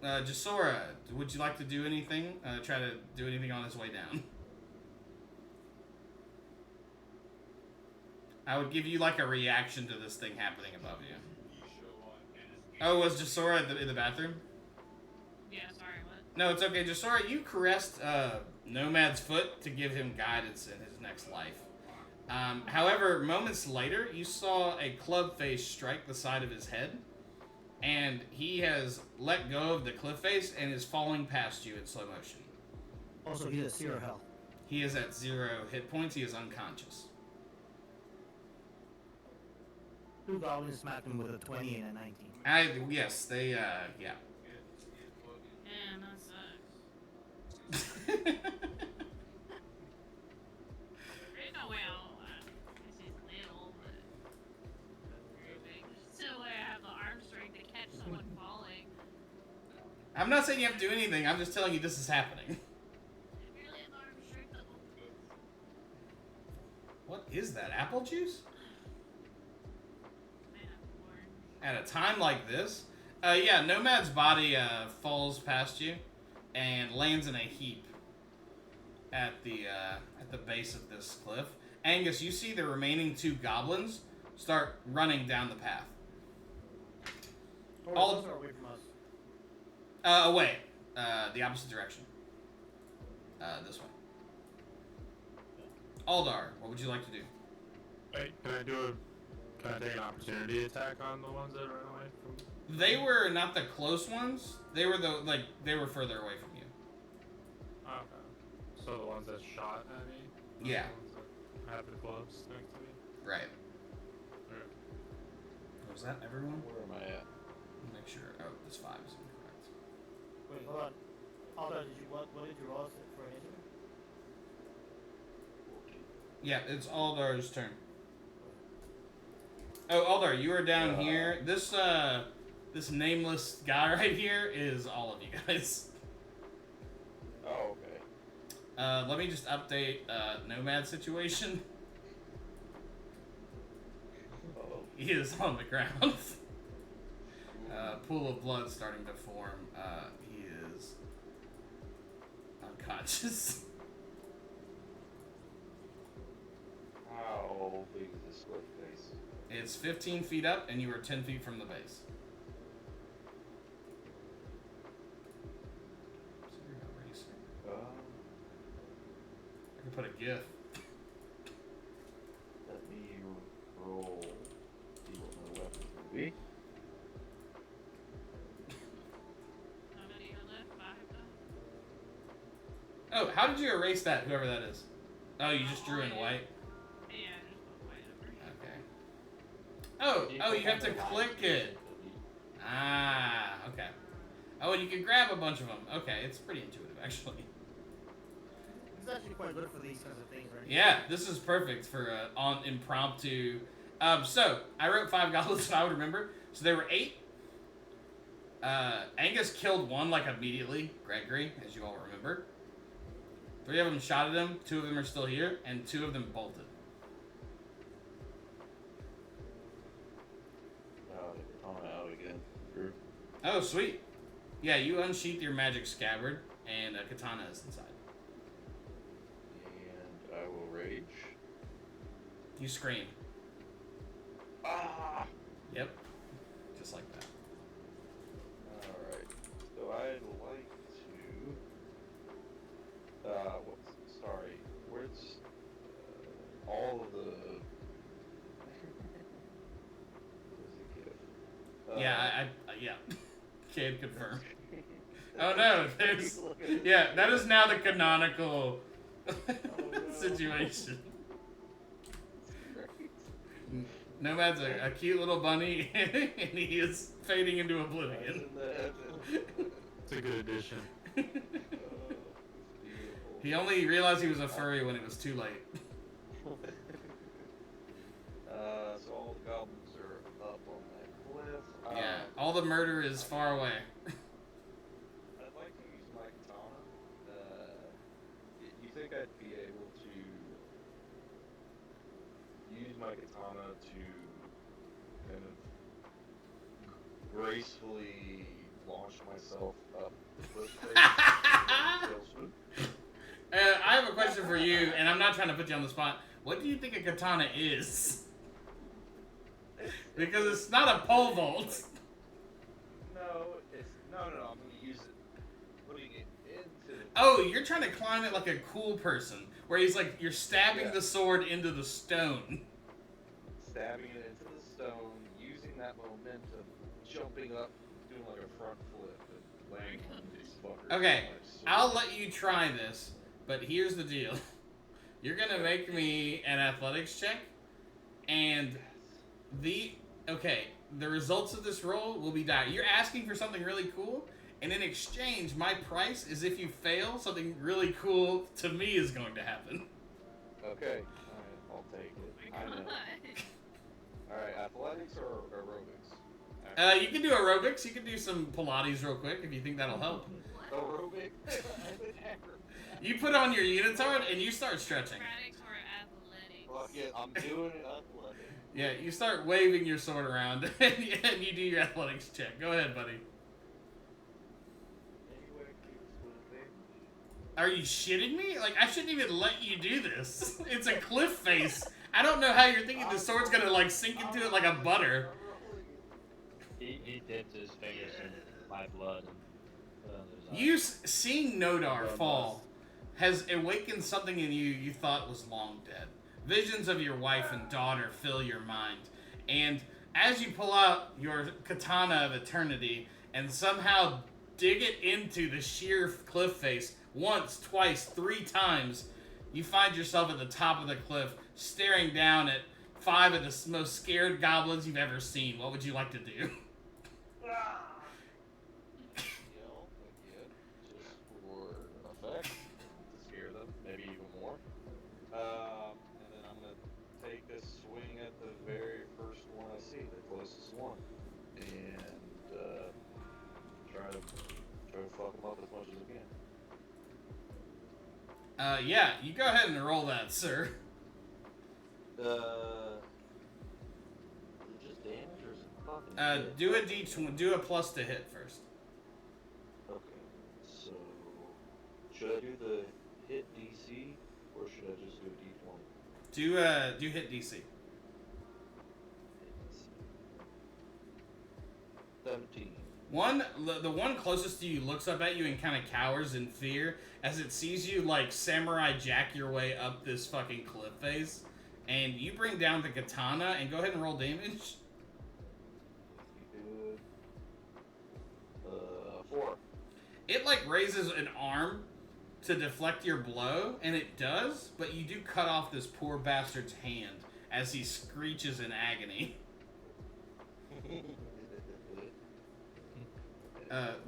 Jasora, would you like to do anything? Try to do anything on his way down? I would give you like a reaction to this thing happening above you. Oh, was Jasora in the bathroom? Yeah, sorry, what? No, it's okay. Jasora, you caressed Nomad's foot to give him guidance in his next life. However, moments later, you saw a club face strike the side of his head, and he has let go of the cliff face and is falling past you in slow motion. Also, he has 0 health. He is at 0 hit points. He is unconscious. 2 goblins smacked him with a 20 and a 19. Yes, they, yeah. Yeah, that sucks. There's no way she's little, but very big. Still, I have the arm strength to catch someone falling. I'm not saying you have to do anything. I'm just telling you this is happening. I barely have arm strength that will fit. What is that? Apple juice? Man, At a time like this? Yeah, Nomad's body falls past you and lands in a heap at the base of this cliff. Angus, you see the remaining 2 goblins start running down the path. All are away from us. Away. The opposite direction. This way. Aldar, what would you like to do? Wait, can I take an opportunity attack on the ones that ran away from? They were not the close ones. They were they were further away from you. Okay. So the ones that shot at me? Yeah. The ones that had the gloves next to me? Right. Okay. Was that everyone? Where am I at? Make sure. Oh, this 5 is incorrect. Wait, hold on. Aldo, what did you roll for initiative? Yeah, it's Aldar's turn. Oh, Aldar, you are down here. This this nameless guy right here is all of you guys. Oh, okay. Let me just update Nomad situation. Oh, He is on the ground. Pool of blood starting to form. He is unconscious. How big is this cliff face? It's 15 feet up, and you are 10 feet from the base. So you're an eraser. I can put a GIF. Let me roll. See what my weapons will be. How many are left? 5 though? Oh, how did you erase that, whoever that is? Oh, you just drew in white? Yeah, I just put white over. Okay. Oh, you have to click it. Ah, okay. Oh, and you can grab a bunch of them. Okay, it's pretty intuitive, actually. It's actually quite good for these kinds of things, right? Yeah, this is perfect for on impromptu. So I wrote 5 goblins so I would remember. So there were 8. Angus killed one like immediately, Gregory, as you all remember. 3 of them shot at him. 2 of them are still here, and 2 of them bolted. Out again. True. Oh, sweet. Yeah, you unsheath your magic scabbard, and a katana is inside. And I will rage. You scream. Ah! Yep. Just like that. Alright. So I'd like to. Sorry. Where's. All of the. Yeah, yeah. Can confirm. Oh no, there's. Yeah, that is now the canonical situation. Nomad's a cute little bunny, and he is fading into oblivion. It's a good addition. He only realized he was a furry when it was too late. So all the goblins are up on that cliff. Yeah, all the murder is far away. I'd like to use my katana. You think I'd be able to use my katana to kind of gracefully launch myself up the cliff face? I have a question for you, and I'm not trying to put you on the spot. What do you think a katana is? Because it's not a pole vault. No, I'm gonna use it, putting it into. Oh, you're trying to climb it like a cool person, where he's like, you're stabbing Yeah. the sword into the stone. Stabbing it into the stone, using that momentum, jumping up, doing like a front flip, and landing on these fuckers. Okay, with my sword. I'll let you try this, but here's the deal. You're gonna make me an athletics check, and the results of this roll will be dire. You're asking for something really cool, and in exchange, my price is if you fail, something really cool to me is going to happen. Okay, alright, I'll take it. Oh my god. Alright, athletics or aerobics? You can do aerobics. You can do some Pilates real quick if you think that'll help. Aerobic? You put on your unitard and you start stretching. Acrobatics or athletics? Fuck it, I'm doing it athletic. Yeah, you start waving your sword around and you do your athletics check. Go ahead, buddy. Are you shitting me? Like, I shouldn't even let you do this. It's a cliff face. I don't know how you're thinking the sword's gonna, like, sink into it like a butter. He dipped his fingers in my blood. And, You seeing Nodar fall has awakened something in you you thought was long dead. Visions of your wife and daughter fill your mind. And as you pull out your katana of eternity and somehow dig it into the sheer cliff face once, twice, 3 times, you find yourself at the top of the cliff, staring down at 5 of the most scared goblins you've ever seen. What would you like to do? Yell again, just for effect, to scare them, maybe even more. And then I'm gonna take a swing at the very first one I see, the closest one, and try to fuck them up as much as I can. Yeah, you go ahead and roll that, sir. Is it just damage or is it fucking hit? Do a D20, do a plus to hit first. Okay, so should I do the hit DC or should I just do D20? Do hit DC. 17. The one closest to you looks up at you and kind of cowers in fear as it sees you like samurai jack your way up this fucking cliff face, and you bring down the katana and go ahead and roll damage. Good. 4. It like raises an arm to deflect your blow, and it does, but you do cut off this poor bastard's hand as he screeches in agony.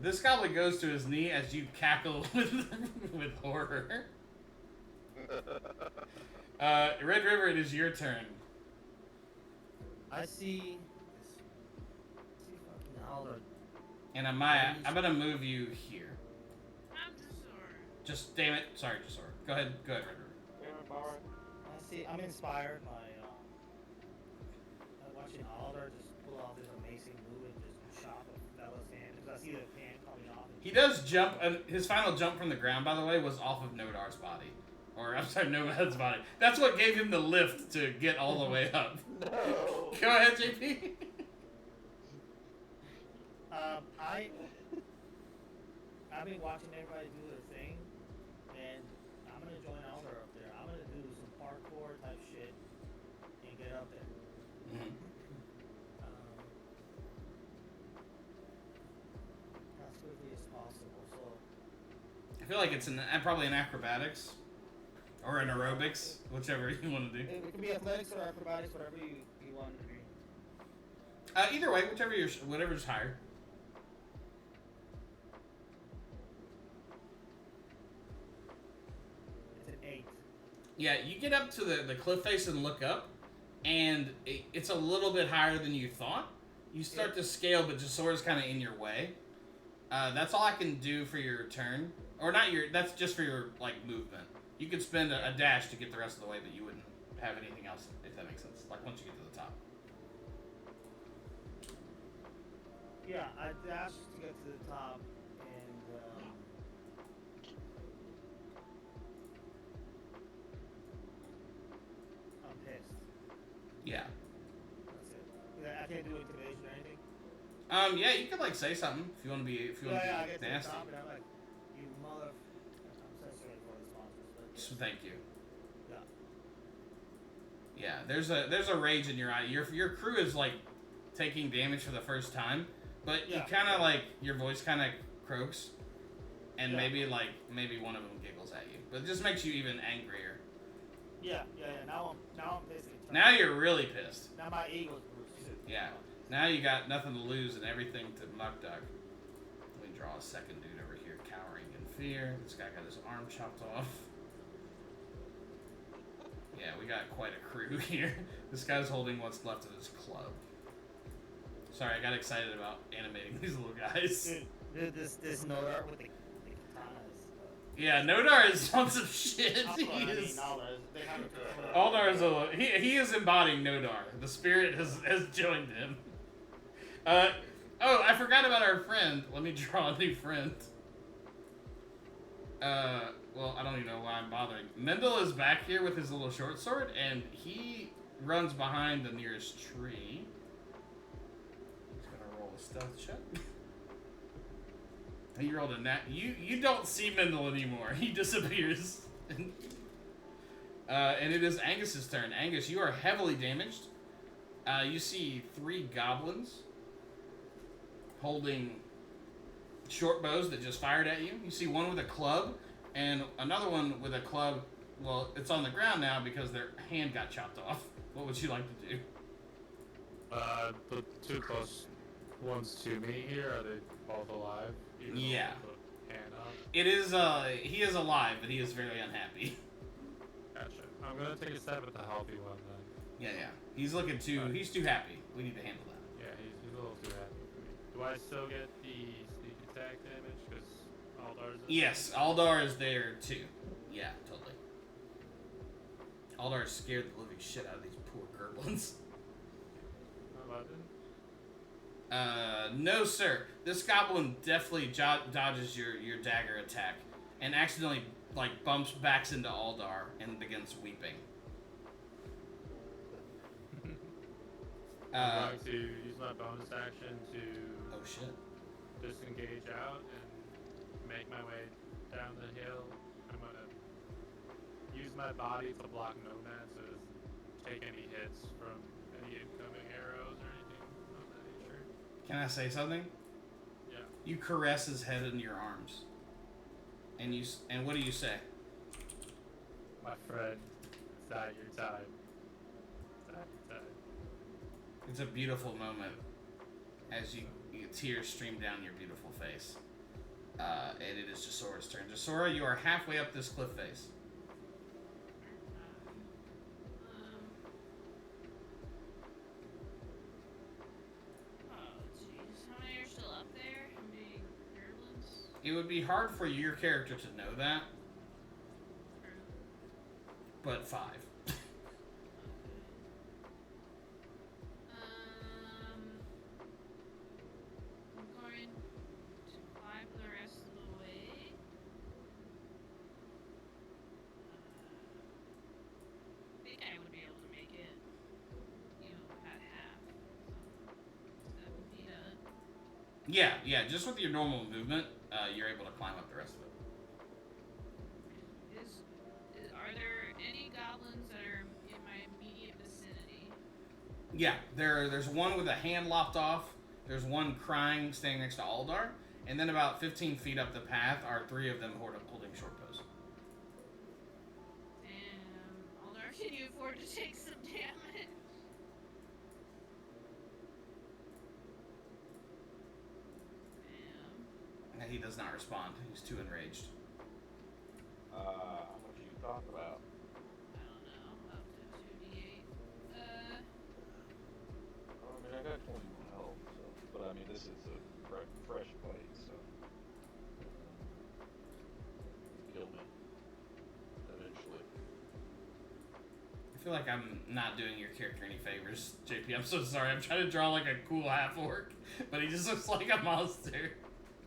This goblin goes to his knee as you cackle with horror. Red River, it is your turn. I see fucking Howler. And I'm gonna move you here. I'm Jasor. Just damn it. Sorry, Jasor. Go ahead, Red River. I see. I'm inspired by watching Alder just pull off this amazing move and just chop a fella's hand. Because I see the hand coming off. He does jump. His final jump from the ground, by the way, was off of Nodar's body. Or, I'm sorry, Nomad's body. That's what gave him the lift to get all the way up. No. Go ahead, JP. I've been watching everybody do their thing, and I'm gonna join Alder up there. I'm gonna do some parkour type shit and get up there. Mm-hmm. As quickly as possible. So I feel like it's probably an acrobatics. Or an aerobics, whichever you want to do. it can be athletics or acrobatics, whatever you want to be. Either way, whatever's higher. It's an 8. Yeah, you get up to the cliff face and look up, and it's a little bit higher than you thought. You start to scale, but Jasor's kind of in your way. That's all I can do for your turn. Or not your, that's just for your, like, movement. You could spend a dash to get the rest of the way, but you wouldn't have anything else, if that makes sense. Like, once you get to the top. Yeah, I dashed to get to the top, and I'm pissed. Yeah. That's it. I can't do intimidation or anything. Yeah, you could, like, say something if you want to be, I get to the nasty. top, and I'm like, you mother... I'm so sorry for the sponsors, but yes. So thank you. Yeah. Yeah, there's a rage in your eye. Your crew is, like, taking damage for the first time, but you kind of, like, your voice kind of croaks, and maybe one of them giggles at you. But it just makes you even angrier. Yeah. Now I'm pissed. Now you're really pissed. Now my ego's bruised. Yeah. Now you got nothing to lose and everything to muck duck. Let me draw a second dude over here cowering in fear. This guy got his arm chopped off. Yeah, we got quite a crew here. This guy's holding what's left of his club. Sorry, I got excited about animating these little guys. Dude, this Nodar with the katanas. Yeah, Nodar is on some shit. Aldar is he is embodying Nodar. The spirit has joined him. Oh, I forgot about our friend. Let me draw a new friend. Well, I don't even know why I'm bothering. Mendel is back here with his little short sword, and he runs behind the nearest tree. He's gonna roll a stealth check. He rolled a nat. You don't see Mendel anymore. He disappears. And it is Angus's turn. Angus, you are heavily damaged. You see 3 goblins holding short bows that just fired at you. You see one with a club and another one with a club. Well, it's on the ground now because their hand got chopped off. What would you like to do? The 2 close ones to me here, are they both alive? Even Yeah. with the hand up? It is, he is alive, but he is very unhappy. Gotcha. I'm gonna take a stab at the healthy one then. Yeah. He's looking he's too happy. We need to handle that. Yeah, he's a little too happy for me. Do I still get the sneak attack damage? Because Aldar's in Yes, Aldar is there too. Yeah, totally. Aldar scared the living shit out of these poor Gerblins. 11? No, sir. This goblin definitely dodges your dagger attack and accidentally backs into Aldar and begins weeping. I'm going to use my bonus action to Oh shit. disengage out and make my way down the hill. I'm gonna use my body to block Nomad so it doesn't take any hits from any incoming arrows or anything of that nature. Can I say something? Yeah. You caress his head in your arms. And what do you say? My friend, it's not your time. It's not your time. It's a beautiful moment as you tears stream down your beautiful face. And it is Jasora's turn. Jasora, you are halfway up this cliff face. Oh, jeez. How many are still up there? How many goblins? It would be hard for your character to know that, but 5. I'm going to climb the rest of the way. I think I would be able to make it, about half. So that would be Yeah, just with your normal movement, you're able to climb up the rest of it. Are there any goblins that are in my immediate vicinity? Yeah, there's one with a hand lopped off. There's one crying standing next to Aldar. And then about 15 feet up the path are 3 of them holding short posts. Damn. Aldar, can you afford to take some damage? Damn. And he does not respond. He's too enraged. How much you talk about? I don't know. Up to 2d8. I mean, I got 21 health, so, but I mean, this is a fresh fight, so. Kill me. Eventually. I feel like I'm not doing your character any favors, JP. I'm so sorry. I'm trying to draw like a cool half-orc, but he just looks like a monster.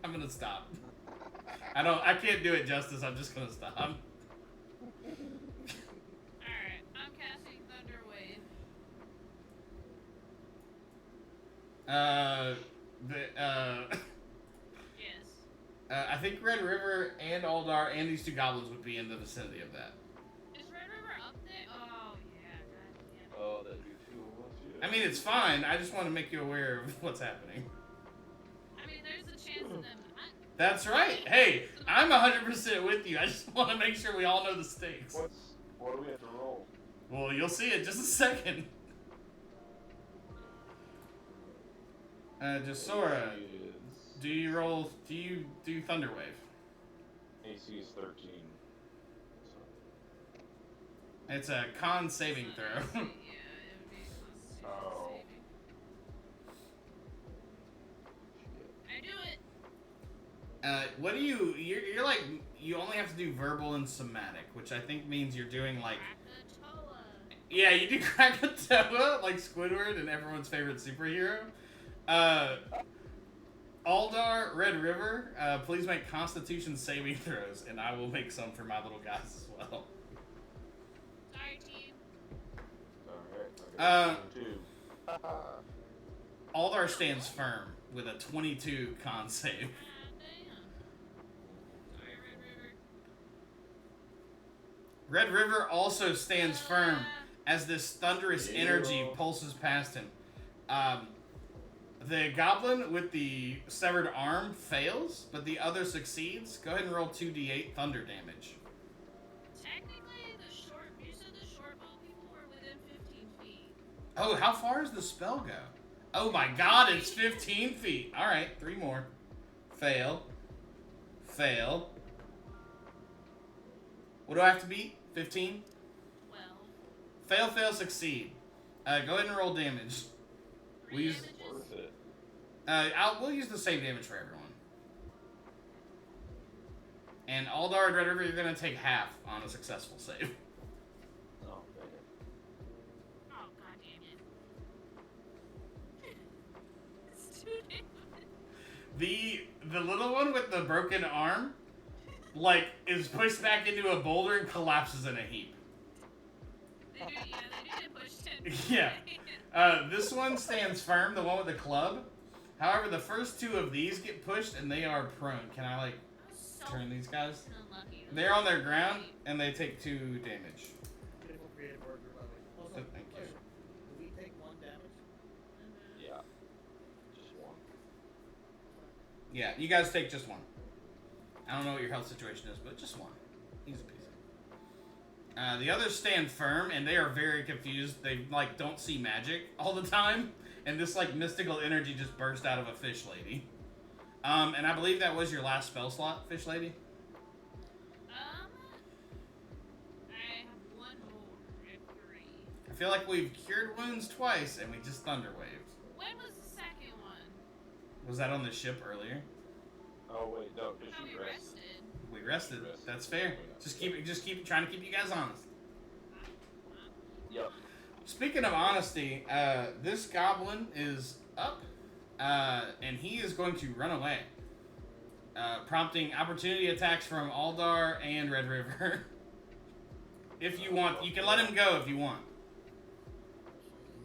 I'm gonna stop. I can't do it justice. I'm just gonna stop. Alright, I'm casting Thunder Wave. Yes. I think Red River and Aldar and these 2 goblins would be in the vicinity of that. Is Red River up there? Oh, yeah, god damn. Oh, that'd be 2 of us, yeah. I mean, it's fine. I just want to make you aware of what's happening. I mean, there's a chance of them. That's right. Hey, I'm 100% with you. I just want to make sure we all know the stakes. What do we have to roll? Well, you'll see in just a second. Jasora, do you do Thunder Wave? AC is 13. So. It's a con saving throw. Yeah, it would be a constitution Oh. saving. I do it. What do you're like, you only have to do verbal and somatic, which I think means you're doing like, Krakatoa. yeah, you do Krakatoa, like Squidward and everyone's favorite superhero. Aldar, Red River, please make Constitution saving throws, and I will make some for my little guys as well. Sorry, team. Alright, I got 2. Aldar stands firm with a 22 con save. Ah, damn. Sorry, Red River. Red River also stands firm as this thunderous energy pulses past him. The goblin with the severed arm fails, but the other succeeds. Go ahead and roll 2d8 thunder damage. Technically, you said the short bow people were within 15 feet. Oh, how far does the spell go? Oh my god, it's 15 feet. Alright, 3 more. Fail. Fail. What do I have to beat? 15? Well. Fail, succeed. Go ahead and roll damage. We'll use, Worth it. we'll use the same damage for everyone. And Aldar and Red River, you're going to take half on a successful save. Oh, dang it. Oh, god damn it. It's too damn. The little one with the broken arm, like, is pushed back into a boulder and collapses in a heap. They do get pushed 10 feet Yeah. away. This one stands firm, the one with the club. However, the first two of these get pushed and they are prone. Can I, like, So turn these guys? unlucky. They're on their ground and they take 2 damage. Beautiful creative work, by the way. Also, Thank you. question. Do we take 1 damage? Yeah. Just one. Yeah, you guys take just 1. I don't know what your health situation is, but just 1. Easy peasy. The others stand firm, and they are very confused. They, like, don't see magic all the time, and this, like, mystical energy just burst out of a fish lady. And I believe that was your last spell slot, fish lady? I have 1 more. I have 3. I feel like we've cured wounds twice, and we just thunderwaved. When was the second one? Was that on the ship earlier? Oh wait, no, because Oh, you we rested. rested. We rested. We rested. That's fair. Just keep trying to keep you guys honest. Yep. Speaking of honesty, this goblin is up, and he is going to run away, prompting opportunity attacks from Aldar and Red River. If you want, you can let him go if you want.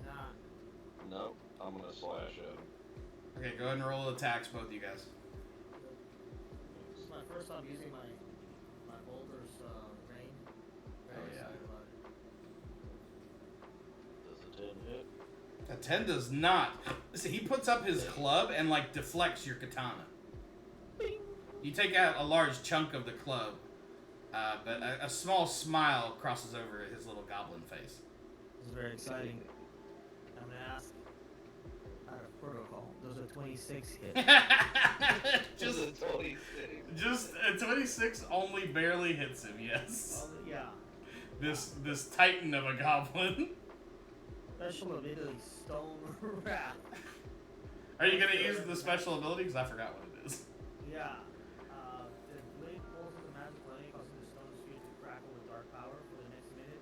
Nah. No, I'm gonna slash at him. Okay, go ahead and roll attacks, both of you guys. This is my first time using my boulder's rain. Very Oh, yeah. excited about it. Does a 10 hit? A 10 does not. Listen, he puts up his club and, like, deflects your katana. You take out a large chunk of the club, but a small smile crosses over his little goblin face. This is very exciting. I'm gonna ask out of protocol. Does a 26 hit? just, a 26. just a 26 only barely hits him. Yes. Yeah. This titan of a goblin. Special ability, Stone Wrath. Are you gonna use the special ability? Because I forgot what it is. Yeah. The blade pulls with a magic blade, causing the stone sphere to crackle with dark power for the next minute.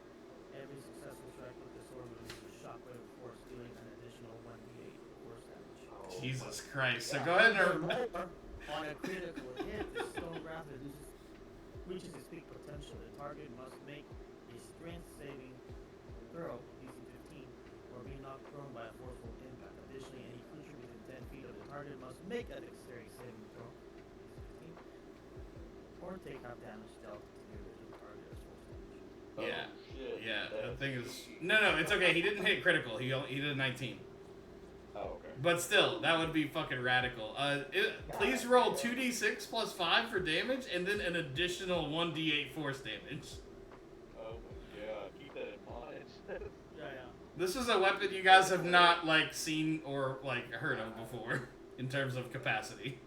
Every successful strike with the sword releases a shockwave of force, dealing an additional 1d8 force damage. Jesus Christ. So Yeah, go ahead and. furthermore, on a critical hit, the stone wrath reaches its peak potential. The target must make a strength saving throw, DC 15, or be knocked prone by a forceful impact. Additionally, any creature within 10 feet of the target must make a dexterity saving throw, DC 15, or take half damage dealt to the original target as force damage. Yeah. Oh, shit. Yeah, that That's thing is. easy. No, it's okay. He didn't hit critical. He did a 19. Oh, okay. But still, that would be fucking radical. Please roll 2d6 plus 5 for damage, and then an additional 1d8 force damage. Oh my god, keep that in mind. Yeah. This is a weapon you guys have not, like, seen or, like, heard of before, in terms of capacity.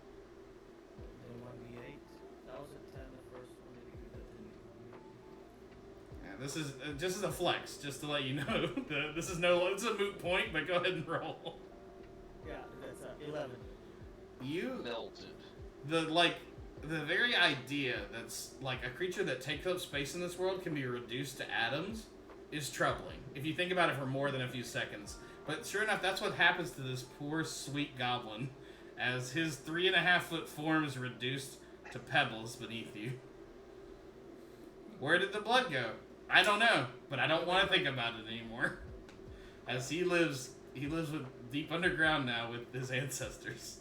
Then 1d8. That was a 10 the first one. Did you get that? Yeah, this is just as a flex, just to let you know. This is a moot point, but go ahead and roll. Yeah, that's 11. You Melted. the very idea that's like a creature that takes up space in this world can be reduced to atoms is troubling if you think about it for more than a few seconds. But sure enough, that's what happens to this poor sweet goblin as his 3.5-foot form is reduced to pebbles beneath you. Where did the blood go? I don't know, but I don't want to think about it anymore. As he lives with deep underground now with his ancestors.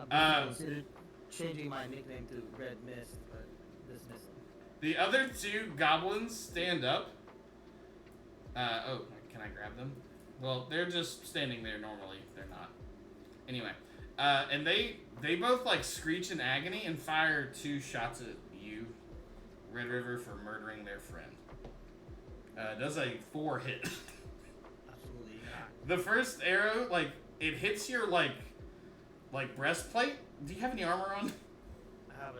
I've considered changing my nickname to Red Mist, but dismiss him. The other 2 goblins stand up. Oh, can I grab them? Well, they're just standing there normally. They're not. Anyway, and they both like screech in agony and fire 2 shots at you, Red River, for murdering their friend. Does a 4 hit. Absolutely not. The first arrow, like, it hits your like breastplate. Do you have any armor on? I have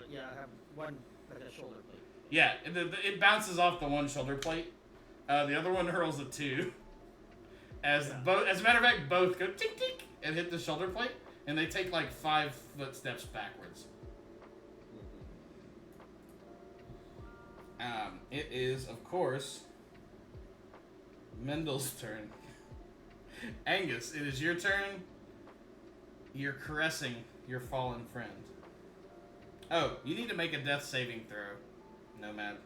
one like a shoulder plate. Yeah, it bounces off the one shoulder plate. The other one hurls a 2. As a matter of fact, both go tink tink and hit the shoulder plate, and they take like 5 footsteps backwards. It is, of course, Mendel's turn. Angus, it is your turn. You're caressing your fallen friend. Oh, you need to make a death saving throw, Nomad.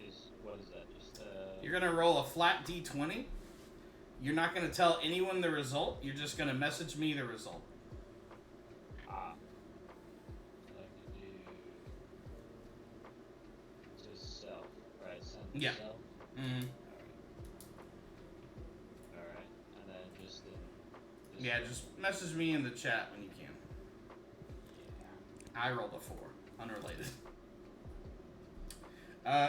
Is You're gonna roll a flat d20. You're not gonna tell anyone the result. You're just gonna message me the result. Ah. So I can do just self, right? Send to Yeah. self. Mm-hmm. Alright. And then just in this Yeah, room. just message me in the chat when you can. Yeah. I rolled a 4. Unrelated.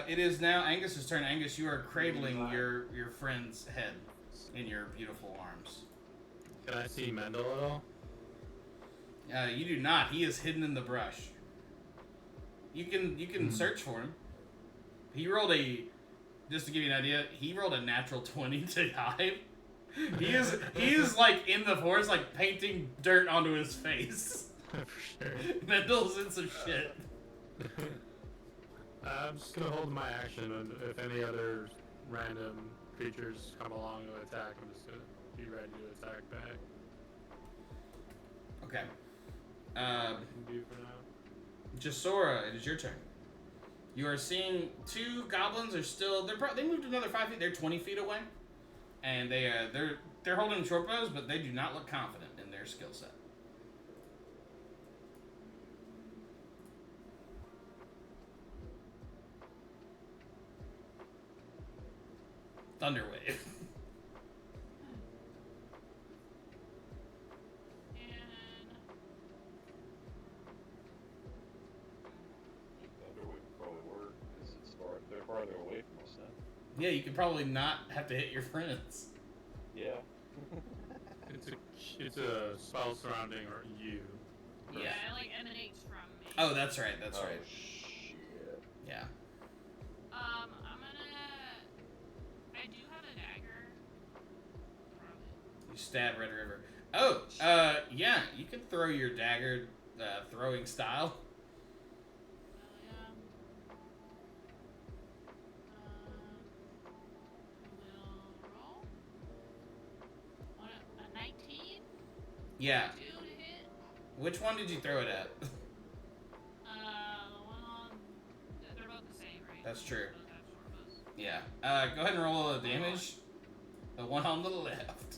It is now Angus's turn. Angus, you are cradling your friend's head in your beautiful arms. Can I see Mendel at all? You do not. He is hidden in the brush. You can search for him. He rolled a, just to give you an idea, he rolled a natural 20 to hide. He is like in the forest, like painting dirt onto his face. For sure. Mendel's in some shit. I'm just gonna hold my action, and if any other random creatures come along to attack, I'm just gonna be ready to attack back. Okay. I can do for now. Jasora, it is your turn. You are seeing 2 goblins are still. They moved another 5 feet. They're 20 feet away, and they're holding short bows, but they do not look confident in their skill set. Thunderwave. Thunderwave would probably work because they're farther away from us now. Yeah, you could probably not have to hit your friends. Yeah. It's a spell surrounding or you. Yeah. Yeah, it like emanates from me. Oh, that's right. That's Oh, right. shit. Yeah. I'm gonna. I do have a dagger. You stab Red River. Oh, yeah. You can throw your dagger throwing style. Yeah. We'll roll. A 19? Yeah. 2 to hit. Which one did you throw it at? The one on. They're both the same, right? That's true. Both have short bows. Yeah. Go ahead and roll a damage. The one on the left.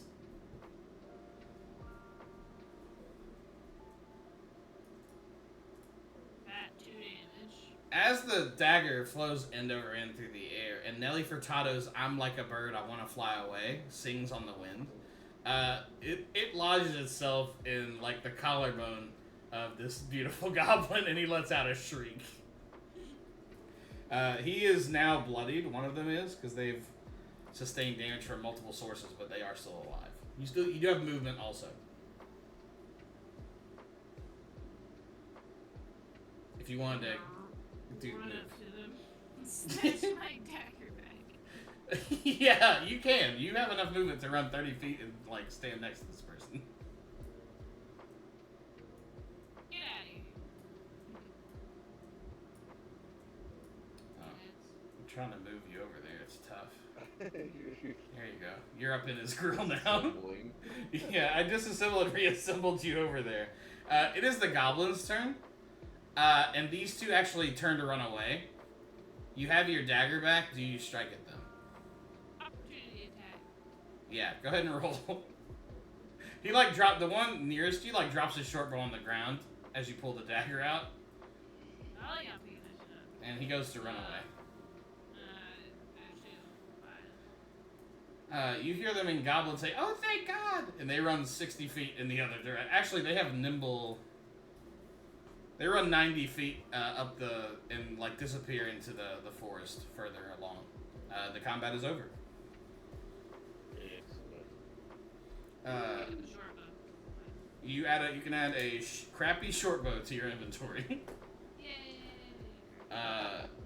That 2 damage. As the dagger flows end over end through the air, and Nelly Furtado's "I'm like a bird, I want to fly away" sings on the wind, it lodges itself in like the collarbone of this beautiful goblin, and he lets out a shriek. He is now bloodied. One of them is, because they've sustained damage from multiple sources, but they are still alive. You do have movement also. If you wanted to do Run move. up to them and snatch my dagger back. Yeah, you can. You have enough movement to run 30 feet and like stand next to this person. Get out of here. Oh, I'm trying to move you over there. It's tough. There you go. You're up in his grill now. Assembling. Yeah, I disassembled and reassembled you over there. It is the goblin's turn. And these 2 actually turn to run away. You have your dagger back. Do you strike at them? Opportunity attack. Yeah, go ahead and roll. He like dropped the one nearest you, like drops his short bow on the ground as you pull the dagger out, Oh, yeah, I'm picking that shit up. and he goes to run away. Actually, You hear them in Goblin say, "Oh, thank God!" And they run 60 feet in the other direction. Actually, they have nimble. They run 90 feet up and like disappear into the forest further along. The combat is over. get the short bow. You can add a crappy short bow to your inventory. Yay!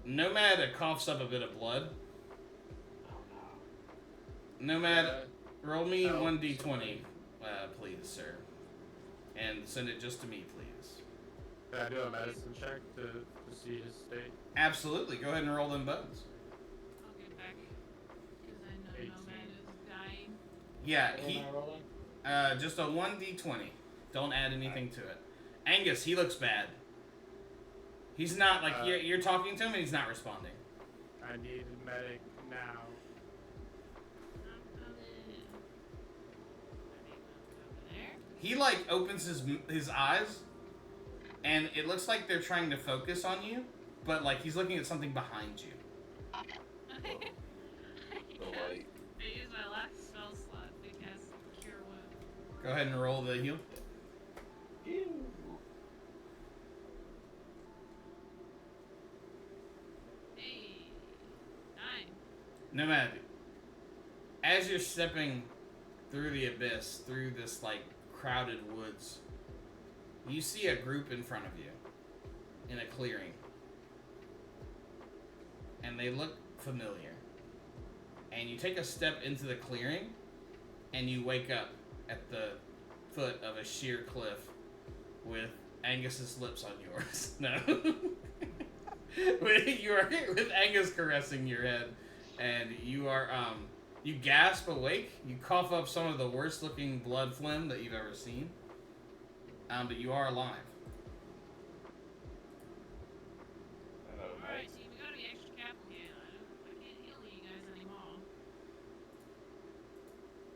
Nomad coughs up a bit of blood. Nomad, roll me 1d20, please, sir. And send it just to me, please. Can I do a medicine check to see his state? Absolutely. Go ahead and roll them bones. I'll get back. Because I know 18. Nomad is dying. Yeah, What he am I rolling? just a 1d20. Don't add anything to it. Angus, he looks bad. He's not like you're talking to him and he's not responding. I need a medic now. he like opens his eyes, and it looks like they're trying to focus on you, but like he's looking at something behind you. The light. I use my last spell slot to cast Cure Wound. Go ahead and roll the heal. Ew. Hey, 9. Nomad, as you're stepping through the abyss, through this like crowded woods, you see a group in front of you in a clearing. And they look familiar. And you take a step into the clearing, and you wake up at the foot of a sheer cliff with Angus's lips on yours. No. with Angus caressing your head, and you are you gasp awake. You cough up some of the worst looking blood phlegm that you've ever seen. But you are alive. Hello, Alright, mate. team, we gotta be extra careful here. I can't heal you guys anymore.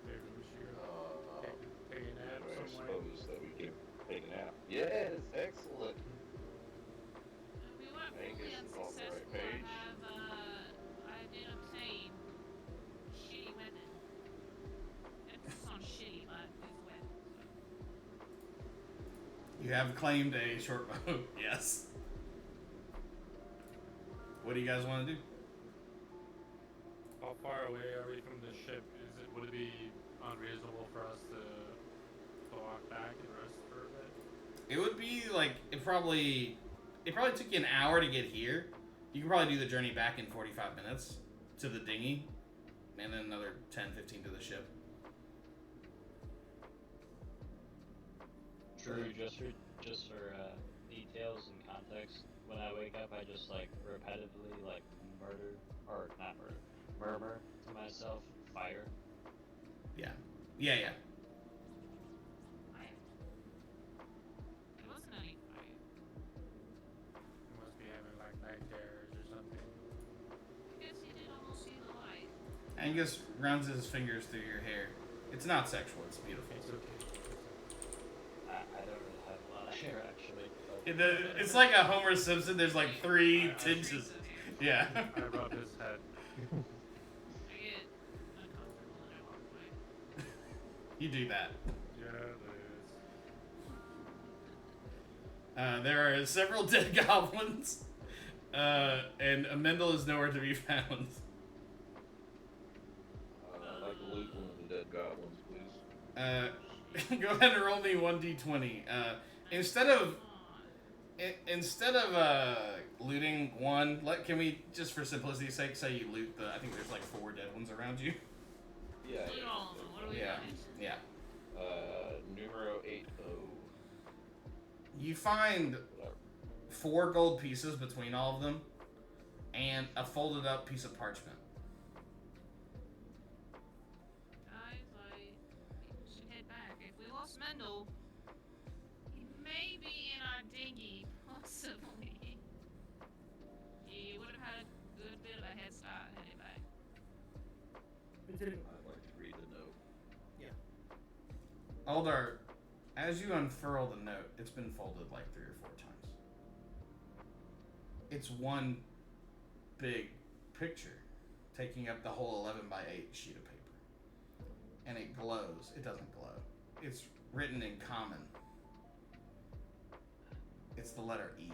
Maybe we should take a nap I somewhere. suppose that we can take a nap. Yes, excellent. We weren't Angus fully is on the right unsuccessful. page. I did obtain shitty weapon. It's not shitty, but it's wet. You have claimed a short bow. Yes. What do you guys want to do? How far away are we from the ship? Would it be unreasonable for us to walk back and rest for a bit? It would be like it probably took you an hour to get here. You can probably do the journey back in 45 minutes to the dinghy, and then another 10-15 to the ship. True. Just for details and context, when I wake up, I just like repetitively like murmur to myself, fire. Yeah. Fire. It wasn't any fire. We must be having like night terrors or something. I guess you did almost see the light. Angus runs his fingers through your hair. It's not sexual. It's beautiful. It's okay. I don't really have a lot of hair actually. It's like a Homer Simpson. There's like 3 tinges. Yeah. I rub his head. I get uncomfortable and I walk away. You do that. Yeah, There are several dead goblins, and Amendel is nowhere to be found. I'd like to loot one of the dead goblins, please. Go ahead and roll me 1d20. Instead of looting one, can we just for simplicity's sake say you loot the? I think there's like 4 dead ones around you. Yeah. Loot all of them. What do we Yeah, find? yeah. Numero 80. You find Whatever. 4 gold pieces between all of them, and a folded up piece of parchment. Guys, we should head back. If we lost Mendel, he may be in our dinghy, possibly. He would have had a good bit of a head start heading back. I'd like to read the note. Aldar, as you unfurl the note, it's been folded like 3 or 4 times. It's one big picture taking up the whole 11 by 8 sheet of paper. And it glows. It doesn't glow. It's written in common. It's the letter E.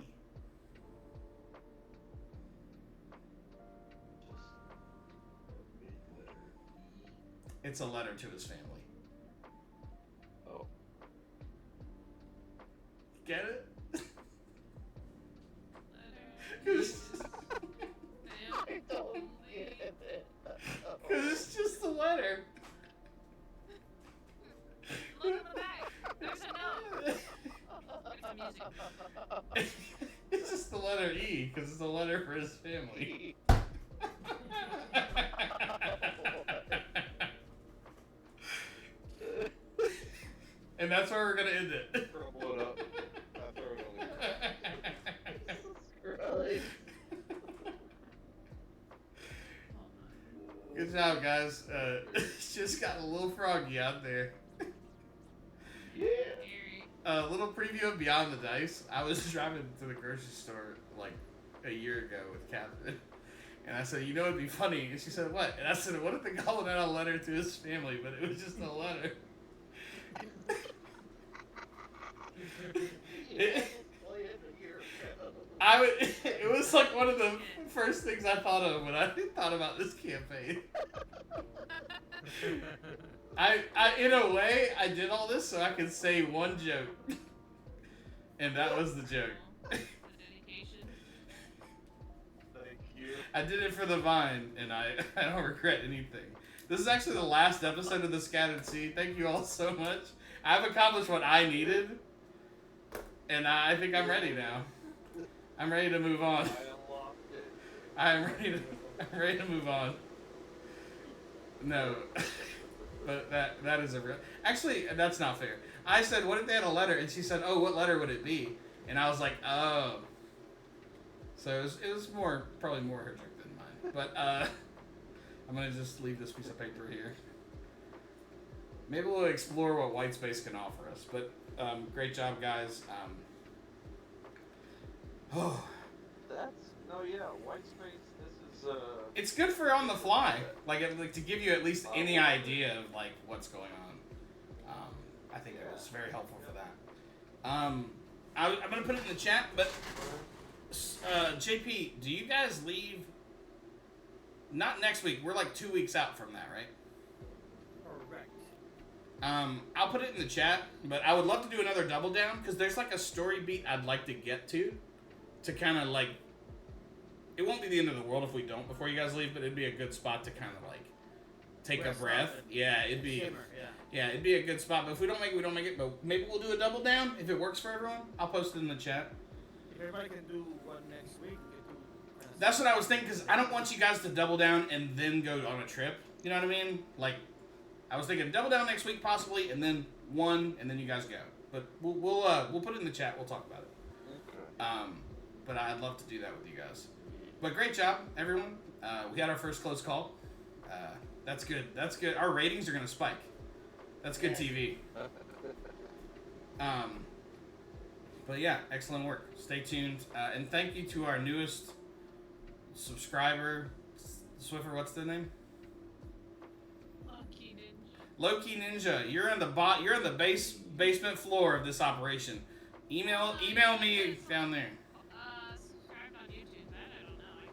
Just a big letter E. It's a letter to his family. Oh. Get it? Letter. I don't get it. Because it's just a letter. Look at the back. There's a note. It's music. It's just the letter E, because it's a letter for his family. And that's where we're gonna end it. Crumble it up. I throw it on the Christ. Good job, guys. It's just got a little froggy out there. Scary. A little preview of Beyond the Dice. I was driving to the grocery store like a year ago with Catherine, and I said, "You know, it'd be funny." And she said, "What?" And I said, "What if they called out a letter to his family, but it was just a letter?" It was like one of the first things I thought of when I thought about this campaign. I in a way, I did all this so I could say one joke, and that was the joke. Dedication. Thank you. I did it for the Vine, and I don't regret anything. This is actually the last episode of the Scattered Sea. Thank you all so much. I've accomplished what I needed, and I think I'm ready now. I'm ready to move on. I unlocked it. I'm ready to move on. No. But that is a real... Actually, that's not fair. I said, what if they had a letter? And she said, oh, what letter would it be? And I was like, oh. So it was probably more her joke than mine. But I'm going to just leave this piece of paper here. Maybe we'll explore what white space can offer us. But great job, guys. White space. This is It's good for on the fly, like to give you at least any idea of like what's going on. I think it was very helpful for that. I'm gonna put it in the chat, but JP, do you guys leave? Not next week. We're like 2 weeks out from that, right? Correct. I'll put it in the chat, but I would love to do another double down because there's like a story beat I'd like to get to kind of like. It won't be the end of the world if we don't before you guys leave, but it'd be a good spot to kind of like take a breath. Yeah, it'd be. Shimmer, Yeah, it'd be a good spot. But if we don't make it, we don't make it. But maybe we'll do a double down if it works for everyone. I'll post it in the chat. If everybody can do one next week, we can do. That's what I was thinking because I don't want you guys to double down and then go on a trip. You know what I mean? Like, I was thinking double down next week possibly, and then one, and then you guys go. But we'll put it in the chat. We'll talk about it. okay. But I'd love to do that with you guys. But great job, everyone. We had our first close call. That's good. That's good. Our ratings are gonna spike. That's good TV. But yeah, excellent work. Stay tuned, and thank you to our newest subscriber, Swiffer. What's the name? Lucky Ninja. Low-key Ninja. You're in the You're in the basement floor of this operation. Email me down there. Subscribe on YouTube. That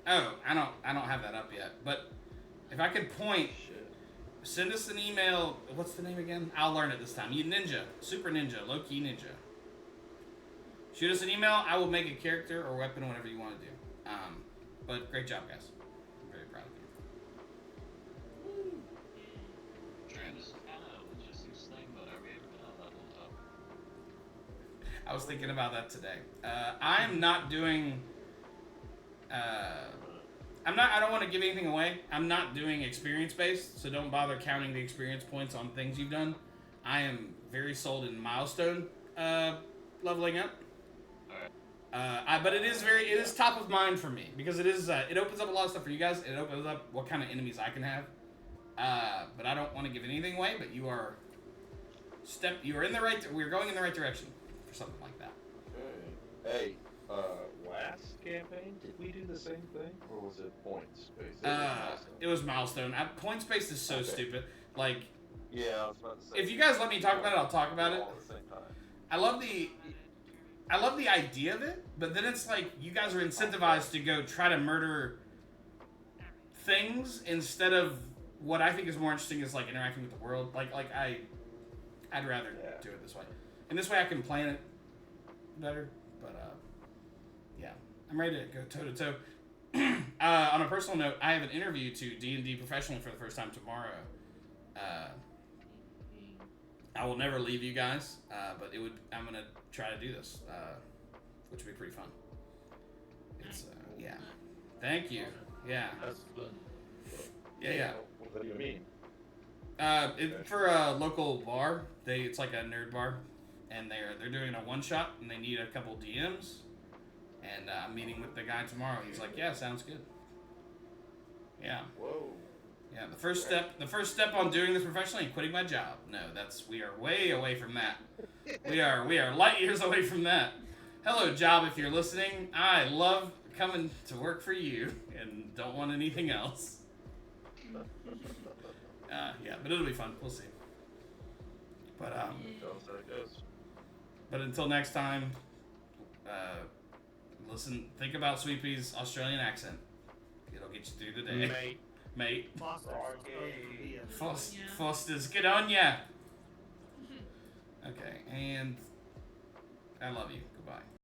I don't know. Oh, I don't have that up yet. But if I could point, send us an email. What's the name again? I'll learn it this time. You Ninja, Super Ninja, Low-key Ninja. Shoot us an email. I will make a character or weapon, whatever you want to do. But great job, guys. I'm very proud of you. Dreams kind of logistics thing, but are we ever gonna level up? I was thinking about that today. I'm not doing. I don't want to give anything away. I'm not doing experience based, so don't bother counting the experience points on things you've done. I am very sold in milestone leveling up. But it is top of mind for me because it is it opens up a lot of stuff for you guys. It opens up what kind of enemies I can have. But I don't want to give anything away. But you are in the right. We're going in the right direction for something like that. Okay. Hey, last campaign, did we do the same thing, or was it points based? It was milestone. Points based is so stupid. Like, yeah, I was about to say. if you guys let me talk about it, I'll talk about it. All at the same time. I love the idea of it, but then it's like you guys are incentivized to go try to murder things instead of what I think is more interesting is like interacting with the world. I'd rather do it this way. And this way I can plan it better. But yeah, I'm ready to go toe to toe. On a personal note, I have an interview to D&D professionally for the first time tomorrow. I will never leave you guys, but I'm gonna try to do this, which would be pretty fun. It's yeah. Thank you. Yeah. That's fun. Yeah. What do you mean? For a local bar, it's like a nerd bar, and they're doing a one shot, and they need a couple DMs, and I'm meeting with the guy tomorrow. He's like, yeah, sounds good. Yeah. Whoa. Yeah, the first step on doing this professionally and quitting my job. No, we are way away from that. We are light years away from that. Hello, job, if you're listening. I love coming to work for you and don't want anything else. Yeah, but it'll be fun. We'll see. But Goes how it goes. but until next time, listen. Think about Sweepy's Australian accent. It'll get you through today, mate. Foster's. Froggy. Yeah. Foster's, good on ya. Okay, and I love you. Goodbye.